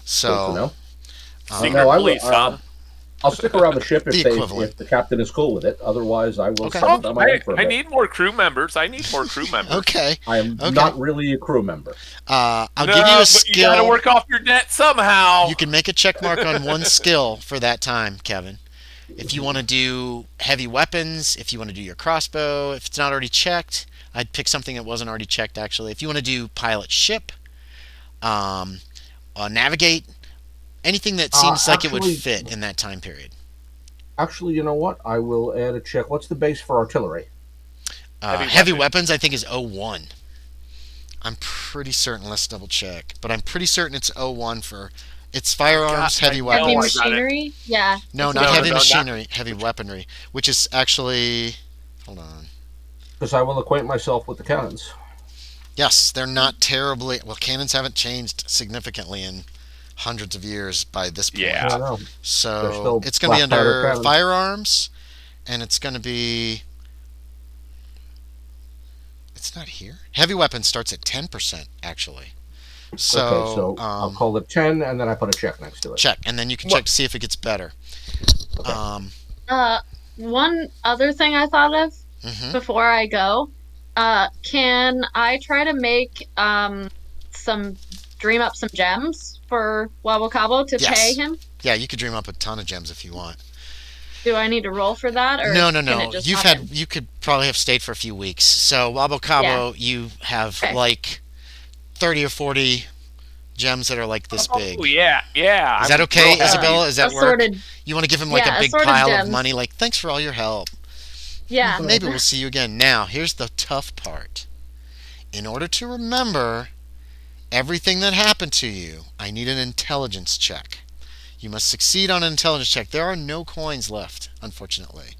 Speaker 2: So,
Speaker 3: secret police, huh?
Speaker 1: I'll stick around the ship if the captain is cool with it. Otherwise, I will settle down my own for a bit.
Speaker 3: I need more crew members.
Speaker 2: Okay.
Speaker 1: I am not really a crew member.
Speaker 2: I'll give you a skill.
Speaker 3: You gotta work off your debt somehow.
Speaker 2: You can make a check mark on one skill for that time, Kevin. If you want to do heavy weapons, if you want to do your crossbow, if it's not already checked, I'd pick something that wasn't already checked, actually. If you want to do pilot ship, navigate, anything that seems like it would fit in that time period.
Speaker 1: Actually, you know what? I will add a check. What's the base for artillery?
Speaker 2: Heavy weapons, I think, is 01. I'm pretty certain. Let's double check. But I'm pretty certain it's 01 for... It's firearms, heavy weapons.
Speaker 5: Heavy machinery? Yeah.
Speaker 2: No, not heavy machinery. Heavy weaponry. Which is actually... Hold on.
Speaker 1: Because I will acquaint myself with the cannons.
Speaker 2: Yes, they're not terribly... Well, cannons haven't changed significantly in hundreds of years by this point.
Speaker 3: Yeah.
Speaker 2: So it's going to be under firearms, and it's going to be... It's not here. Heavy weapons starts at 10%, actually. So
Speaker 1: I'll call it 10, and then I put a check next to it.
Speaker 2: Check, and then you can check to see if it gets better.
Speaker 1: Okay.
Speaker 5: One other thing I thought of before I go, can I try to make dream up some gems for Wabo Cabo to pay him?
Speaker 2: Yeah, you could dream up a ton of gems if you want.
Speaker 5: Do I need to roll for that? Or
Speaker 2: No. You could probably have stayed for a few weeks. So Wabo Cabo, you have like 30 or 40 gems that are like this big.
Speaker 3: Oh yeah.
Speaker 2: Is that okay, Isabella? Does that work? You want to give him like a big pile of money? Like, thanks for all your help.
Speaker 5: Yeah.
Speaker 2: Maybe we'll see you again. Now, here's the tough part. In order to remember everything that happened to you, I need an intelligence check. You must succeed on an intelligence check. There are no coins left, unfortunately,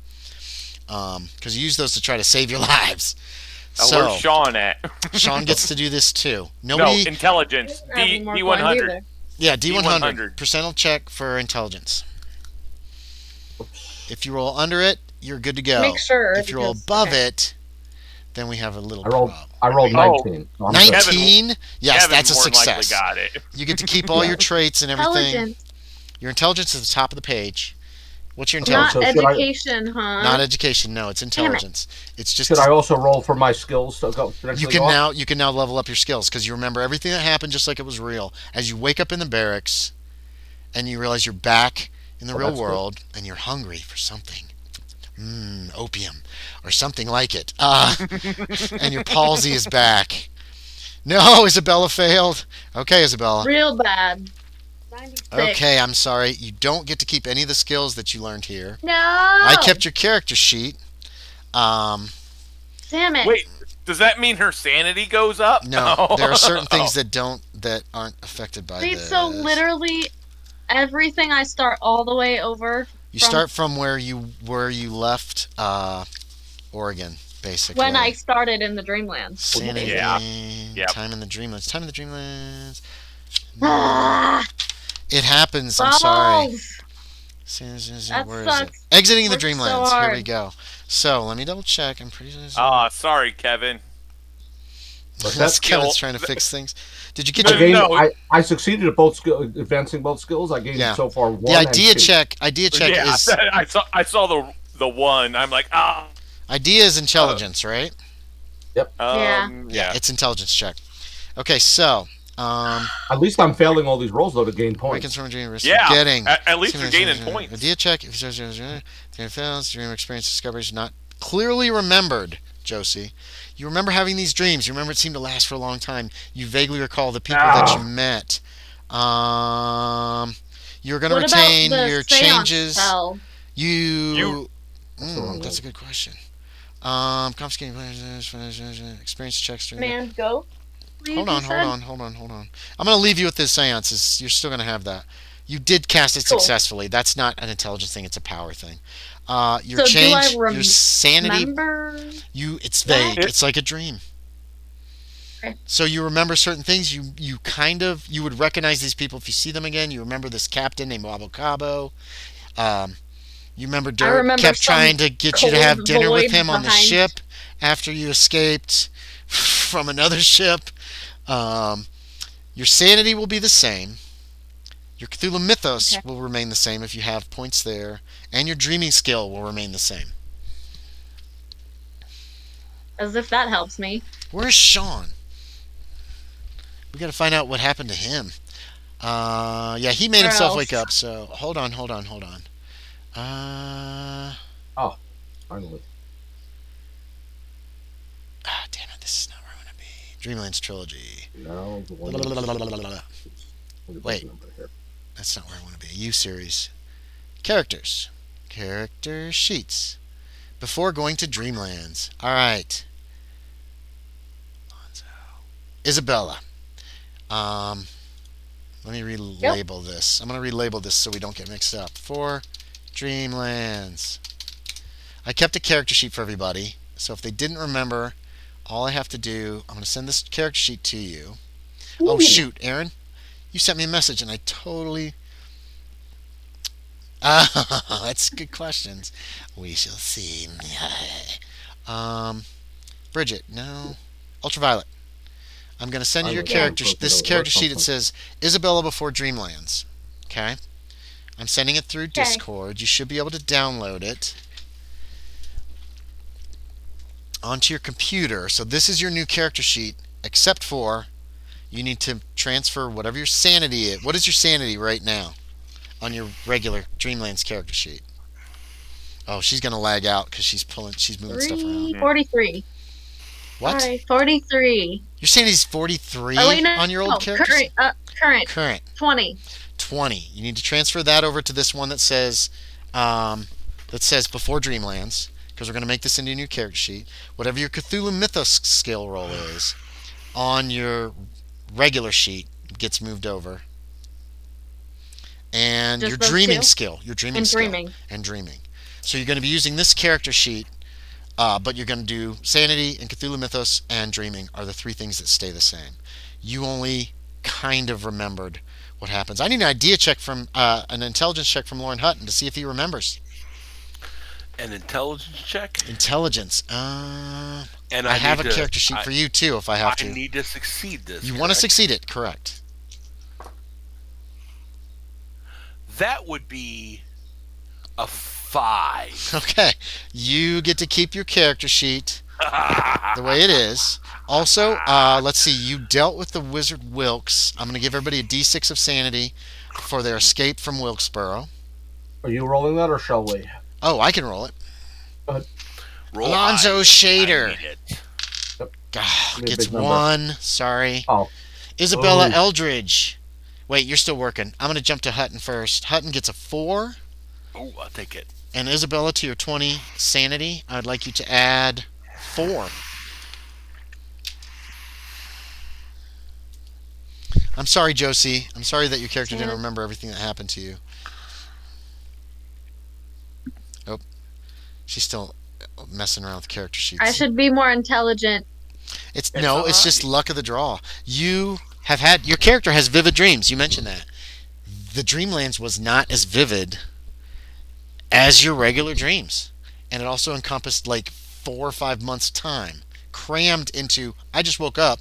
Speaker 2: because you use those to try to save your lives. So,
Speaker 3: where's Sean at?
Speaker 2: Sean gets to do this too.
Speaker 3: No, intelligence. D100.
Speaker 2: Yeah, D100. Percentile check for intelligence. If you roll under it, you're good to go.
Speaker 5: Make sure.
Speaker 2: If you roll above it, then we have a little problem.
Speaker 1: I rolled 19.
Speaker 2: 19? Yes,
Speaker 3: Kevin
Speaker 2: that's a success.
Speaker 3: Got it.
Speaker 2: You get to keep all your traits and everything. Your intelligence is at the top of the page. What's your intelligence?
Speaker 5: Not education, huh?
Speaker 2: Not education. No, it's intelligence. It's just.
Speaker 1: Should I also roll for my skills to go?
Speaker 2: You can now level up your skills because you remember everything that happened just like it was real. As you wake up in the barracks, and you realize you're back in the real world, and you're hungry for something. Opium or something like it. And your palsy is back. No, Isabella failed. Okay, Isabella.
Speaker 5: Real bad. 96.
Speaker 2: Okay, I'm sorry. You don't get to keep any of the skills that you learned here.
Speaker 5: No.
Speaker 2: I kept your character sheet.
Speaker 5: Damn it.
Speaker 3: Wait, does that mean her sanity goes up?
Speaker 2: No, there are certain things that aren't affected by this.
Speaker 5: So literally everything I start all the way over.
Speaker 2: You start from where you left Oregon, basically.
Speaker 5: When I started in the Dreamlands.
Speaker 2: Sanity.
Speaker 3: Yeah.
Speaker 2: Time in the Dreamlands. It happens. I'm sorry. Where is it? Exiting the Dreamlands.
Speaker 5: So
Speaker 2: Here we go. So let me double check. I'm pretty sure.
Speaker 3: Sorry, Kevin.
Speaker 2: That's Kevin's trying to fix things. Did you get
Speaker 1: I succeeded at advancing both skills. I gained so far 1.
Speaker 2: The idea check. Idea check is.
Speaker 3: I saw the 1. I'm like,
Speaker 2: Idea is intelligence, right?
Speaker 1: Yep.
Speaker 2: Yeah, it's intelligence check. Okay, so.
Speaker 1: At least I'm failing all these rolls though to gain points.
Speaker 2: Getting.
Speaker 3: At least you're gaining points.
Speaker 2: Idea check. If fails, dream experience discoveries not clearly remembered. Josie, you remember having these dreams. You remember it seemed to last for a long time. You vaguely recall the people that you met. You're going to retain your changes. That's a good question. Confiscating experience checks.
Speaker 5: Man, go.
Speaker 2: Hold on. I'm going to leave you with this seance. You're still going to have that. You did cast it successfully. That's not an intelligence thing. It's a power thing. Your change, your sanity. It's vague. It's like a dream.
Speaker 5: Okay.
Speaker 2: So you remember certain things. You would recognize these people if you see them again. You remember this captain named Wabo Cabo. You remember Dirk kept trying to get you to have dinner with him on the ship after you escaped from another ship. Your sanity will be the same. Your Cthulhu mythos will remain the same if you have points there, and your dreaming skill will remain the same.
Speaker 5: As if that helps me.
Speaker 2: Where's Sean? We got to find out what happened to him. He made himself wake up. So hold on.
Speaker 1: Finally.
Speaker 2: Damn it! This is not where I want to be. Dreamlands trilogy.
Speaker 1: No.
Speaker 2: Wait. That's not where I want to be. U series. Characters. Character sheets. Before going to Dreamlands. Alright. Alonzo. Isabella. Let me relabel this. I'm going to relabel this so we don't get mixed up. For Dreamlands. I kept a character sheet for everybody. So if they didn't remember, all I have to do, I'm going to send this character sheet to you. Oh, shoot, Aaron. You sent me a message and I totally... that's good questions. We shall see. Bridget, no. Ultraviolet. I'm going to send you your this character sheet. It says Isabella before Dreamlands. Okay? I'm sending it through Discord. You should be able to download it onto your computer. So this is your new character sheet, except for you need to transfer whatever your sanity is. What is your sanity right now on your regular Dreamlands character sheet? Oh, she's going to lag out because she's moving stuff around.
Speaker 5: 43.
Speaker 2: What?
Speaker 5: Sorry, 43.
Speaker 2: Your sanity's 43 on your old character sheet?
Speaker 5: Current. 20.
Speaker 2: 20. You need to transfer that over to this one that says before Dreamlands, because we're going to make this into a new character sheet. Whatever your Cthulhu Mythos skill roll is on your regular sheet gets moved over. And your dreaming skill. Your dreaming skill. And dreaming. So you're going to be using this character sheet, but you're going to do sanity and Cthulhu Mythos and dreaming are the 3 things that stay the same. You only kind of remembered what happens. I need an idea check from an intelligence check from Loren Hutton to see if he remembers.
Speaker 4: An intelligence check?
Speaker 2: Intelligence. And I have a character sheet for you too if I have to.
Speaker 4: I need to succeed this.
Speaker 2: You want to succeed it, correct.
Speaker 4: That would be a 5.
Speaker 2: Okay. You get to keep your character sheet the way it is. Also, let's see. You dealt with the Wizard Wilkes. I'm going to give everybody a D6 of sanity for their escape from Wilkesborough.
Speaker 1: Are you rolling that or shall we?
Speaker 2: Oh, I can roll it.
Speaker 1: Go ahead.
Speaker 2: Alonzo Shaeder. Gets 1. Sorry.
Speaker 1: Oh.
Speaker 2: Isabella Eldridge. Wait, you're still working. I'm going to jump to Hutton first. Hutton gets a 4.
Speaker 4: Oh, I'll take it.
Speaker 2: And Isabella, to your 20 sanity, I'd like you to add 4. I'm sorry, Josie. I'm sorry that your character didn't remember everything that happened to you. Oh, she's still messing around with character sheets.
Speaker 5: I should be more intelligent.
Speaker 2: It's just luck of the draw. You have had your character has vivid dreams. You mentioned that. The Dreamlands was not as vivid as your regular dreams. And it also encompassed like 4 or 5 months' time, crammed into, I just woke up.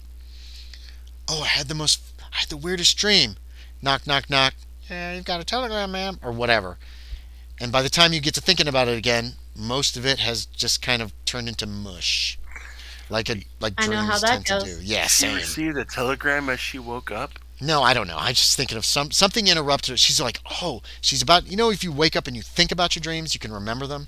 Speaker 2: Oh, I had the weirdest dream. Knock, knock, knock. Yeah, you've got a telegram, ma'am, or whatever. And by the time you get to thinking about it again, most of it has just kind of turned into mush, like
Speaker 5: I know how
Speaker 2: dreams
Speaker 5: that
Speaker 2: tend to
Speaker 5: goes.
Speaker 2: do. Yeah,
Speaker 4: She
Speaker 2: same.
Speaker 4: received a telegram as she woke up.
Speaker 2: No, I don't know. I'm just thinking of something interrupted her. She's like, oh, she's about. If you wake up and you think about your dreams, you can remember them.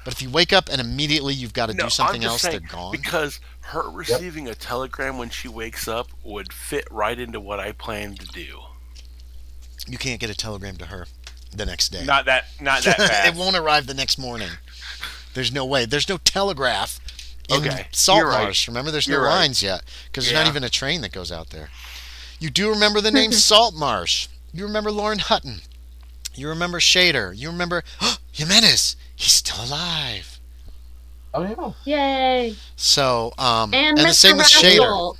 Speaker 2: But if you wake up and immediately you've got to
Speaker 4: No,
Speaker 2: do something
Speaker 4: I'm just
Speaker 2: else,
Speaker 4: saying,
Speaker 2: they're gone.
Speaker 4: because her receiving a telegram when she wakes up would fit right into what I plan to do.
Speaker 2: You can't get a telegram to her the next day.
Speaker 3: Not that fast.
Speaker 2: It won't arrive the next morning. There's no way. There's no telegraph in
Speaker 4: Okay,
Speaker 2: Salt
Speaker 4: you're right.
Speaker 2: Marsh. Remember, there's no
Speaker 4: You're right.
Speaker 2: lines yet because there's not
Speaker 4: Yeah.
Speaker 2: even a train that goes out there. You do remember the name Salt Marsh. You remember Loren Hutton. You remember Shaeder. You remember Jimenez. He's still alive.
Speaker 1: Oh yeah.
Speaker 5: Yay!
Speaker 2: So,
Speaker 5: And
Speaker 2: the
Speaker 5: Mr.
Speaker 2: same with Shaeder.
Speaker 5: Rascal.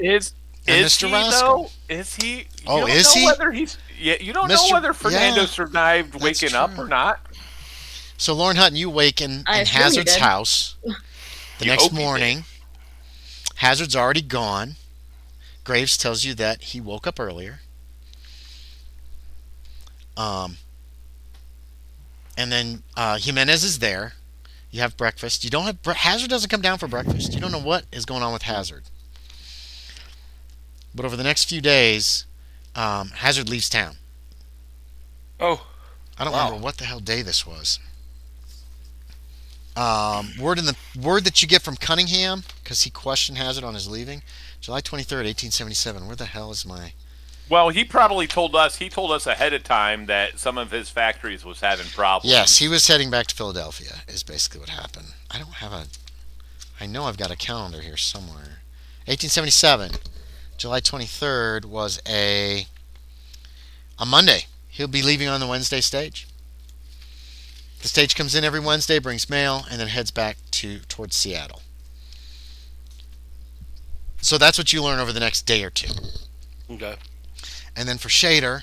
Speaker 3: Is
Speaker 2: And
Speaker 3: is
Speaker 2: Mr.
Speaker 3: he
Speaker 2: Rascal.
Speaker 3: though? Is he? You
Speaker 2: Oh,
Speaker 3: don't
Speaker 2: is
Speaker 3: know
Speaker 2: he?
Speaker 3: Whether he's you don't know
Speaker 2: Mr.
Speaker 3: whether Fernando
Speaker 2: yeah,
Speaker 3: survived
Speaker 2: that's
Speaker 3: waking up
Speaker 2: true.
Speaker 3: or not.
Speaker 2: So Loren Hutton, you wake in
Speaker 5: I assume he
Speaker 2: Hazard's
Speaker 5: did.
Speaker 2: house. The
Speaker 3: You
Speaker 2: next
Speaker 3: hope he did.
Speaker 2: morning, Hazard's already gone. Graves tells you that he woke up earlier. And then Jimenez is there. You have breakfast. You don't have Hazard doesn't come down for breakfast. You don't know what is going on with Hazard. But over the next few days, Hazard leaves town.
Speaker 4: Oh,
Speaker 2: I don't
Speaker 4: Wow.
Speaker 2: remember what the hell day this was. Word that you get from Cunningham, because he questioned Hazard on his leaving, July 23rd, 1877. Where the hell is my?
Speaker 3: Well, he probably told us. He told us ahead of time that some of his factories was having problems.
Speaker 2: Yes, he was heading back to Philadelphia. Is basically what happened. I don't have a. I know I've got a calendar here somewhere. 1877, July 23rd was a Monday. He'll be leaving on the Wednesday stage. The stage comes in every Wednesday, brings mail, and then heads back towards Seattle. So that's what you learn over the next day or two.
Speaker 4: okay.
Speaker 2: And then for Shaeder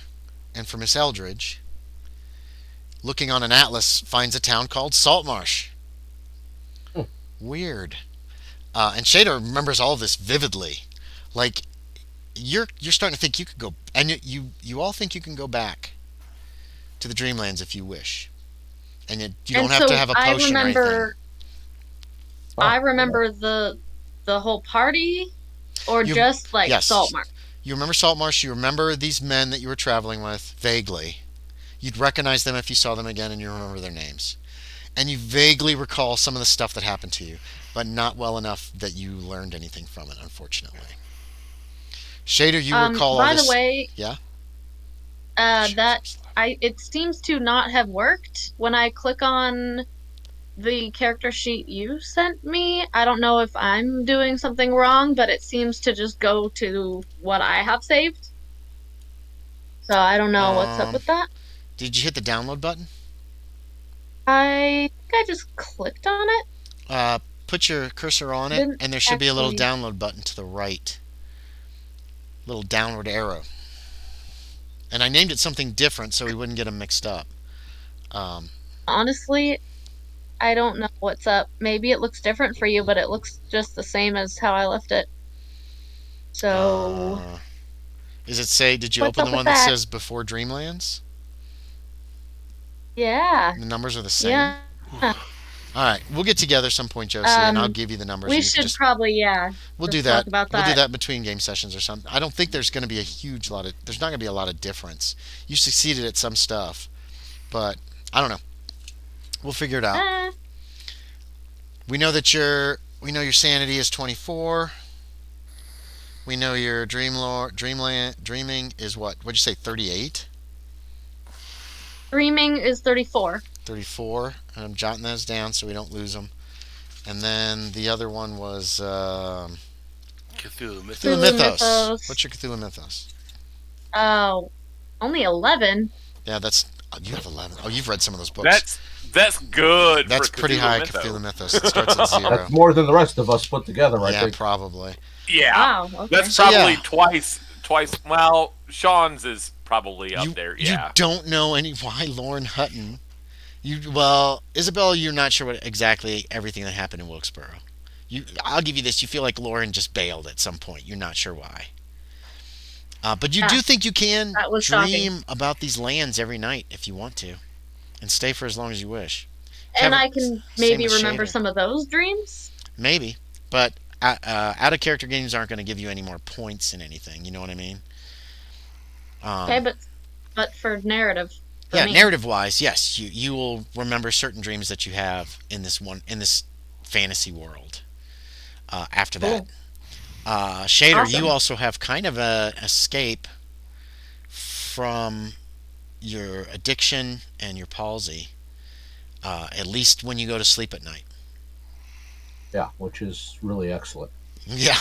Speaker 2: and for Miss Eldridge, looking on an atlas, finds a town called Saltmarsh. Weird. And Shaeder remembers all of this vividly. Like, you're starting to think you could go, and you all think you can go back to the Dreamlands if you wish. And you don't have to have a potion or anything.
Speaker 5: I remember the whole party, or just like
Speaker 2: yes.
Speaker 5: Saltmarsh.
Speaker 2: You remember Saltmarsh. You remember these men that you were traveling with vaguely. You'd recognize them if you saw them again, and you remember their names. And you vaguely recall some of the stuff that happened to you, but not well enough that you learned anything from it, unfortunately. Shaeder, you recall all
Speaker 5: By
Speaker 2: this.
Speaker 5: the way,
Speaker 2: Yeah?
Speaker 5: it seems to not have worked when I click on the character sheet you sent me. I don't know if I'm doing something wrong, but it seems to just go to what I have saved. So I don't know what's up with that.
Speaker 2: Did you hit the download button?
Speaker 5: I think I just clicked on it.
Speaker 2: Put your cursor on it,
Speaker 5: Didn't
Speaker 2: and there should be a little
Speaker 5: actually-
Speaker 2: download button to the right. Little downward arrow. And I named it something different so we wouldn't get them mixed up.
Speaker 5: Honestly, I don't know what's up. Maybe it looks different for you, but it looks just the same as how I left it. So,
Speaker 2: Did you
Speaker 5: What's
Speaker 2: open
Speaker 5: up
Speaker 2: the
Speaker 5: with
Speaker 2: one that
Speaker 5: that?
Speaker 2: says before Dreamlands?
Speaker 5: yeah.
Speaker 2: The numbers are the same.
Speaker 5: Yeah.
Speaker 2: All right, we'll get together some point, Josie, and I'll give you the numbers.
Speaker 5: We
Speaker 2: and you can
Speaker 5: should
Speaker 2: just,
Speaker 5: probably,
Speaker 2: we'll
Speaker 5: just
Speaker 2: do that.
Speaker 5: talk about
Speaker 2: We'll do
Speaker 5: that.
Speaker 2: that between game sessions or something. I don't think there's going to be there's not going to be a lot of difference. You succeeded at some stuff, but I don't know. We'll figure it out. We know that your sanity is 24. We know your dreaming is what? What'd you say? 38.
Speaker 5: Dreaming is 34.
Speaker 2: 34. And I'm jotting those down so we don't lose them. And then the other one was
Speaker 4: Cthulhu
Speaker 2: Cthulhu
Speaker 4: Mythos.
Speaker 2: Mythos. What's your Cthulhu Mythos?
Speaker 5: Oh, only 11.
Speaker 2: Yeah, you have 11. Oh, you've read some of those books.
Speaker 3: That's good.
Speaker 2: That's
Speaker 3: for
Speaker 2: pretty
Speaker 3: Cthulhu
Speaker 2: high
Speaker 3: Mythos.
Speaker 2: Cthulhu Mythos. It starts at 0.
Speaker 1: That's more than the rest of us put together, I
Speaker 2: Yeah,
Speaker 1: think.
Speaker 2: probably.
Speaker 3: Yeah,
Speaker 5: Wow, okay.
Speaker 3: that's
Speaker 2: So,
Speaker 3: probably
Speaker 2: yeah.
Speaker 3: twice. Well, Sean's is probably up there.
Speaker 2: You
Speaker 3: Yeah.
Speaker 2: don't know why Loren Hutton Isabella, you're not sure what exactly everything that happened in Wilkesborough. I'll give you this. You feel like Loren just bailed at some point. You're not sure why. But you do think you can dream about these lands every night if you want to, and stay for as long as you wish.
Speaker 5: And I can maybe remember some of those dreams?
Speaker 2: Maybe, but out-of-character games aren't going to give you any more points in anything. You know what I mean?
Speaker 5: Okay, but for narrative.
Speaker 2: Narrative-wise, yes, you will remember certain dreams that you have in this fantasy world. After that, Shaeder, awesome. You also have kind of an escape from your addiction and your palsy, at least when you go to sleep at night.
Speaker 1: Yeah, which is really excellent.
Speaker 2: Yeah.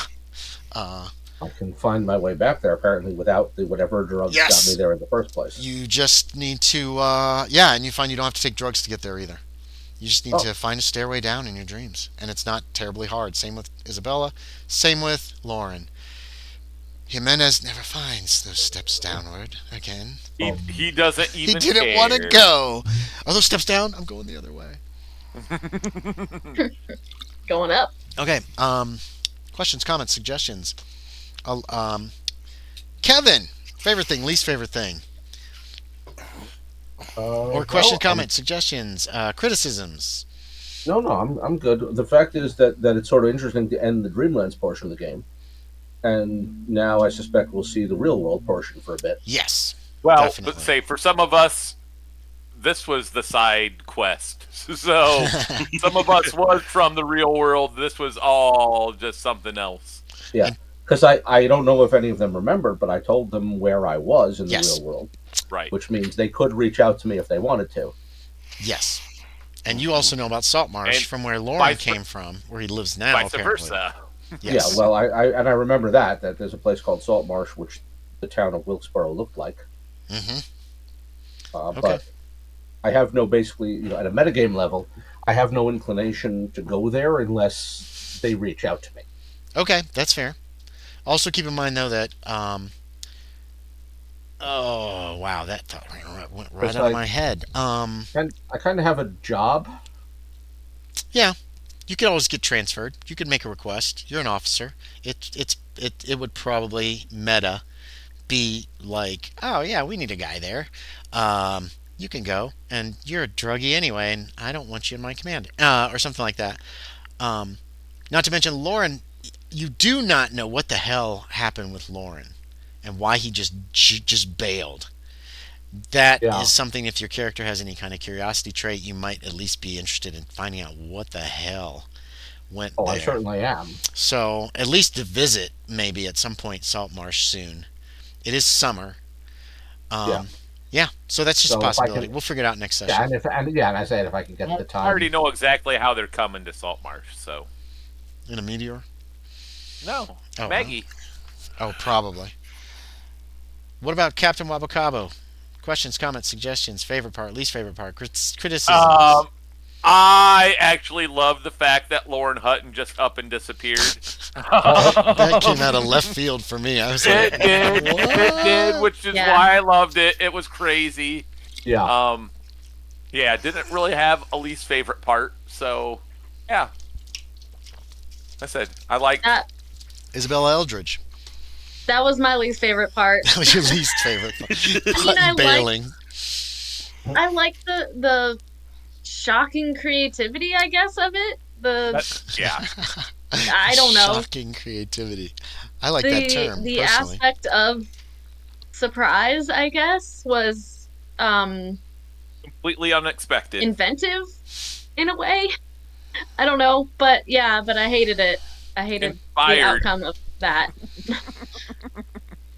Speaker 1: I can find my way back there, apparently, without whatever drugs got me there in the first place.
Speaker 2: You just need to, and you find you don't have to take drugs to get there either. You just need to find a stairway down in your dreams, and it's not terribly hard. Same with Isabella, same with Loren. Jimenez never finds those steps downward again.
Speaker 3: He doesn't even
Speaker 2: He didn't want to go. Are those steps down? I'm going the other way.
Speaker 5: Going up.
Speaker 2: Okay. Questions, comments, suggestions. Kevin, favorite thing, least favorite thing. Or questions, comments, suggestions, criticisms.
Speaker 1: No, I'm good. The fact is that it's sort of interesting to end the Dreamlands portion of the game, and now I suspect we'll see the real world portion for a bit.
Speaker 2: Yes.
Speaker 3: Well,
Speaker 2: definitely.
Speaker 3: But say for some of us, this was the side quest. So some of us was from the real world. This was all just something else.
Speaker 1: Yeah, because I don't know if any of them remembered, but I told them where I was in the real world.
Speaker 3: Right.
Speaker 1: Which means they could reach out to me if they wanted to.
Speaker 2: Yes. And you also know about Saltmarsh from where Loren came from, where he lives now,
Speaker 3: vice
Speaker 2: apparently.
Speaker 3: versa.
Speaker 1: Yes. Yeah, well, I remember that there's a place called Saltmarsh, which the town of Wilkesborough looked like.
Speaker 2: Mm-hmm.
Speaker 1: But I have no, basically, at a metagame level, I have no inclination to go there unless they reach out to me.
Speaker 2: Okay, that's fair. Also keep in mind, though, that... oh, wow, that thought went right out of my head.
Speaker 1: And I kind of have a job.
Speaker 2: Yeah, you could always get transferred. You could make a request. You're an officer. It would probably meta be like, oh yeah, we need a guy there. You can go, and you're a druggie anyway, and I don't want you in my command, or something like that. Not to mention Loren. You do not know what the hell happened with Loren and why he just bailed. That is something, if your character has any kind of curiosity trait, you might at least be interested in finding out what the hell went there.
Speaker 1: I certainly am.
Speaker 2: So, at least to visit, maybe at some point, Saltmarsh soon. It is summer. Yeah, so that's just a possibility. We'll figure it out next session.
Speaker 1: And I said if I can get the time.
Speaker 3: I already know exactly how they're coming to Saltmarsh, so.
Speaker 2: In a meteor?
Speaker 3: No, Maggie.
Speaker 2: Oh, probably. What about Captain Wabo Cabo? Questions, comments, suggestions, favorite part, least favorite part, criticisms.
Speaker 3: I actually love the fact that Loren Hutton just up and disappeared.
Speaker 2: That came out of left field for me. I was like,
Speaker 3: it did, which is why I loved it. It was crazy.
Speaker 1: Yeah.
Speaker 3: Didn't really have a least favorite part, so yeah. I said I like
Speaker 2: Isabella Eldridge.
Speaker 5: That was my least favorite part.
Speaker 2: That was your least favorite part. Bailing.
Speaker 5: I like the shocking creativity, I guess, of it. I don't know.
Speaker 2: Shocking creativity. I like that term.
Speaker 5: The
Speaker 2: personally.
Speaker 5: aspect of surprise, I guess, was
Speaker 3: completely unexpected,
Speaker 5: inventive, in a way. I don't know, but I hated it. I hated the outcome of that.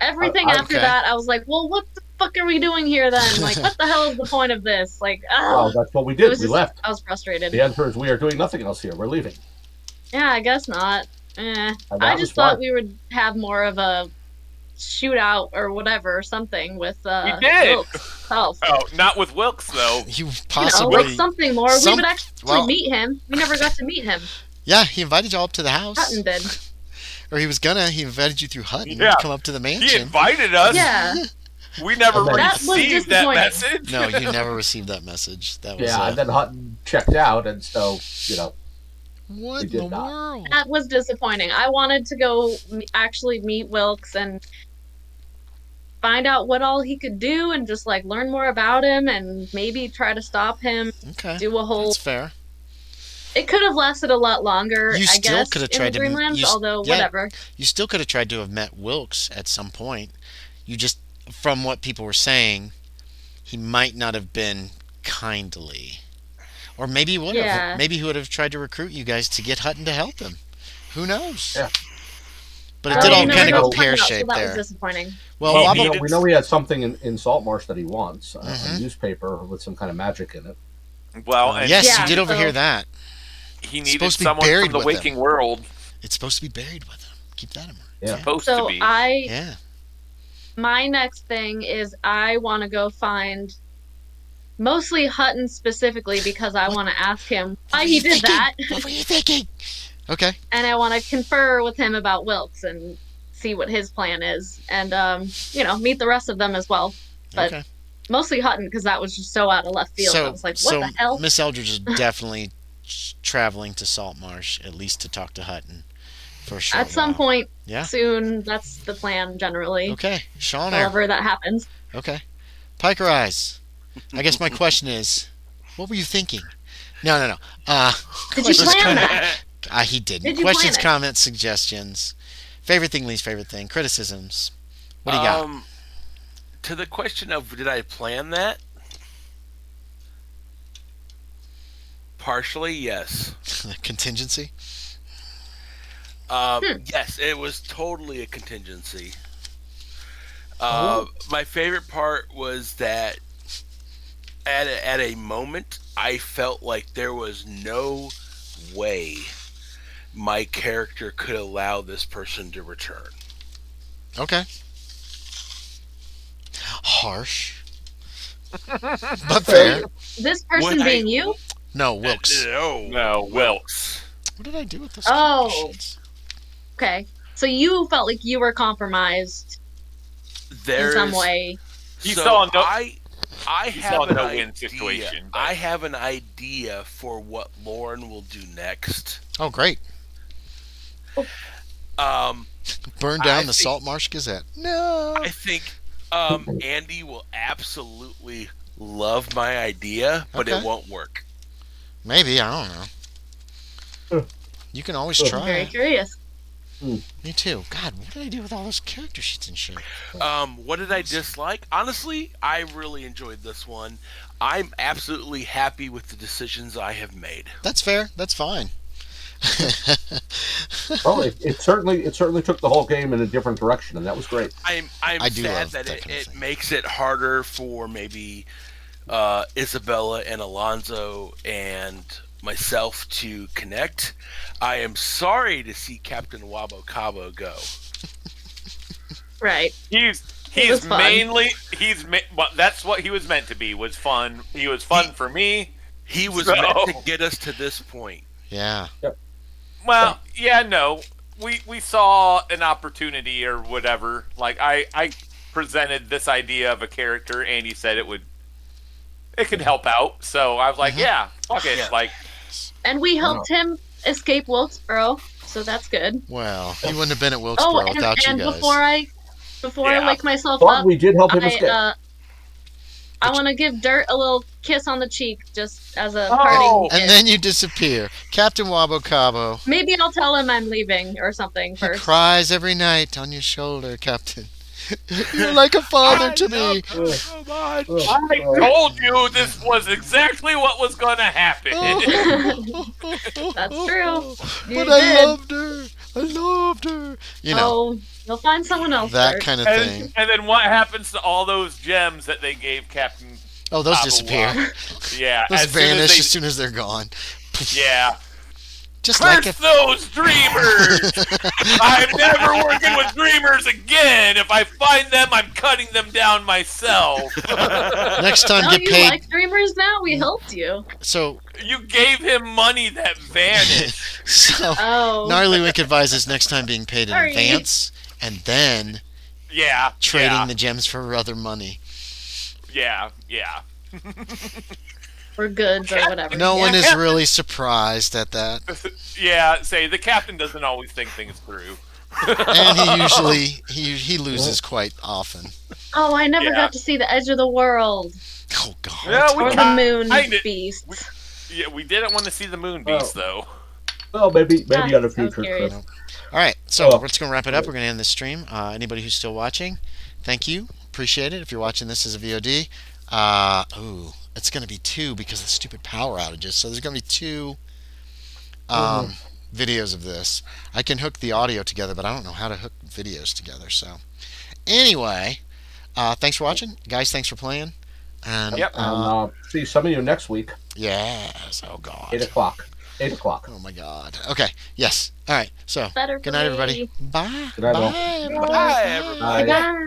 Speaker 5: Everything after that, I was like, well, what the fuck are we doing here then? Like, what the hell is the point of this? Like,
Speaker 1: well, that's what we did. We left.
Speaker 5: I was frustrated.
Speaker 1: The answer is we are doing nothing else here. We're leaving.
Speaker 5: Yeah, I guess not. I just thought we would have more of a shootout or whatever, something with Wilkes. Oh,
Speaker 3: not with Wilkes though.
Speaker 2: You possibly
Speaker 5: like something more. We would actually meet him. We never got to meet him.
Speaker 2: Yeah, he invited you all up to the house.
Speaker 5: Hutton did.
Speaker 2: Or he was gonna. He invited you through Hutton to come up to the mansion.
Speaker 3: He invited us.
Speaker 5: Yeah.
Speaker 3: We never
Speaker 5: That was
Speaker 3: received that
Speaker 5: disappointing.
Speaker 3: message.
Speaker 2: No, you never received that message. That was
Speaker 1: and then Hutton checked out, and so
Speaker 2: what
Speaker 1: he
Speaker 2: in the
Speaker 1: did not.
Speaker 2: world?
Speaker 5: That was disappointing. I wanted to go actually meet Wilkes and find out what all he could do and just like learn more about him and maybe try to stop him.
Speaker 2: Okay,
Speaker 5: Do a whole.
Speaker 2: that's fair.
Speaker 5: It could have lasted a lot longer.
Speaker 2: You
Speaker 5: I
Speaker 2: still
Speaker 5: guess
Speaker 2: could have
Speaker 5: in
Speaker 2: tried
Speaker 5: the
Speaker 2: to.
Speaker 5: Dreamlands, although whatever.
Speaker 2: You still could have tried to have met Wilkes at some point. You just, from what people were saying, he might not have been kindly, or maybe he would have.
Speaker 5: Yeah.
Speaker 2: Maybe he would have tried to recruit you guys to get Hutton to help him. Who knows?
Speaker 1: Yeah.
Speaker 2: But it did all
Speaker 5: you
Speaker 2: kind
Speaker 5: never
Speaker 2: of
Speaker 5: got
Speaker 2: go
Speaker 5: to find out,
Speaker 2: pear-shaped
Speaker 5: so that
Speaker 2: there.
Speaker 5: was disappointing.
Speaker 2: Well,
Speaker 3: Well,
Speaker 2: Wabo,
Speaker 1: we know he had something in Saltmarsh that he wants,
Speaker 2: Mhm.
Speaker 1: a newspaper with some kind of magic in it.
Speaker 3: Well, and
Speaker 2: yes,
Speaker 5: Yeah,
Speaker 2: you did overhear
Speaker 5: so-
Speaker 2: that.
Speaker 3: he
Speaker 2: It's
Speaker 3: needed
Speaker 2: supposed to be
Speaker 3: someone
Speaker 2: buried
Speaker 3: from the
Speaker 2: with
Speaker 3: waking
Speaker 2: him.
Speaker 3: world.
Speaker 2: It's supposed to be buried with him. Keep that in mind.
Speaker 1: Yeah.
Speaker 3: Supposed to
Speaker 5: So
Speaker 3: be.
Speaker 2: Yeah.
Speaker 5: my next thing is I want to go find mostly Hutton specifically because I want to ask him why he did that,
Speaker 2: What were you thinking? Okay.
Speaker 5: and I want to confer with him about Wilkes and see what his plan is, and meet the rest of them as well. But
Speaker 2: Okay.
Speaker 5: mostly Hutton because that was just so out of left field. I was like, what the hell?
Speaker 2: Miss Eldridge is definitely traveling to Saltmarsh, at least to talk to Hutton for sure.
Speaker 5: At some point
Speaker 2: Yeah.
Speaker 5: soon, that's the plan generally.
Speaker 2: Okay. Shaeder.
Speaker 5: However that happens.
Speaker 2: Okay. Piker Eyes. I guess my question is, what were you thinking? No.
Speaker 5: Did you
Speaker 2: Questions,
Speaker 5: plan
Speaker 2: comments-
Speaker 5: that?
Speaker 2: He didn't.
Speaker 5: Did you
Speaker 2: Questions,
Speaker 5: plan it?
Speaker 2: comments, suggestions, favorite thing, least favorite thing, criticisms. What do you got?
Speaker 4: To the question of did I plan that? Partially, yes.
Speaker 2: Contingency.
Speaker 4: Yes, it was totally a contingency. My favorite part was that at a moment I felt like there was no way my character could allow this person to return.
Speaker 2: Okay. Harsh. But fair.
Speaker 5: This person
Speaker 4: What
Speaker 5: being you?
Speaker 2: No, Wilkes.
Speaker 3: No, Wilkes.
Speaker 2: What did I do with those
Speaker 5: Oh.
Speaker 2: questions?
Speaker 5: Okay. So you felt like you were compromised in some way.
Speaker 3: He saw no-
Speaker 4: I
Speaker 3: he
Speaker 4: have
Speaker 3: saw
Speaker 4: an
Speaker 3: no win
Speaker 4: idea.
Speaker 3: situation, but-
Speaker 4: I have an idea for what Loren will do next.
Speaker 2: Oh, great. Burn
Speaker 4: I
Speaker 2: down the
Speaker 4: think-
Speaker 2: Saltmarsh Gazette. No.
Speaker 4: I think Andy will absolutely love my idea, but
Speaker 2: Okay.
Speaker 4: it won't work.
Speaker 2: Maybe, I don't know. You can always try.
Speaker 5: Very curious.
Speaker 2: Me too. God, what did I do with all those character sheets and shit?
Speaker 4: What did I dislike? Honestly, I really enjoyed this one. I'm absolutely happy with the decisions I have made.
Speaker 2: That's fair. That's fine.
Speaker 1: Well, it certainly took the whole game in a different direction, and that was great.
Speaker 4: I'm
Speaker 2: I do
Speaker 4: sad
Speaker 2: love
Speaker 4: that
Speaker 2: that kind of
Speaker 4: it
Speaker 2: thing.
Speaker 4: makes it harder for maybe Isabella and Alonzo and myself to connect. I am sorry to see Captain Wabo Cabo go.
Speaker 5: Right.
Speaker 3: He's
Speaker 5: was fun.
Speaker 3: mainly well, that's what he was meant to be. Was fun. He was fun for me.
Speaker 4: He was
Speaker 3: So-
Speaker 4: meant to get us to this point.
Speaker 2: Yeah.
Speaker 3: Well, yeah, no. We saw an opportunity or whatever. Like I presented this idea of a character, and he said it could help out. So I was like, yeah, fuck it.
Speaker 4: Yeah.
Speaker 3: Like,
Speaker 5: And we helped him escape Wilkesborough, so that's good.
Speaker 2: Well, he wouldn't have been at Wilkesborough
Speaker 5: Oh,
Speaker 2: without
Speaker 5: and
Speaker 2: you guys.
Speaker 5: before I
Speaker 3: Yeah.
Speaker 5: wake myself
Speaker 1: But
Speaker 5: up,
Speaker 1: we did help him escape.
Speaker 5: I want to give Dirt a little kiss on the cheek, just as a
Speaker 3: Oh.
Speaker 5: parting
Speaker 2: And
Speaker 5: gift.
Speaker 2: then you disappear. Captain Wabo Cabo.
Speaker 5: Maybe I'll tell him I'm leaving or something
Speaker 2: He
Speaker 5: first.
Speaker 2: cries every night on your shoulder, Captain. You're like a father to me.
Speaker 4: So much.
Speaker 3: I told you this was exactly what was going to happen.
Speaker 5: That's true. You
Speaker 2: But I
Speaker 5: did.
Speaker 2: loved her. I loved her. You know,
Speaker 5: Oh, you'll find someone else.
Speaker 2: that
Speaker 5: Dirt.
Speaker 2: kind of thing.
Speaker 3: And then what happens to all those gems that they gave Captain?
Speaker 2: Oh, those
Speaker 3: Cabo
Speaker 2: disappear.
Speaker 3: Wabo? Yeah,
Speaker 2: Those
Speaker 3: as soon as
Speaker 2: vanish
Speaker 3: they-
Speaker 2: as soon as they're gone.
Speaker 3: Yeah.
Speaker 2: Just like
Speaker 3: Curse
Speaker 2: a
Speaker 3: those dreamers! I'm never working with dreamers again. If I find them, I'm cutting them down myself.
Speaker 2: next time
Speaker 5: Oh,
Speaker 2: get
Speaker 5: you
Speaker 2: paid.
Speaker 5: like Dreamers now? We helped you.
Speaker 2: So
Speaker 3: You gave him money that vanished.
Speaker 2: so
Speaker 5: Oh.
Speaker 2: Gnarly Wink advises next time being paid in
Speaker 5: Sorry.
Speaker 2: advance, and then
Speaker 3: Yeah.
Speaker 2: trading the gems for other money.
Speaker 3: Yeah.
Speaker 5: Or goods or whatever.
Speaker 2: No one is really surprised at that.
Speaker 3: Yeah, say the captain doesn't always think things through.
Speaker 2: And he usually he loses quite often.
Speaker 5: Oh, I never got to see the edge of the world.
Speaker 2: Oh God.
Speaker 3: Yeah,
Speaker 5: or the moon beasts.
Speaker 3: We didn't want to see the moon beast though.
Speaker 1: Well, maybe on a future trip.
Speaker 2: All right, so we're just gonna wrap it up. We're gonna end this stream. Anybody who's still watching, thank you, appreciate it. If you're watching this as a VOD, it's gonna be 2 because of the stupid power outages. So there's gonna be 2 videos of this. I can hook the audio together, but I don't know how to hook videos together. So anyway, thanks for watching, guys. Thanks for playing. And
Speaker 1: see some of you next week.
Speaker 2: Yes. Oh God.
Speaker 1: 8 o'clock. 8 o'clock.
Speaker 2: Oh my God. Okay. Yes. All right. So
Speaker 5: Better
Speaker 2: good night, everybody. Bye.
Speaker 1: Good night, all.
Speaker 4: Bye, everybody.
Speaker 5: Bye.